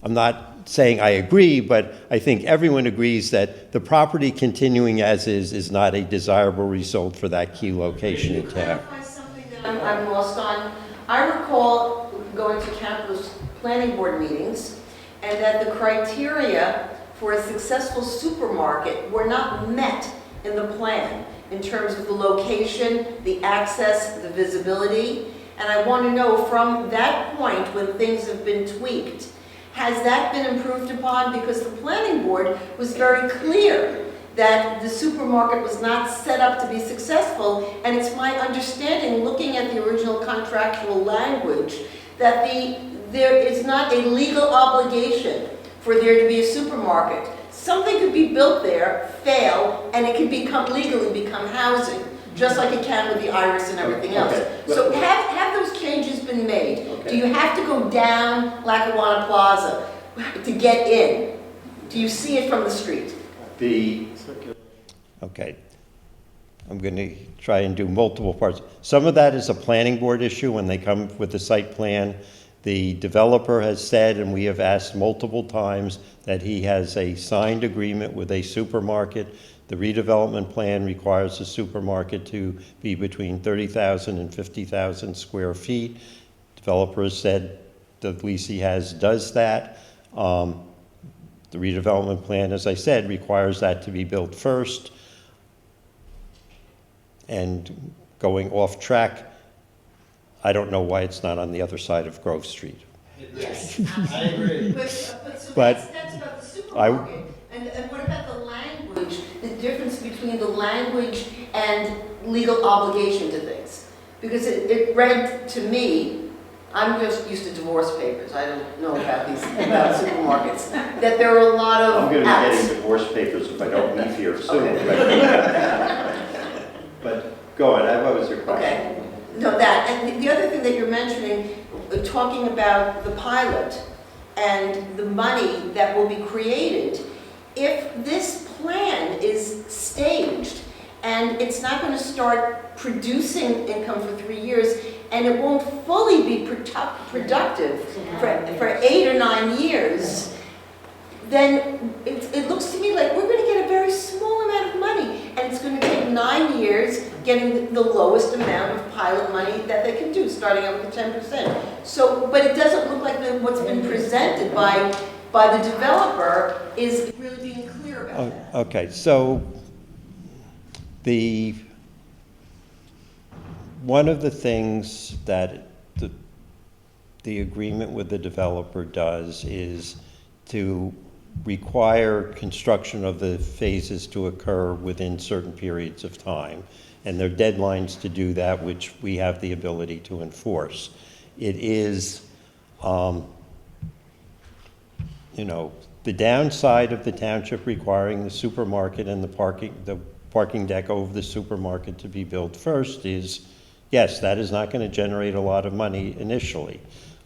I'm not saying I agree, but I think everyone agrees that the property continuing as is not a desirable result for that key location in town. Clarify something that I'm lost on. I recall going to countless planning board meetings, and that the criteria for a successful supermarket were not met in the plan in terms of the location, the access, the visibility. And I want to know, from that point when things have been tweaked, has that been improved upon? Because the planning board was very clear that the supermarket was not set up to be successful, and it's my understanding, looking at the original contractual language, that there is not a legal obligation for there to be a supermarket. Something could be built there, fail, and it can legally become housing. just like it can with the iris and everything else. Okay. So have those changes been made? Okay. Do you have to go down Lackawanna Plaza to get in? Do you see it from the street? Okay. I'm going to try and do multiple parts. Some of that is a planning board issue when they come with the site plan. The developer has said, and we have asked multiple times, that he has a signed agreement with a supermarket. The redevelopment plan requires the supermarket to be between 30,000 and 50,000 square feet. Developer has said the lease he has does that. The redevelopment plan, as I said, requires that to be built first. And going off track, I don't know why it's not on the other side of Grove Street. Yes. I agree. But so But that's about the supermarket. And what about the language, the difference between the language and legal obligation to things? Because it read to me, I'm just used to divorce papers, I don't know about these, about supermarkets, that there are a lot of I'm going to be outs. getting divorce papers if I don't leave here soon. Okay. But go on, what was your question? Okay, no, that, and the other thing that you're mentioning, talking about the pilot and the money that will be created, if this plan is staged and it's not going to start producing income for 3 years and it won't fully be productive for 8 or 9 years, then it looks to me like we're going to get a very small amount of money, and it's going to take 9 years getting the lowest amount of pilot money that they can do, starting out with the 10%. So, but it doesn't look like what's been presented by the developer is really being clear about that. Okay, so one of the things that the agreement with the developer does is to require construction of the phases to occur within certain periods of time. And there are deadlines to do that, which we have the ability to enforce. It is, the downside of the township requiring the supermarket and the parking deck over the supermarket to be built first is, yes, that is not going to generate a lot of money initially.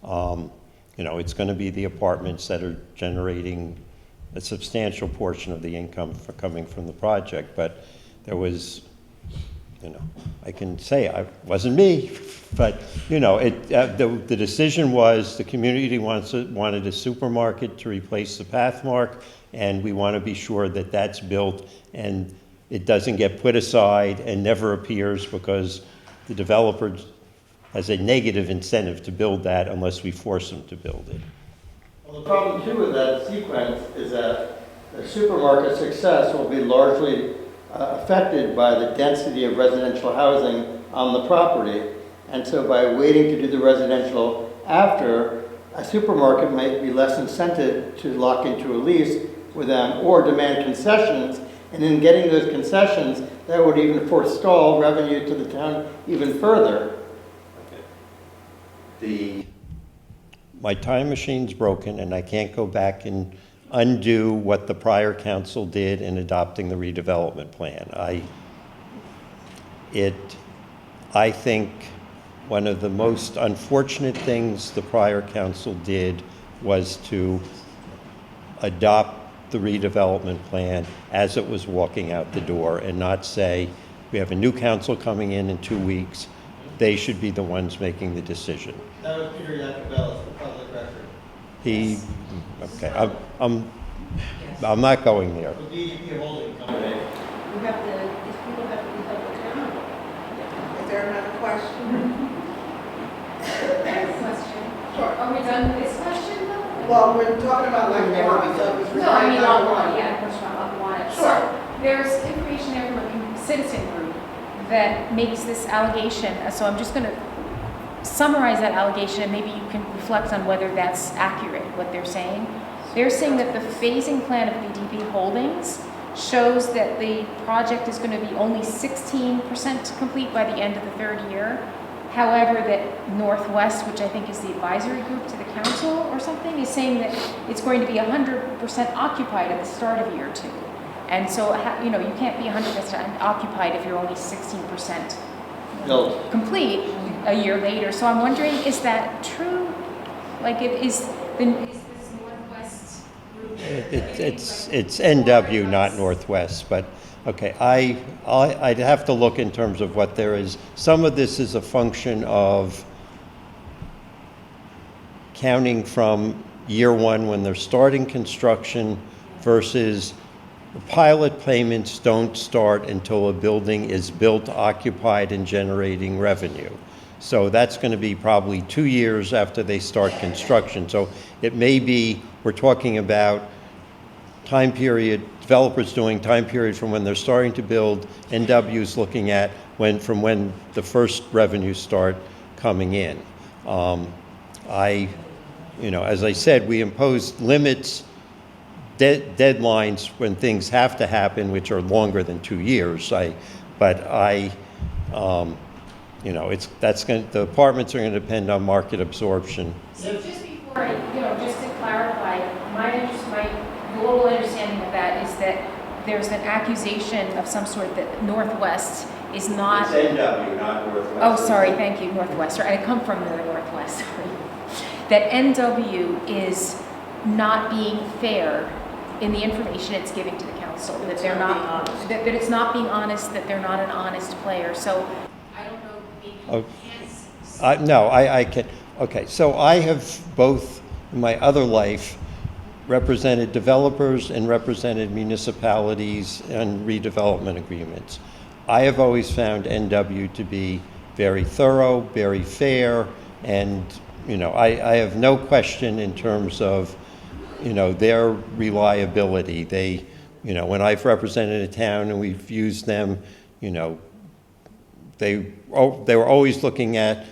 It's going to be the apartments that are generating a substantial portion of the income coming from the project. But there was, I can say it wasn't me, but the decision was the community wanted a supermarket to replace the Pathmark, and we want to be sure that that's built and it doesn't get put aside and never appears because the developer has a negative incentive to build that unless we force them to build it. Well, the problem too with that sequence is that the supermarket success will be largely affected by the density of residential housing on the property. And so by waiting to do the residential after, a supermarket might be less incented to lock into a lease with them or demand concessions. And in getting those concessions, that would even forestall revenue to the town even further. My time machine's broken and I can't go back and undo what the prior council did in adopting the redevelopment plan. I think one of the most unfortunate things the prior council did was to adopt the redevelopment plan as it was walking out the door and not say, we have a new council coming in 2 weeks, they should be the ones making the decision. That was Peter Yakubellis, the public record. Okay, I'm not going there. The DEP holding company. These people have to be held accountable. Is there another question? Sure. Are we done with this question though? Well, we're talking about like Never be done. No, I mean, Lackawanna, yeah, question about Lackawanna. So there's information there from a citizen group that makes this allegation, so I'm just gonna summarize that allegation and maybe you can reflect on whether that's accurate, what they're saying. They're saying that the phasing plan of the DP Holdings shows that the project is going to be only 16% complete by the end of the 3rd year. However, that Northwest, which I think is the advisory group to the council or something, is saying that it's going to be 100% occupied at the start of year 2. And so, you know, you can't be 100% occupied if you're only 16% complete a year later. So I'm wondering, is that true? Like, is this Northwest group? It's NW, not Northwest, but okay, I'd have to look in terms of what there is. Some of this is a function of counting from year one when they're starting construction versus the pilot payments don't start until a building is built, occupied, and generating revenue. So that's going to be probably 2 years after they start construction. So it may be, we're talking about time period, developers doing time period from when they're starting to build, NW's looking at from when the first revenues start coming in. You know, as I said, we impose limits, deadlines when things have to happen, which are longer than 2 years. You know, the apartments are going to depend on market absorption. So just before just to clarify, my global understanding of that is that there's an accusation of some sort that Northwest is not. It's NW, not Northwest. Oh, sorry, thank you, Northwest. I come from the Northwest, sorry. That NW is not being fair in the information it's giving to the council, that they're not, that it's not being honest, that they're not an honest player. So I don't know, maybe you can't. No, I can. Okay, so I have both in my other life represented developers and represented municipalities and redevelopment agreements. I have always found NW to be very thorough, very fair, and you know, I have no question in terms of, you know, their reliability. They, you know, when I've represented a town and we've used them, you know, they were always looking at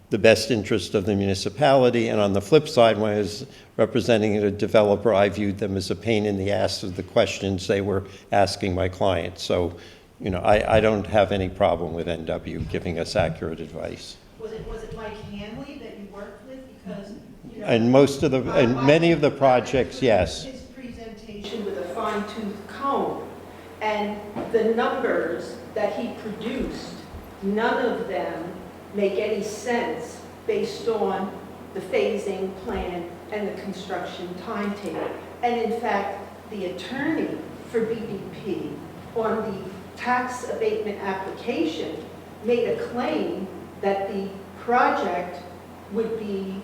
the best interest of the municipality. And on the flip side, when I was representing a developer, I viewed them as a pain in the ass of the questions they were asking my clients. So, you know, I don't have any problem with NW giving us accurate advice. Was it Mike Hanley that you worked with? Because, you know, And many of the projects, yes. His presentation with a fine-tooth comb, and the numbers that he produced, none of them make any sense based on the phasing plan and the construction timetable. And in fact, the attorney for BDP on the tax abatement application made a claim that the project would be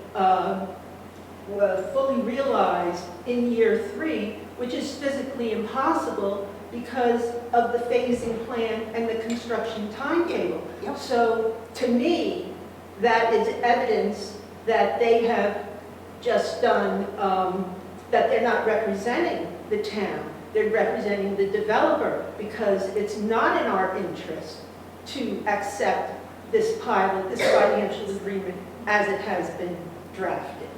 fully realized in year 3, which is physically impossible because of the phasing plan and the construction timetable. Yep. So to me, that is evidence that they have just done, that they're not representing the town. They're representing the developer, because it's not in our interest to accept this pilot, this financial agreement as it has been drafted.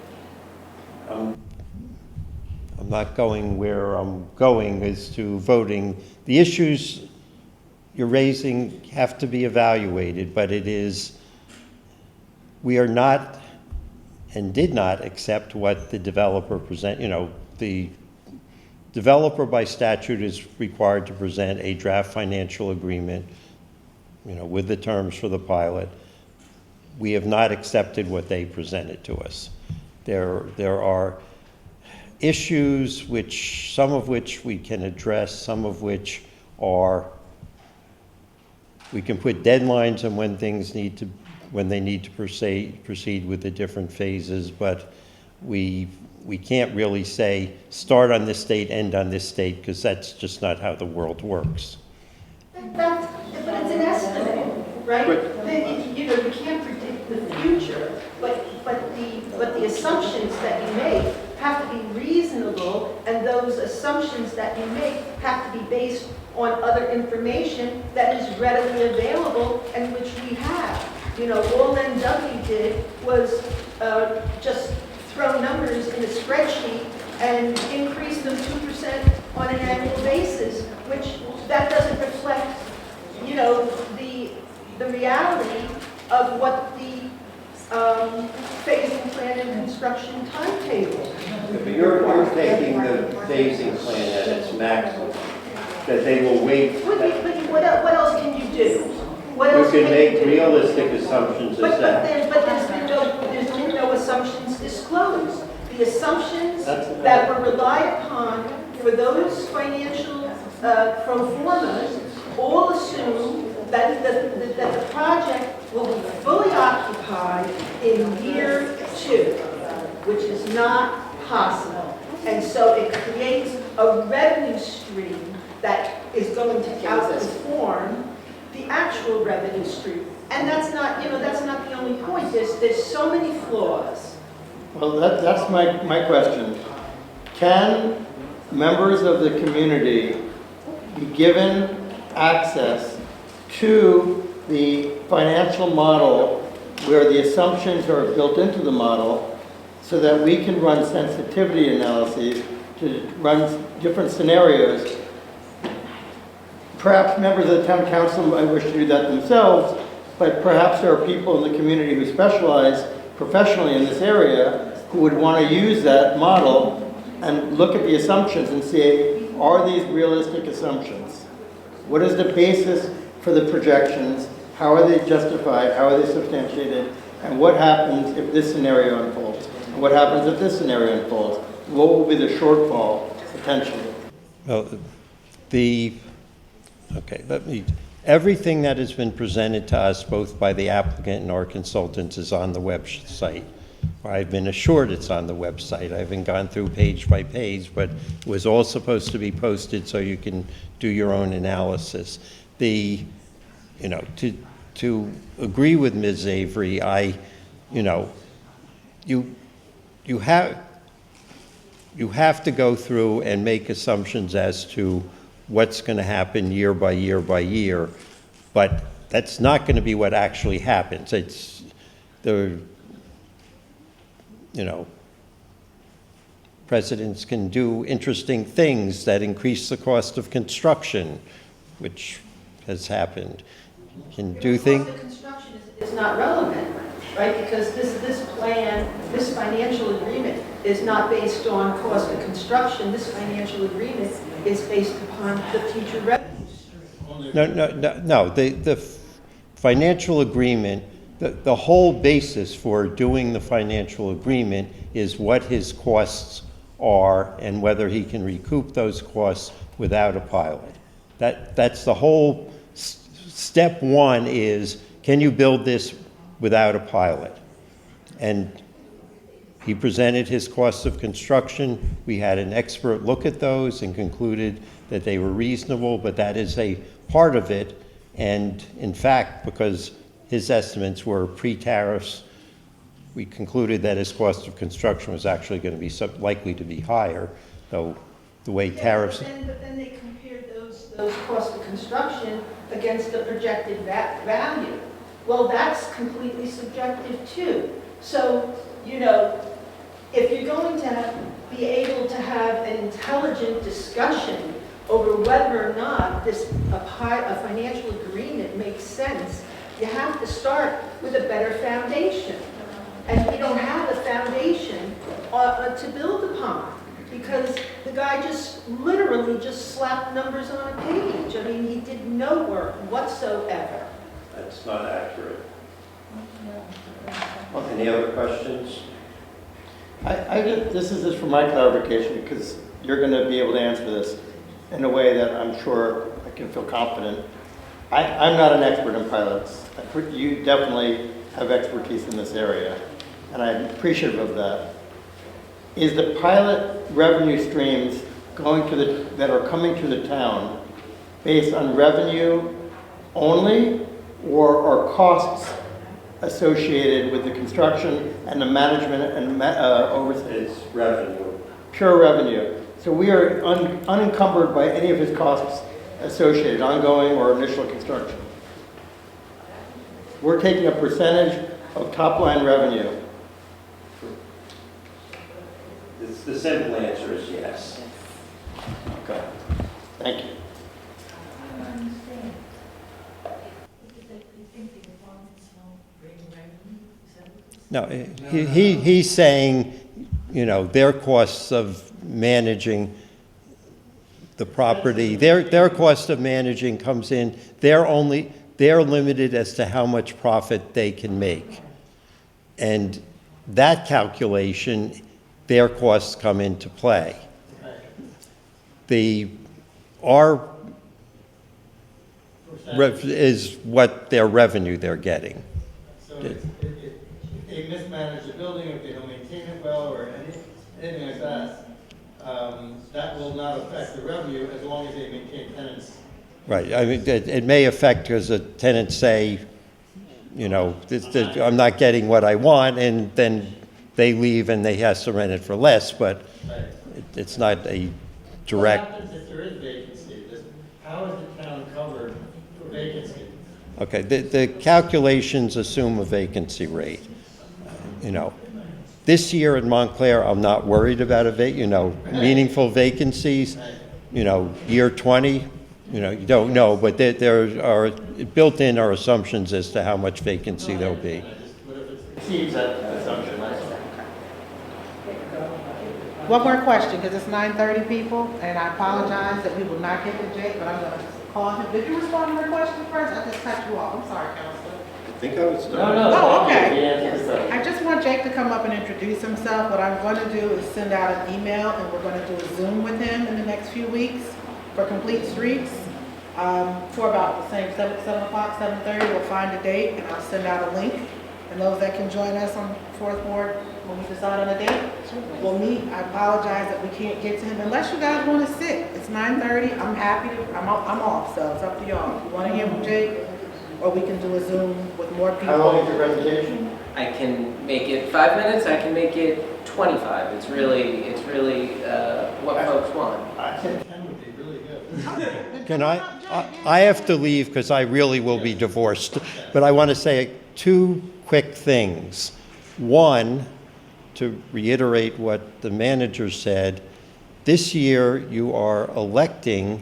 I'm not going where I'm going as to voting. The issues you're raising have to be evaluated, but we are not and did not accept what the developer present. You know, the developer by statute is required to present a draft financial agreement, you know, with the terms for the pilot. We have not accepted what they presented to us. There are issues some of which we can address, some of which we can put deadlines on when they need to proceed with the different phases, but we can't really say start on this date, end on this date, because that's just not how the world works. But it's an estimate, right? You know, you can't predict the future, but the assumptions that you make have to be reasonable, and those assumptions that you make have to be based on other information that is readily available and which we have. You know, all NW did was just throw numbers in a spreadsheet and increase them 2% on an annual basis, which that doesn't reflect, you know, the reality of what the phasing plan and construction timetable. But you're taking the phasing plan at its maximum. that they will wait. What else can you do? What You else can can make you do? realistic assumptions as that. But there's been no assumptions disclosed. The assumptions that were relied upon for those financial pro formas all assume that the project will be fully occupied in year 2, which is not possible. And so it creates a revenue stream that is going to outperform the actual revenue stream. And that's not, that's not the only point. There's so many flaws. Well, that's my question. Can members of the community be given access to the financial model where the assumptions are built into the model so that we can run sensitivity analyses to run different scenarios? Perhaps members of the town council might wish to do that themselves, but perhaps there are people in the community who specialize professionally in this area who would want to use that model and look at the assumptions and say, are these realistic assumptions? What is the basis for the projections? How are they justified? How are they substantiated? And what happens if this scenario unfolds? And what happens if this scenario unfolds? What will be the shortfall potentially? Well, everything that has been presented to us, both by the applicant and our consultants, is on the website. I've been assured it's on the website. I haven't gone through page by page, but it was all supposed to be posted so you can do your own analysis. To agree with Ms. Avery, you have to go through and make assumptions as to what's going to happen year by year by year, but that's not going to be what actually happens. It's presidents can do interesting things that increase the cost of construction, which has happened. Can do things. The cost of construction is not relevant, right? Because this plan, this financial agreement is not based on cost of construction. This financial agreement is based upon the future revenue stream. No. The financial agreement, the whole basis for doing the financial agreement is what his costs are and whether he can recoup those costs without a pilot. That's the whole. Step one is, can you build this without a pilot? And he presented his costs of construction. We had an expert look at those and concluded that they were reasonable, but that is a part of it. And in fact, because his estimates were pre-tariffs, we concluded that his cost of construction was actually going to be likely to be higher, though the way tariffs... But then they compared those costs of construction against the projected value. Well, that's completely subjective too. So, if you're going to be able to have an intelligent discussion over whether or not a financial agreement makes sense, you have to start with a better foundation. And we don't have a foundation to build upon because the guy literally just slapped numbers on a page. I mean, he did no work whatsoever. That's not accurate. Any other questions? This is just for my clarification because you're going to be able to answer this in a way that I'm sure I can feel confident. I'm not an expert in pilots. You definitely have expertise in this area, and I'm appreciative of that. Is the pilot revenue streams that are coming to the town based on revenue only, or are costs associated with the construction and the management and oversight? It's revenue. Pure revenue. So we are unencumbered by any of his costs associated, ongoing or initial construction. We're taking a percentage of top-line revenue. The simple answer is yes. Okay. Thank you. No, he's saying, their costs of managing the property. Their cost of managing comes in, they're limited as to how much profit they can make. And that calculation, their costs come into play. Our is what their revenue they're getting. So if they mismanage the building, if they don't maintain it well, or anything like that, that will not affect the revenue as long as they maintain tenants. Right. I mean, it may affect because the tenants say, you know, I'm not getting what I want, and then they leave and they have to rent it for less, but it's not a direct. What happens if there is vacancy? How is the town covered for vacancy? Okay, the calculations assume a vacancy rate. You know, this year in Montclair, I'm not worried about meaningful vacancies. You know, year 20, you know, you don't know, but there are built in our assumptions as to how much vacancy there'll be. What if it exceeds that assumption? One more question, because it's 9:30 people, and I apologize that we will not get to Jake, but I'm going to call him. Did you respond to her question first? I just cut you off. I'm sorry, Counselor. I think I was done. No, Oh, okay. he answered the question. I just want Jake to come up and introduce himself. What I'm going to do is send out an email, and we're going to do a Zoom with him in the next few weeks for Complete Streets for about the same 7 o'clock, 7:30. We'll find a date, and I'll send out a link. And those that can join us on Fourth Ward when we decide on a date, we'll meet. I apologize that we can't get to him unless you guys want to sit. It's 9:30. I'm happy to. I'm off, so it's up to y'all. If you want to hear from Jake, or we can do a Zoom with more people. How long is your presentation? I can make it 5 minutes, I can make it 25. It's really what folks want. I think 10 would be really good. Can I have to leave because I really will be divorced, but I want to say 2 quick things. One, to reiterate what the manager said, this year you are electing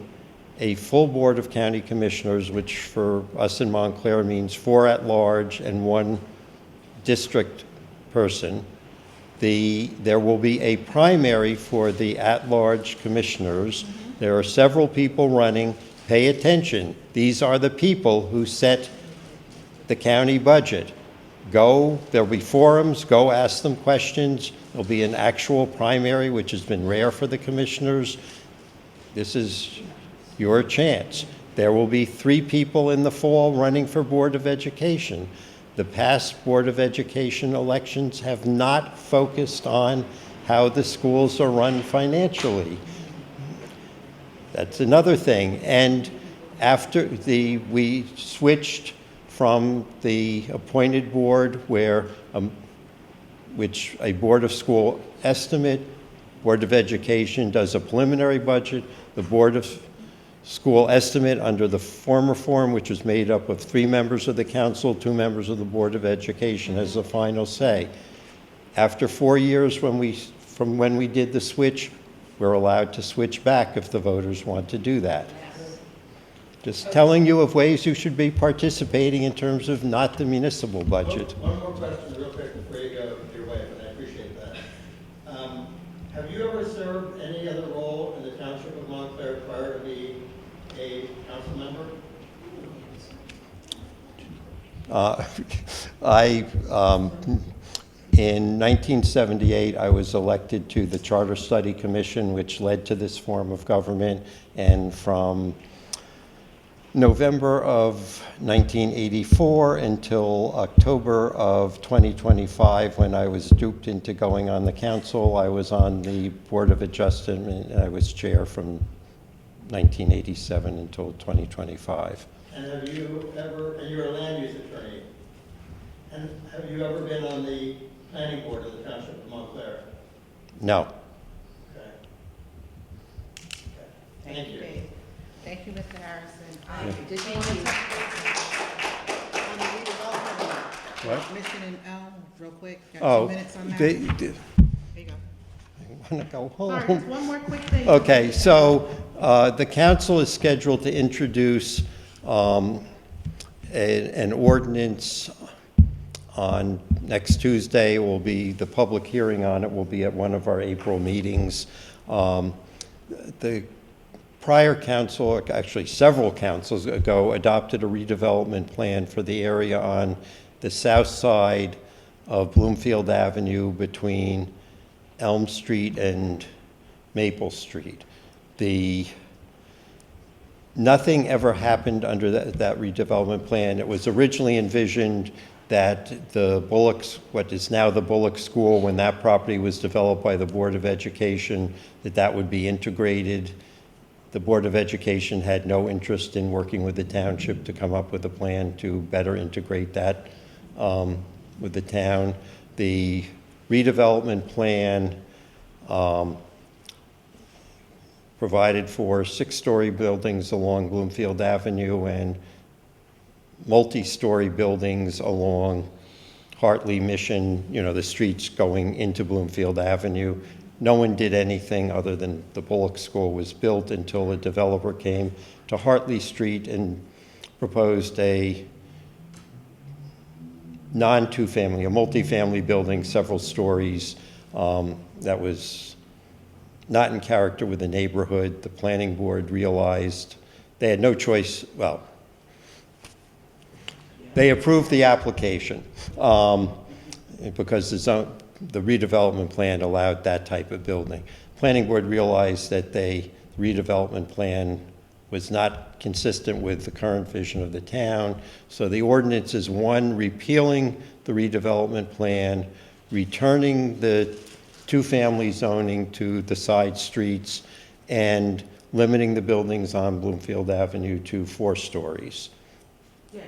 a full board of county commissioners, which for us in Montclair means 4 at large and 1 district person. There will be a primary for the at-large commissioners. There are several people running. Pay attention. These are the people who set the county budget. There'll be forums, go ask them questions. There'll be an actual primary, which has been rare for the commissioners. This is your chance. There will be 3 people in the fall running for Board of Education. The past Board of Education elections have not focused on how the schools are run financially. That's another thing. And after we switched from the appointed board which a Board of School estimate, Board of Education does a preliminary budget, the Board of School estimate under the former form, which was made up of 3 members of the council, 2 members of the Board of Education, has the final say. After 4 years from when we did the switch, we're allowed to switch back if the voters want to do that. Just telling you of ways you should be participating in terms of not the municipal budget. One more question real quick before you go your way, but I appreciate that. Have you ever served any other role in the Township of Montclair prior to being a council member? In 1978, I was elected to the Charter Study Commission, which led to this form of government, and from November of 1984 until October of 2025, when I was duped into going on the council, I was on the Board of Adjustment, and I was chair from 1987 until 2025. And have you ever, and you're a land use attorney, and have you ever been on the planning board of the Township of Montclair? No. Okay. Thank you. Thank you, Mr. Harrison. Did you want to talk on the redevelopment? What? Mission and Elm, real quick. Got 2 minutes on that. There you go. I want to go home. All right, just one more quick thing. Okay, so the council is scheduled to introduce an ordinance on next Tuesday. Will be the public hearing on it will be at one of our April meetings. The prior council, actually several councils ago, adopted a redevelopment plan for the area on the south side of Bloomfield Avenue between Elm Street and Maple Street. Nothing ever happened under that redevelopment plan. It was originally envisioned that the Bullocks, what is now the Bullock School, when that property was developed by the Board of Education, that would be integrated. The Board of Education had no interest in working with the township to come up with a plan to better integrate that with the town. The redevelopment plan provided for 6-story buildings along Bloomfield Avenue and multi-story buildings along Hartley, Mission, the streets going into Bloomfield Avenue. No one did anything other than the Bullock School was built until a developer came to Hartley Street and proposed a non-two-family, a multi-family building, several stories, that was not in character with the neighborhood. The planning board realized they had no choice. Well, they approved the application because the redevelopment plan allowed that type of building. Planning board realized that the redevelopment plan was not consistent with the current vision of the town. So the ordinance is, one, repealing the redevelopment plan, returning the two-family zoning to the side streets, and limiting the buildings on Bloomfield Avenue to 4 stories. Yes.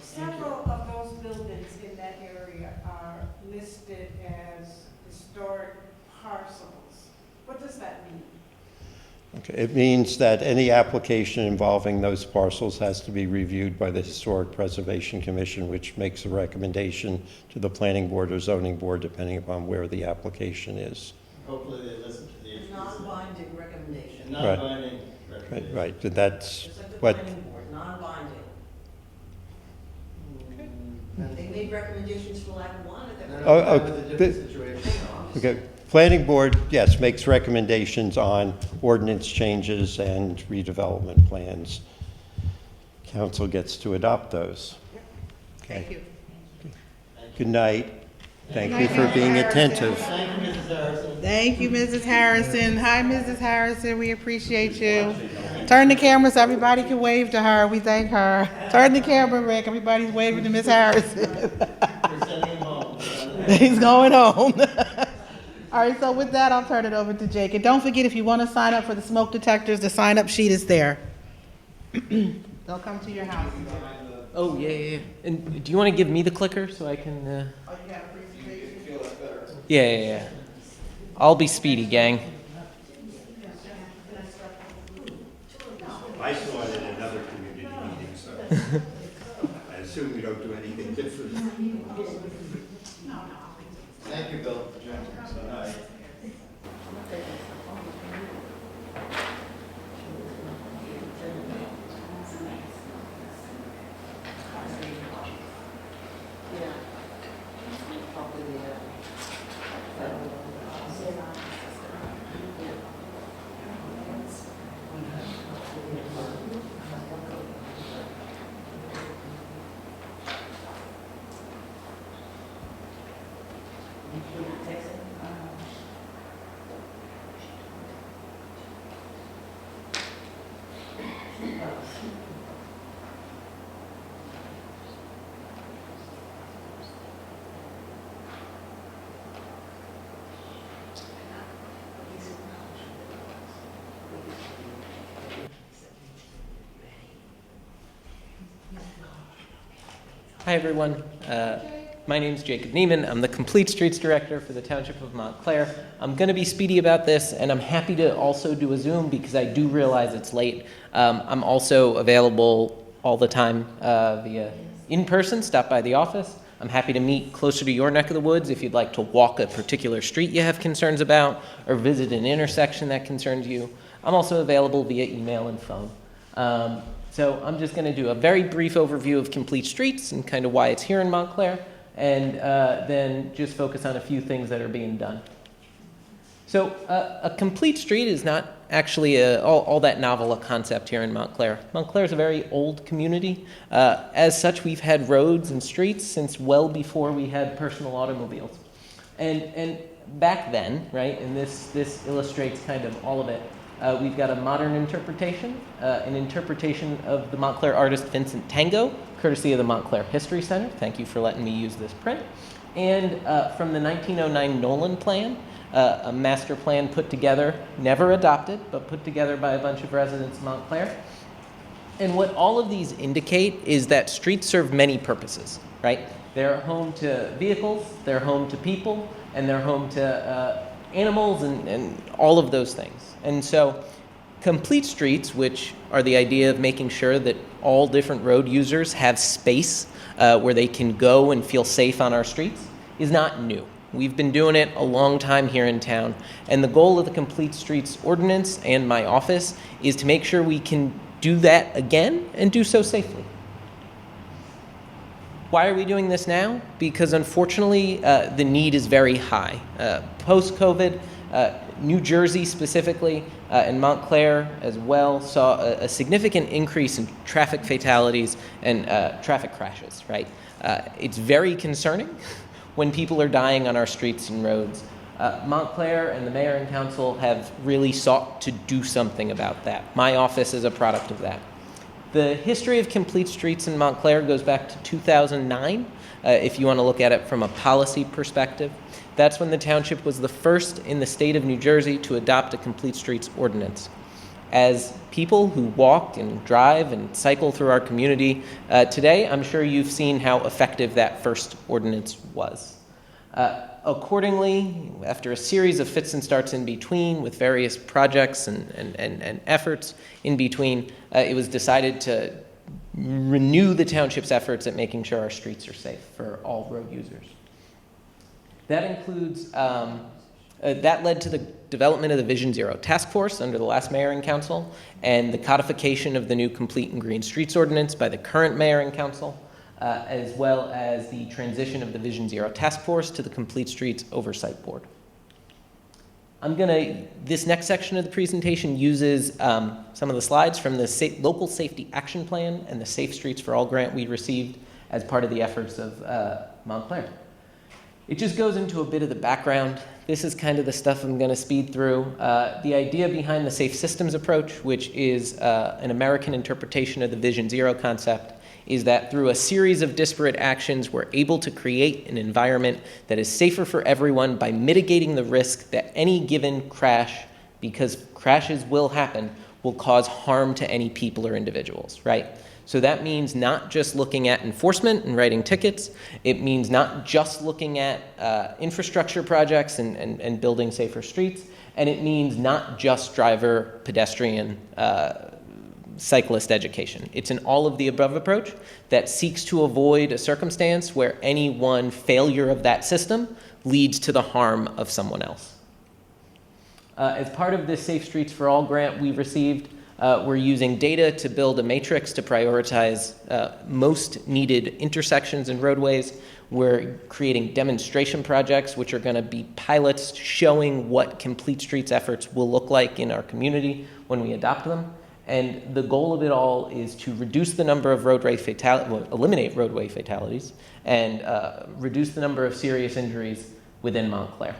Several of those buildings in that area are listed as historic parcels. What does that mean? Okay. It means that any application involving those parcels has to be reviewed by the Historic Preservation Commission, which makes a recommendation to the planning board or zoning board, depending upon where the application is. Hopefully they listen to the issues. Non-binding recommendation. Non-binding recommendation. Right. But that's Just like the what. planning board, non-binding. They made recommendations for Lackawanna that were. Oh, That was a different situation. Okay. Planning board, yes, makes recommendations on ordinance changes and redevelopment plans. Council gets to adopt those. Okay. Thank you. Good night. Thank you for being attentive. Thank you, Mrs. Harrison. Thank you, Mrs. Harrison. Hi, Mrs. Harrison. We appreciate you. Turn the camera so everybody can wave to her. We thank her. Turn the camera, Rick. Everybody's waving to Miss Harrison. We're sending him home. He's going home. All right, so with that, I'll turn it over to Jake. And don't forget, if you want to sign up for the smoke detectors, the sign-up sheet is there. They'll come to your house. Oh, yeah. And do you want to give me the clicker so I can... Oh, you have a presentation? Yeah. I'll be speedy, gang. I saw it in another community meeting, so I assume we don't do anything different. Thank you, Bill, for joining us. Hi, everyone. My name is Jacob Neiman. I'm the Complete Streets Director for the Township of Montclair. I'm going to be speedy about this, and I'm happy to also do a Zoom because I do realize it's late. I'm also available all the time via in-person. Stop by the office. I'm happy to meet closer to your neck of the woods if you'd like to walk a particular street you have concerns about or visit an intersection that concerns you. I'm also available via email and phone. So I'm just going to do a very brief overview of Complete Streets and kind of why it's here in Montclair, and then just focus on a few things that are being done. So a complete street is not actually all that novel a concept here in Montclair. Montclair is a very old community. As such, we've had roads and streets since well before we had personal automobiles. And back then, right, and this illustrates kind of all of it, we've got a modern interpretation, an interpretation of the Montclair artist Vincent Tango, courtesy of the Montclair History Center. Thank you for letting me use this print. And from the 1909 Nolan Plan, a master plan put together, never adopted, but put together by a bunch of residents of Montclair. And what all of these indicate is that streets serve many purposes, right? They're home to vehicles, they're home to people, and they're home to animals and all of those things. And so complete streets, which are the idea of making sure that all different road users have space where they can go and feel safe on our streets, is not new. We've been doing it a long time here in town, and the goal of the Complete Streets Ordinance and my office is to make sure we can do that again and do so safely. Why are we doing this now? Because unfortunately, the need is very high. Post-COVID, New Jersey specifically, and Montclair as well, saw a significant increase in traffic fatalities and traffic crashes, right? It's very concerning when people are dying on our streets and roads. Montclair and the mayor and council have really sought to do something about that. My office is a product of that. The history of complete streets in Montclair goes back to 2009, if you want to look at it from a policy perspective. That's when the township was the first in the state of New Jersey to adopt a complete streets ordinance. As people who walk and drive and cycle through our community today, I'm sure you've seen how effective that first ordinance was. Accordingly, after a series of fits and starts in between with various projects and efforts in between, it was decided to renew the township's efforts at making sure our streets are safe for all road users. That includes, that led to the development of the Vision Zero Task Force under the last mayor and council, and the codification of the new Complete and Green Streets Ordinance by the current mayor and council, as well as the transition of the Vision Zero Task Force to the Complete Streets Oversight Board. This next section of the presentation uses some of the slides from the Local Safety Action Plan and the Safe Streets for All grant we received as part of the efforts of Montclair. It just goes into a bit of the background. This is kind of the stuff I'm going to speed through. The idea behind the safe systems approach, which is an American interpretation of the Vision Zero concept, is that through a series of disparate actions, we're able to create an environment that is safer for everyone by mitigating the risk that any given crash, because crashes will happen, will cause harm to any people or individuals, right? So that means not just looking at enforcement and writing tickets. It means not just looking at infrastructure projects and building safer streets. And it means not just driver, pedestrian, cyclist education. It's an all of the above approach that seeks to avoid a circumstance where any one failure of that system leads to the harm of someone else. As part of this Safe Streets for All grant we received, we're using data to build a matrix to prioritize most needed intersections and roadways. We're creating demonstration projects, which are going to be pilots showing what complete streets efforts will look like in our community when we adopt them. And the goal of it all is to reduce the number of eliminate roadway fatalities and reduce the number of serious injuries within Montclair.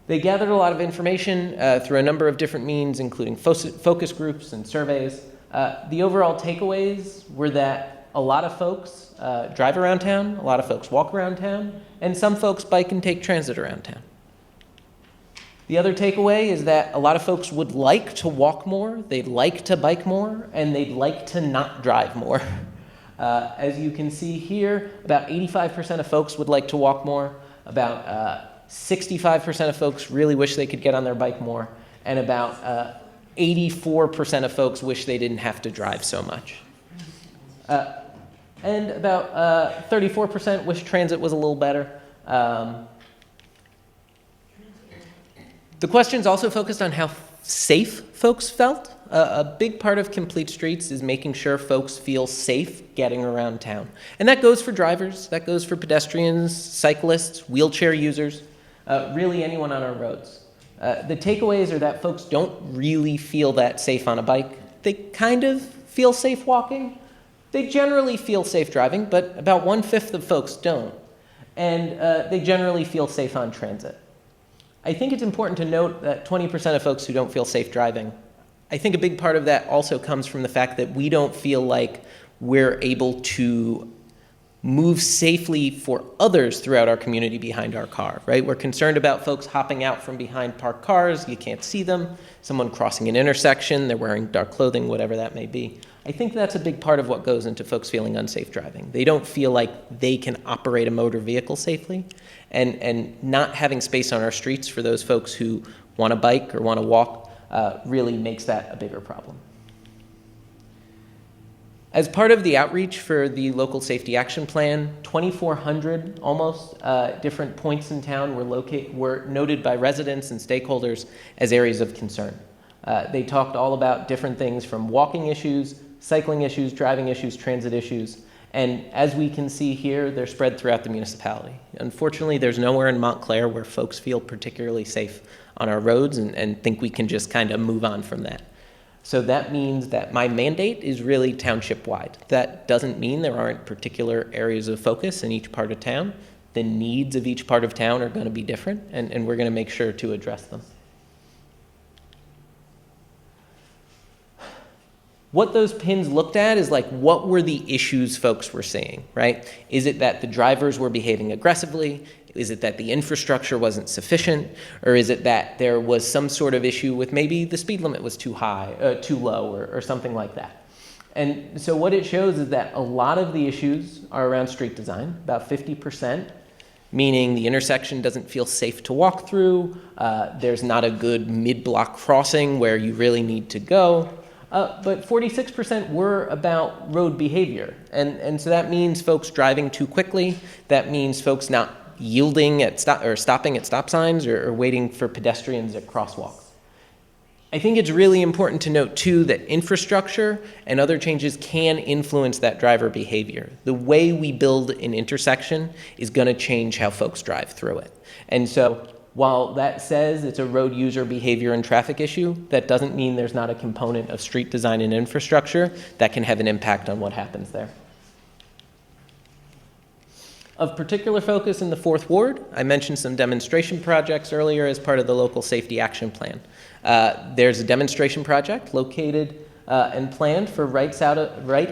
They gathered a lot of information through a number of different means, including focus groups and surveys. The overall takeaways were that a lot of folks drive around town, a lot of folks walk around town, and some folks bike and take transit around town. The other takeaway is that a lot of folks would like to walk more, they'd like to bike more, and they'd like to not drive more. As you can see here, about 85% of folks would like to walk more, about 65% of folks really wish they could get on their bike more, and about 84% of folks wish they didn't have to drive so much. And about 34% wish transit was a little better. The questions also focused on how safe folks felt. A big part of Complete Streets is making sure folks feel safe getting around town. And that goes for drivers, that goes for pedestrians, cyclists, wheelchair users. really anyone on our roads. The takeaways are that folks don't really feel that safe on a bike. They kind of feel safe walking. They generally feel safe driving, but about 1/5 of folks don't. And they generally feel safe on transit. I think it's important to note that 20% of folks who don't feel safe driving, I think a big part of that also comes from the fact that we don't feel like we're able to move safely for others throughout our community behind our car, right? We're concerned about folks hopping out from behind parked cars, you can't see them, someone crossing an intersection, they're wearing dark clothing, whatever that may be. I think that's a big part of what goes into folks feeling unsafe driving. They don't feel like they can operate a motor vehicle safely, and not having space on our streets for those folks who want to bike or want to walk really makes that a bigger problem. As part of the outreach for the local safety action plan, 2,400 almost different points in town were noted by residents and stakeholders as areas of concern. They talked all about different things from walking issues, cycling issues, driving issues, transit issues, and as we can see here, they're spread throughout the municipality. Unfortunately, there's nowhere in Montclair where folks feel particularly safe on our roads and think we can just kind of move on from that. So that means that my mandate is really township-wide. That doesn't mean there aren't particular areas of focus in each part of town. The needs of each part of town are going to be different, and we're going to make sure to address them. What those pins looked at is like, what were the issues folks were seeing, right? Is it that the drivers were behaving aggressively? Is it that the infrastructure wasn't sufficient? Or is it that there was some sort of issue with maybe the speed limit was too high, too low, or something like that? And so what it shows is that a lot of the issues are around street design, about 50%, meaning the intersection doesn't feel safe to walk through, there's not a good mid-block crossing where you really need to go. But 46% were about road behavior. And so that means folks driving too quickly. That means folks not yielding at stopping at stop signs or waiting for pedestrians at crosswalks. I think it's really important to note, too, that infrastructure and other changes can influence that driver behavior. The way we build an intersection is going to change how folks drive through it. And so while that says it's a road user behavior and traffic issue, that doesn't mean there's not a component of street design and infrastructure that can have an impact on what happens there. Of particular focus in the 4th Ward, I mentioned some demonstration projects earlier as part of the local safety action plan. There's a demonstration project located and planned for right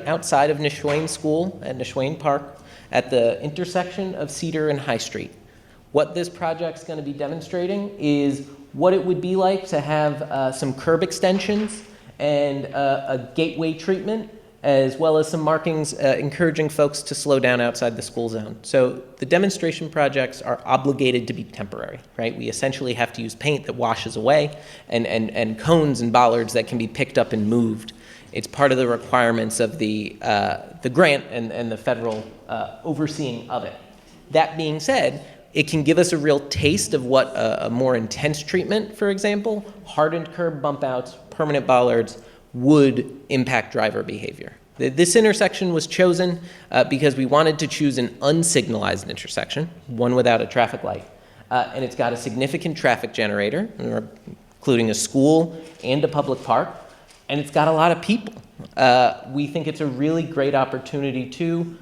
outside of Nishwain School at Nishwain Park at the intersection of Cedar and High Street. What this project's going to be demonstrating is what it would be like to have some curb extensions and a gateway treatment, as well as some markings encouraging folks to slow down outside the school zone. So the demonstration projects are obligated to be temporary, right? We essentially have to use paint that washes away and cones and bollards that can be picked up and moved. It's part of the requirements of the grant and the federal overseeing of it. That being said, it can give us a real taste of what a more intense treatment, for example, hardened curb bump outs, permanent bollards, would impact driver behavior. This intersection was chosen because we wanted to choose an unsignalized intersection, one without a traffic light, and it's got a significant traffic generator, including a school and a public park, and it's got a lot of people. We think it's a really great opportunity to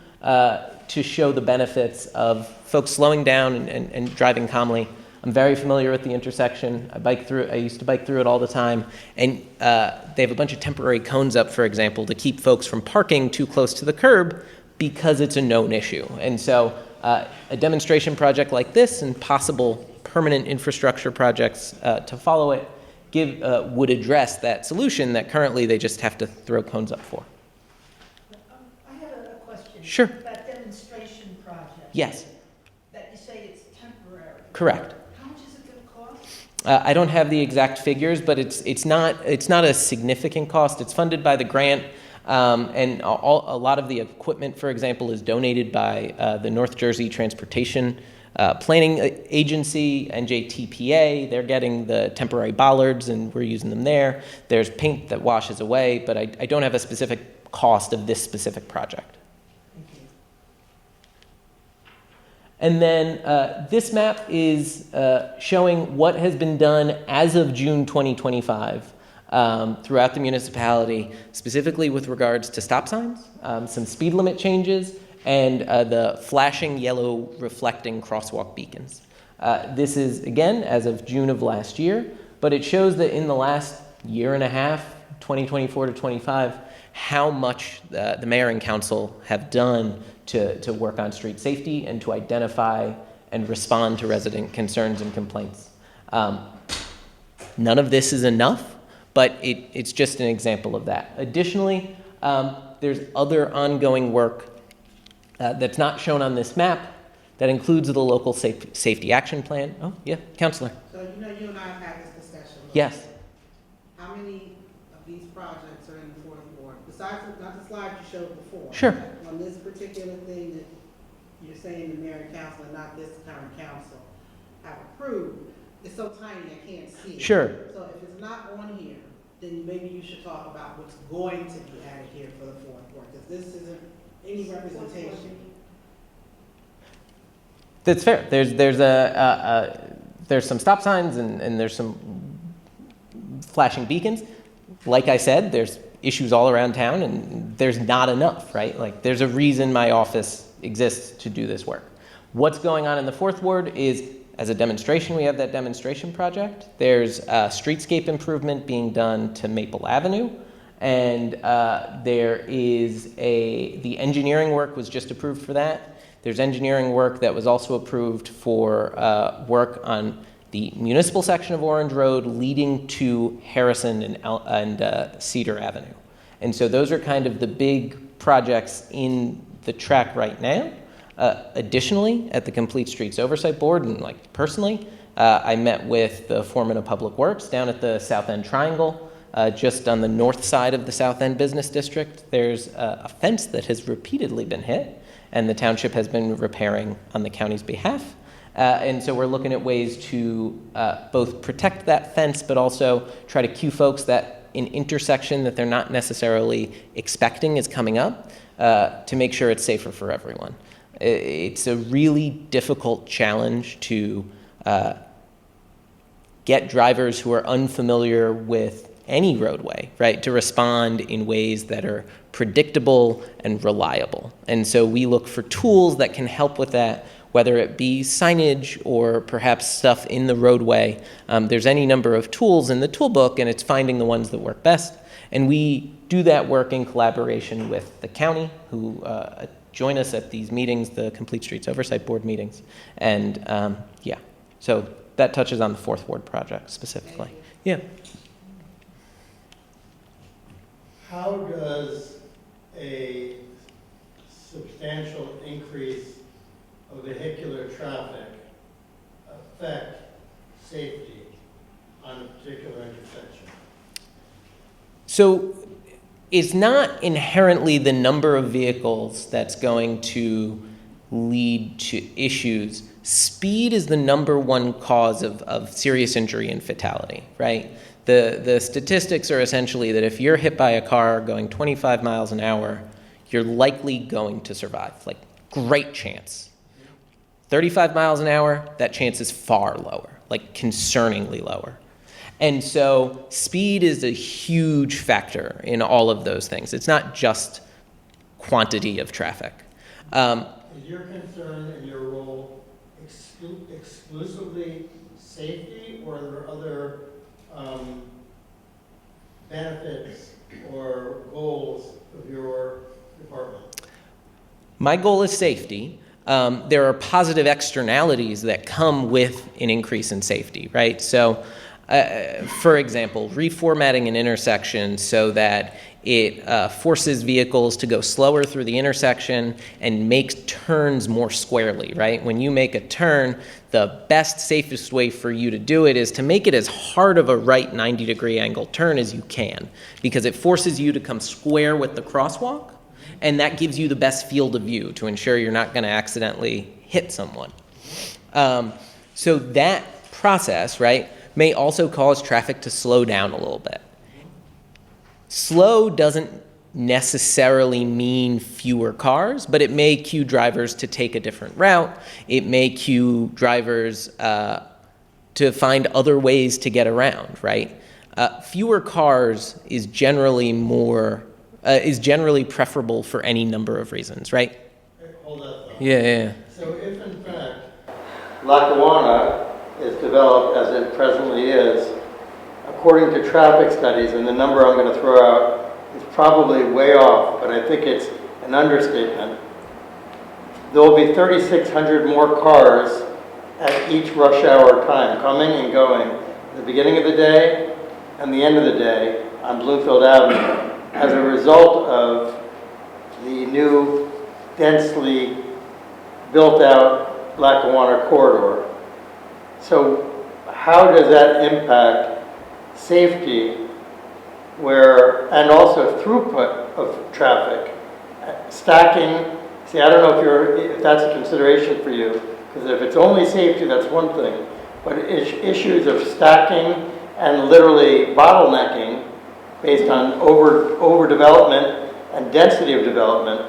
show the benefits of folks slowing down and driving calmly. I'm very familiar with the intersection. I used to bike through it all the time. And they have a bunch of temporary cones up, for example, to keep folks from parking too close to the curb because it's a known issue. And so a demonstration project like this and possible permanent infrastructure projects to follow it would address that solution that currently they just have to throw cones up for. I have a question. Sure. That demonstration project. Yes. That you say it's temporary. Correct. How much is it going to cost? I don't have the exact figures, but it's not a significant cost. It's funded by the grant, and a lot of the equipment, for example, is donated by the North Jersey Transportation Planning Agency, NJTPA. They're getting the temporary bollards, and we're using them there. There's paint that washes away, but I don't have a specific cost of this specific project. And then this map is showing what has been done as of June 2025 throughout the municipality, specifically with regards to stop signs, some speed limit changes, and the flashing yellow reflecting crosswalk beacons. This is, again, as of June of last year, but it shows that in the last year and a half, 2024 to 25, how much the mayor and council have done to work on street safety and to identify and respond to resident concerns and complaints. None of this is enough, but it's just an example of that. Additionally, there's other ongoing work that's not shown on this map that includes the local safety action plan. Oh, yeah, Councilor. So you and I have had this discussion. Yes. How many of these projects are in the fourth ward? Besides, not the slide you showed before. Sure. On this particular thing that you're saying the mayor and council and not this current council have approved, it's so tiny I can't see it. Sure. So if it's not on here, then maybe you should talk about what's going to be added here for the fourth ward, because this isn't any representation. That's fair. There's some stop signs and there's some flashing beacons. Like I said, there's issues all around town, and there's not enough, right? Like, there's a reason my office exists to do this work. What's going on in the fourth ward is, as a demonstration, we have that demonstration project. There's a streetscape improvement being done to Maple Avenue, and there is the engineering work was just approved for that. There's engineering work that was also approved for work on the municipal section of Orange Road leading to Harrison and Cedar Avenue. And so those are kind of the big projects in the track right now. Additionally, at the Complete Streets Oversight Board, and like personally, I met with the foreman of Public Works down at the South End Triangle, just on the north side of the South End Business District. There's a fence that has repeatedly been hit, and the township has been repairing on the county's behalf. And so we're looking at ways to both protect that fence, but also try to cue folks that an intersection that they're not necessarily expecting is coming up, to make sure it's safer for everyone. It's a really difficult challenge to get drivers who are unfamiliar with any roadway, right, to respond in ways that are predictable and reliable. And so we look for tools that can help with that, whether it be signage or perhaps stuff in the roadway. There's any number of tools in the toolbook, and it's finding the ones that work best. And we do that work in collaboration with the county, who join us at these meetings, the Complete Streets Oversight Board meetings. And yeah, so that touches on the fourth ward project specifically. Yeah. How does a substantial increase of vehicular traffic affect safety on a particular intersection? So it's not inherently the number of vehicles that's going to lead to issues. Speed is the number one cause of serious injury and fatality, right? The statistics are essentially that if you're hit by a car going 25 miles an hour, you're likely going to survive, like great chance. 35 miles an hour, that chance is far lower, like concerningly lower. And so speed is a huge factor in all of those things. It's not just quantity of traffic. Is your concern in your role exclusively safety, or are there other benefits or goals of your department? My goal is safety. There are positive externalities that come with an increase in safety, right? So, for example, reformatting an intersection so that it forces vehicles to go slower through the intersection and makes turns more squarely, right? When you make a turn, the best, safest way for you to do it is to make it as hard of a right 90-degree angle turn as you can, because it forces you to come square with the crosswalk, and that gives you the best field of view to ensure you're not going to accidentally hit someone. So that process, right, may also cause traffic to slow down a little bit. Slow doesn't necessarily mean fewer cars, but it may cue drivers to take a different route. It may cue drivers to find other ways to get around, right? Fewer cars is generally preferable for any number of reasons, right? Hold that thought. Yeah. So if in fact Lackawanna is developed as it presently is, according to traffic studies, and the number I'm going to throw out is probably way off, but I think it's an understatement, there will be 3,600 more cars at each rush hour time, coming and going, at the beginning of the day and the end of the day on Bloomfield Avenue, as a result of the new densely built-out Lackawanna corridor. So how does that impact safety and also throughput of traffic? Stacking, see, I don't know if that's a consideration for you, because if it's only safety, that's one thing. But issues of stacking and literally bottlenecking based on overdevelopment and density of development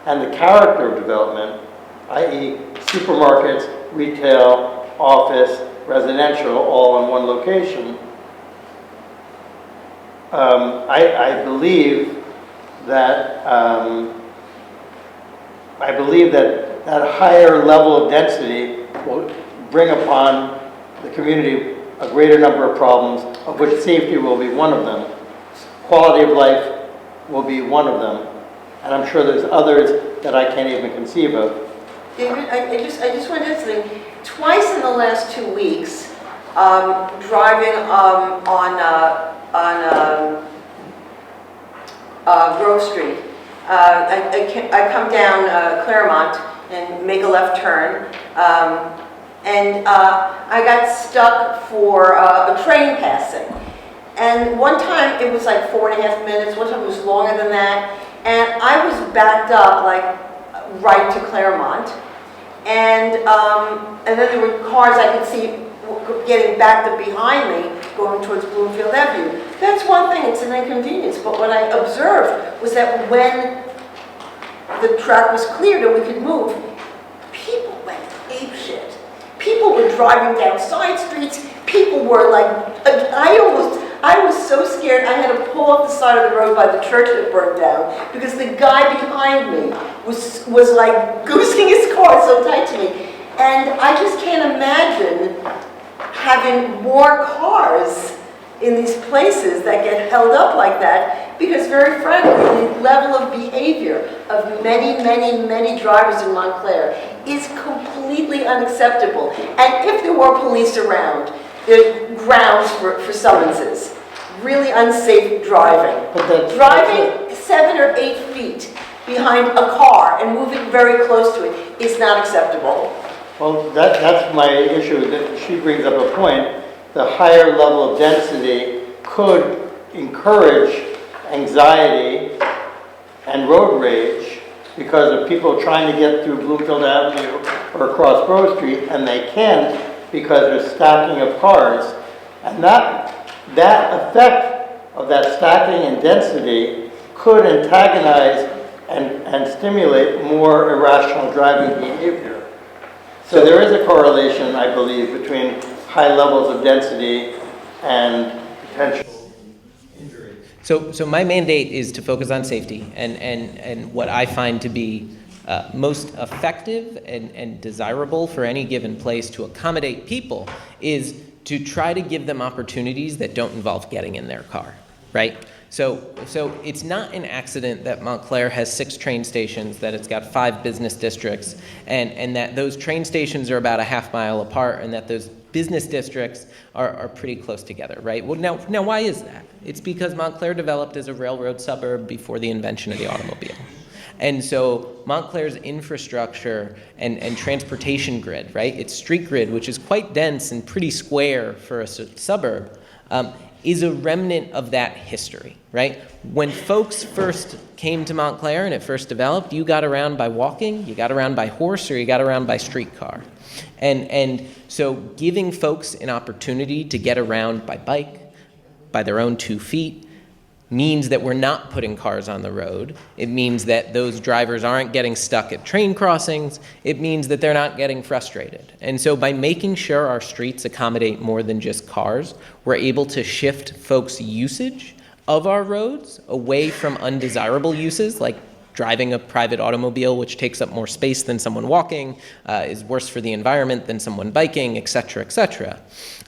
and the character of development, i.e. supermarkets, retail, office, residential, all in one location. I believe that that higher level of density will bring upon the community a greater number of problems, of which safety will be one of them. Quality of life will be one of them. And I'm sure there's others that I can't even conceive of. David, I just wanted to say, twice in the last 2 weeks, driving on Grove Street, I come down Claremont and make a left turn, and I got stuck for a train passing. And one time it was like 4.5 minutes, one time it was longer than that, and I was backed up like right to Claremont, and then there were cars I could see getting backed up behind me going towards Bloomfield Avenue. That's one thing, it's an inconvenience, but what I observed was that when the track was cleared and we could move, people went apeshit. People were driving down side streets, people were like, I was so scared I had to pull off the side of the road by the church that burned down because the guy behind me was like goosing his car so tight to me. And I just can't imagine having more cars in these places that get held up like that, because very frankly, the level of behavior of many drivers in Montclair is completely unacceptable. And if there were police around, there are grounds for summonses. Really unsafe driving. Driving 7 or 8 feet behind a car and moving very close to it is not acceptable. Well, that's my issue, that she brings up a point. The higher level of density could encourage anxiety and road rage because of people trying to get through Bloomfield Avenue or across Grove Street, and they can't because there's stacking of cars. And that effect of that stacking and density could antagonize and stimulate more irrational driving behavior. So there is a correlation, I believe, between high levels of density and potential injury. So my mandate is to focus on safety, and what I find to be most effective and desirable for any given place to accommodate people is to try to give them opportunities that don't involve getting in their car, right? So it's not an accident that Montclair has 6 train stations, that it's got 5 business districts, and that those train stations are about a half mile apart, and that those business districts are pretty close together, right? Well, now why is that? It's because Montclair developed as a railroad suburb before the invention of the automobile. And so Montclair's infrastructure and transportation grid, right? Its street grid, which is quite dense and pretty square for a suburb, is a remnant of that history, right? When folks first came to Montclair and it first developed, you got around by walking, you got around by horse, or you got around by streetcar. And so giving folks an opportunity to get around by bike, by their own 2 feet, means that we're not putting cars on the road. It means that those drivers aren't getting stuck at train crossings. It means that they're not getting frustrated. And so by making sure our streets accommodate more than just cars, we're able to shift folks' usage of our roads away from undesirable uses like driving a private automobile, which takes up more space than someone walking, is worse for the environment than someone biking, et cetera, et cetera.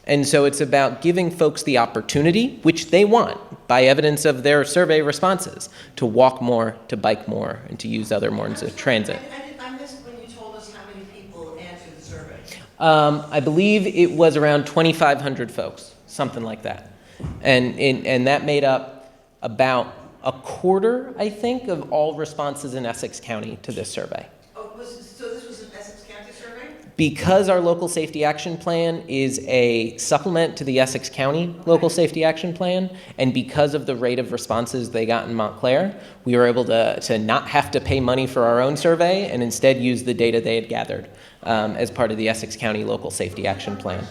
And so it's about giving folks the opportunity, which they want, by evidence of their survey responses, to walk more, to bike more, and to use other modes of transit. I missed when you told us how many people answered the survey. I believe it was around 2,500 folks, something like that. And that made up about a quarter, I think, of all responses in Essex County to this survey. So this was an Essex County survey? Because our local safety action plan is a supplement to the Essex County local safety action plan, and because of the rate of responses they got in Montclair, we were able to not have to pay money for our own survey and instead use the data they had gathered as part of the Essex County local safety action plan.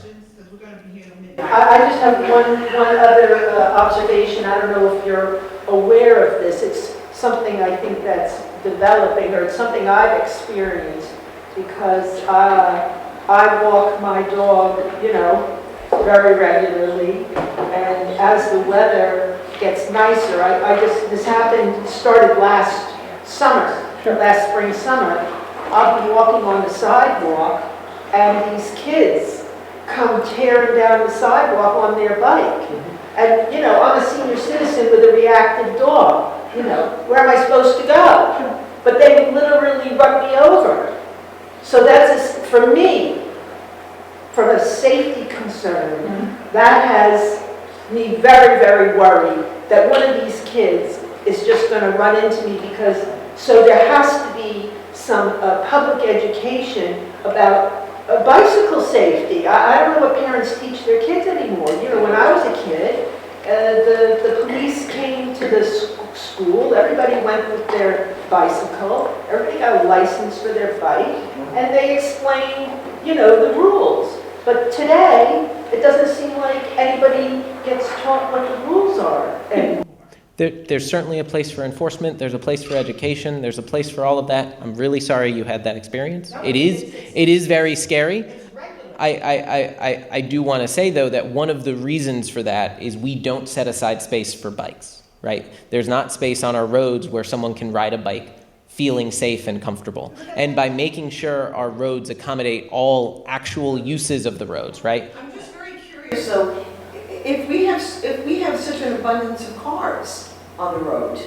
I just have one other observation. I don't know if you're aware of this. It's something I think that's developing, or it's something I've experienced, because I walk my dog, very regularly, and as the weather gets nicer, started last spring, summer. I'll be walking on the sidewalk, and these kids come tearing down the sidewalk on their bike. And, I'm a senior citizen with a reactive dog. Where am I supposed to go? But they literally run me over. So for me, from a safety concern, that has me very, very worried that one of these kids is just going to run into me so there has to be some public education about bicycle safety. I don't know what parents teach their kids anymore. When I was a kid, the police came to the school, everybody went with their bicycle, everybody got a license for their bike, and they explained, the rules. But today, it doesn't seem like anybody gets taught what the rules are anymore. There's certainly a place for enforcement, there's a place for education, there's a place for all of that. I'm really sorry you had that experience. It is very scary. I do want to say, though, that one of the reasons for that is we don't set aside space for bikes, right? There's not space on our roads where someone can ride a bike feeling safe and comfortable. And by making sure our roads accommodate all actual uses of the roads, right? I'm just very curious, so if we have such an abundance of cars on the road,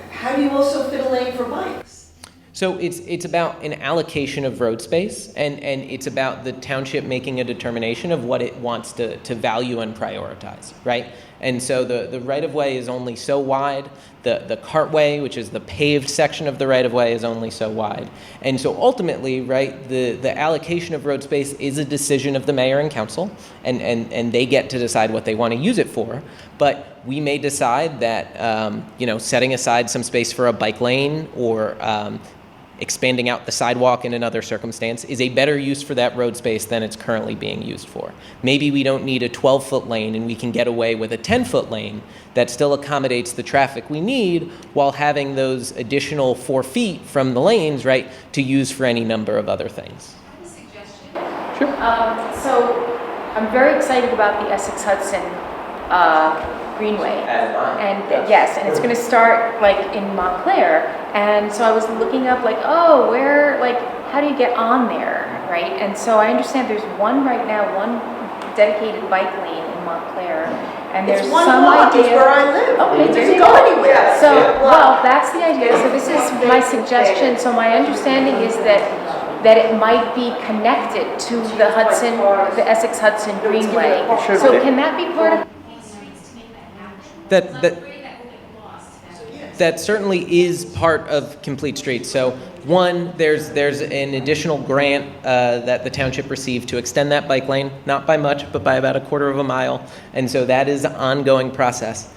how do you also fit a lane for bikes? So it's about an allocation of road space, and it's about the township making a determination of what it wants to value and prioritize, right? And so the right-of-way is only so wide. The cartway, which is the paved section of the right-of-way, is only so wide. And so ultimately, right, the allocation of road space is a decision of the mayor and council, and they get to decide what they want to use it for. But we may decide that, setting aside some space for a bike lane or expanding out the sidewalk in another circumstance is a better use for that road space than it's currently being used for. Maybe we don't need a 12-foot lane and we can get away with a 10-foot lane that still accommodates the traffic we need while having those additional 4 feet from the lanes, right, to use for any number of other things. I have a suggestion. Sure. So I'm very excited about the Essex Hudson Greenway. And yes, and it's going to start in Montclair. And so I was looking up how do you get on there, right? And so I understand there's one dedicated bike lane in Montclair. And there's It's one some block, idea. it's where I live. Oh, It there doesn't you go go. anywhere. So, Yeah. well, that's the idea. So this is my suggestion. So my understanding is that it might be connected to the Essex Hudson Greenway. So can that be part of? That certainly is part of Complete Streets. So one, there's an additional grant that the township received to extend that bike lane, not by much, but by about 1/4 of a mile. And so that is an ongoing process.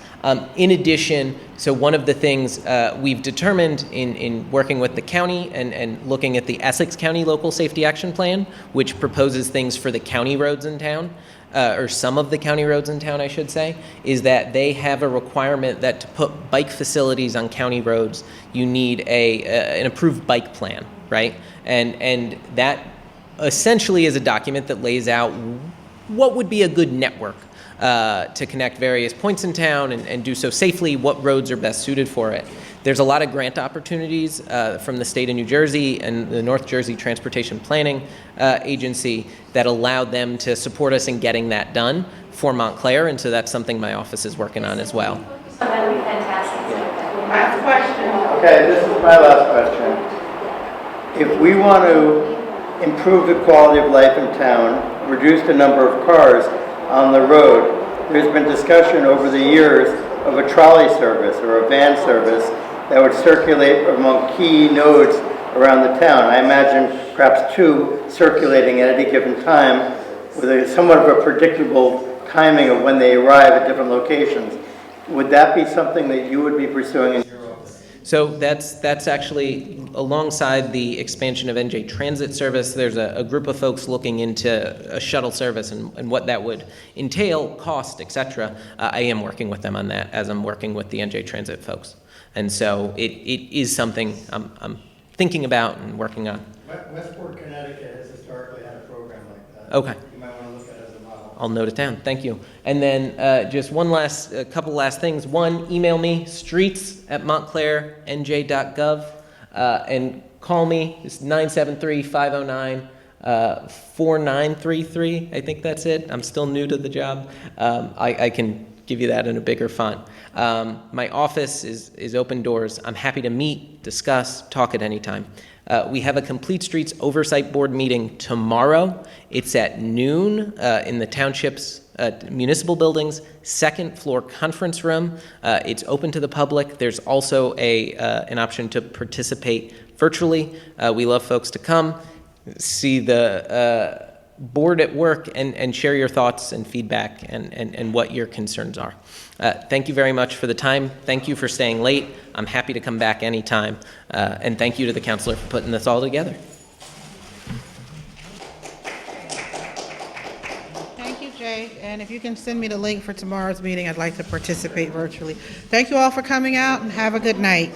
In addition, so one of the things we've determined in working with the county and looking at the Essex County Local Safety Action Plan, which proposes things for the county roads in town, or some of the county roads in town, I should say, is that they have a requirement that to put bike facilities on county roads, you need an approved bike plan, right? And that essentially is a document that lays out what would be a good network to connect various points in town and do so safely, what roads are best suited for it. There's a lot of grant opportunities from the state of New Jersey and the North Jersey Transportation Planning Agency that allow them to support us in getting that done for Montclair, and so that's something my office is working on as well. That would be fantastic. Last question. Okay, this is my last question. If we want to improve the quality of life in town, reduce the number of cars on the road, there's been discussion over the years of a trolley service or a van service that would circulate among key nodes around the town. I imagine perhaps 2 circulating at any given time with somewhat of a predictable timing of when they arrive at different locations. Would that be something that you would be pursuing in your office? So that's actually alongside the expansion of NJ Transit service. There's a group of folks looking into a shuttle service and what that would entail, cost, etc. I am working with them on that as I'm working with the NJ Transit folks. And so it is something I'm thinking about and working on. Westport, Connecticut has historically had a program like that. Okay. You might want to look at it as a model. I'll note it down. Thank you. And then just a couple last things. One, email me, streets@montclairnj.gov, and call me. It's 973-509-4933. I think that's it. I'm still new to the job. I can give you that in a bigger font. My office is open doors. I'm happy to meet, discuss, talk at any time. We have a Complete Streets Oversight Board meeting tomorrow. It's at noon in the township's municipal buildings, 2nd floor conference room. It's open to the public. There's also an option to participate virtually. We love folks to come, see the board at work, and share your thoughts and feedback and what your concerns are. Thank you very much for the time. Thank you for staying late. I'm happy to come back anytime. And thank you to the counselor for putting this all together. Thank you, Jay. And if you can send me the link for tomorrow's meeting, I'd like to participate virtually. Thank you all for coming out, and have a good night.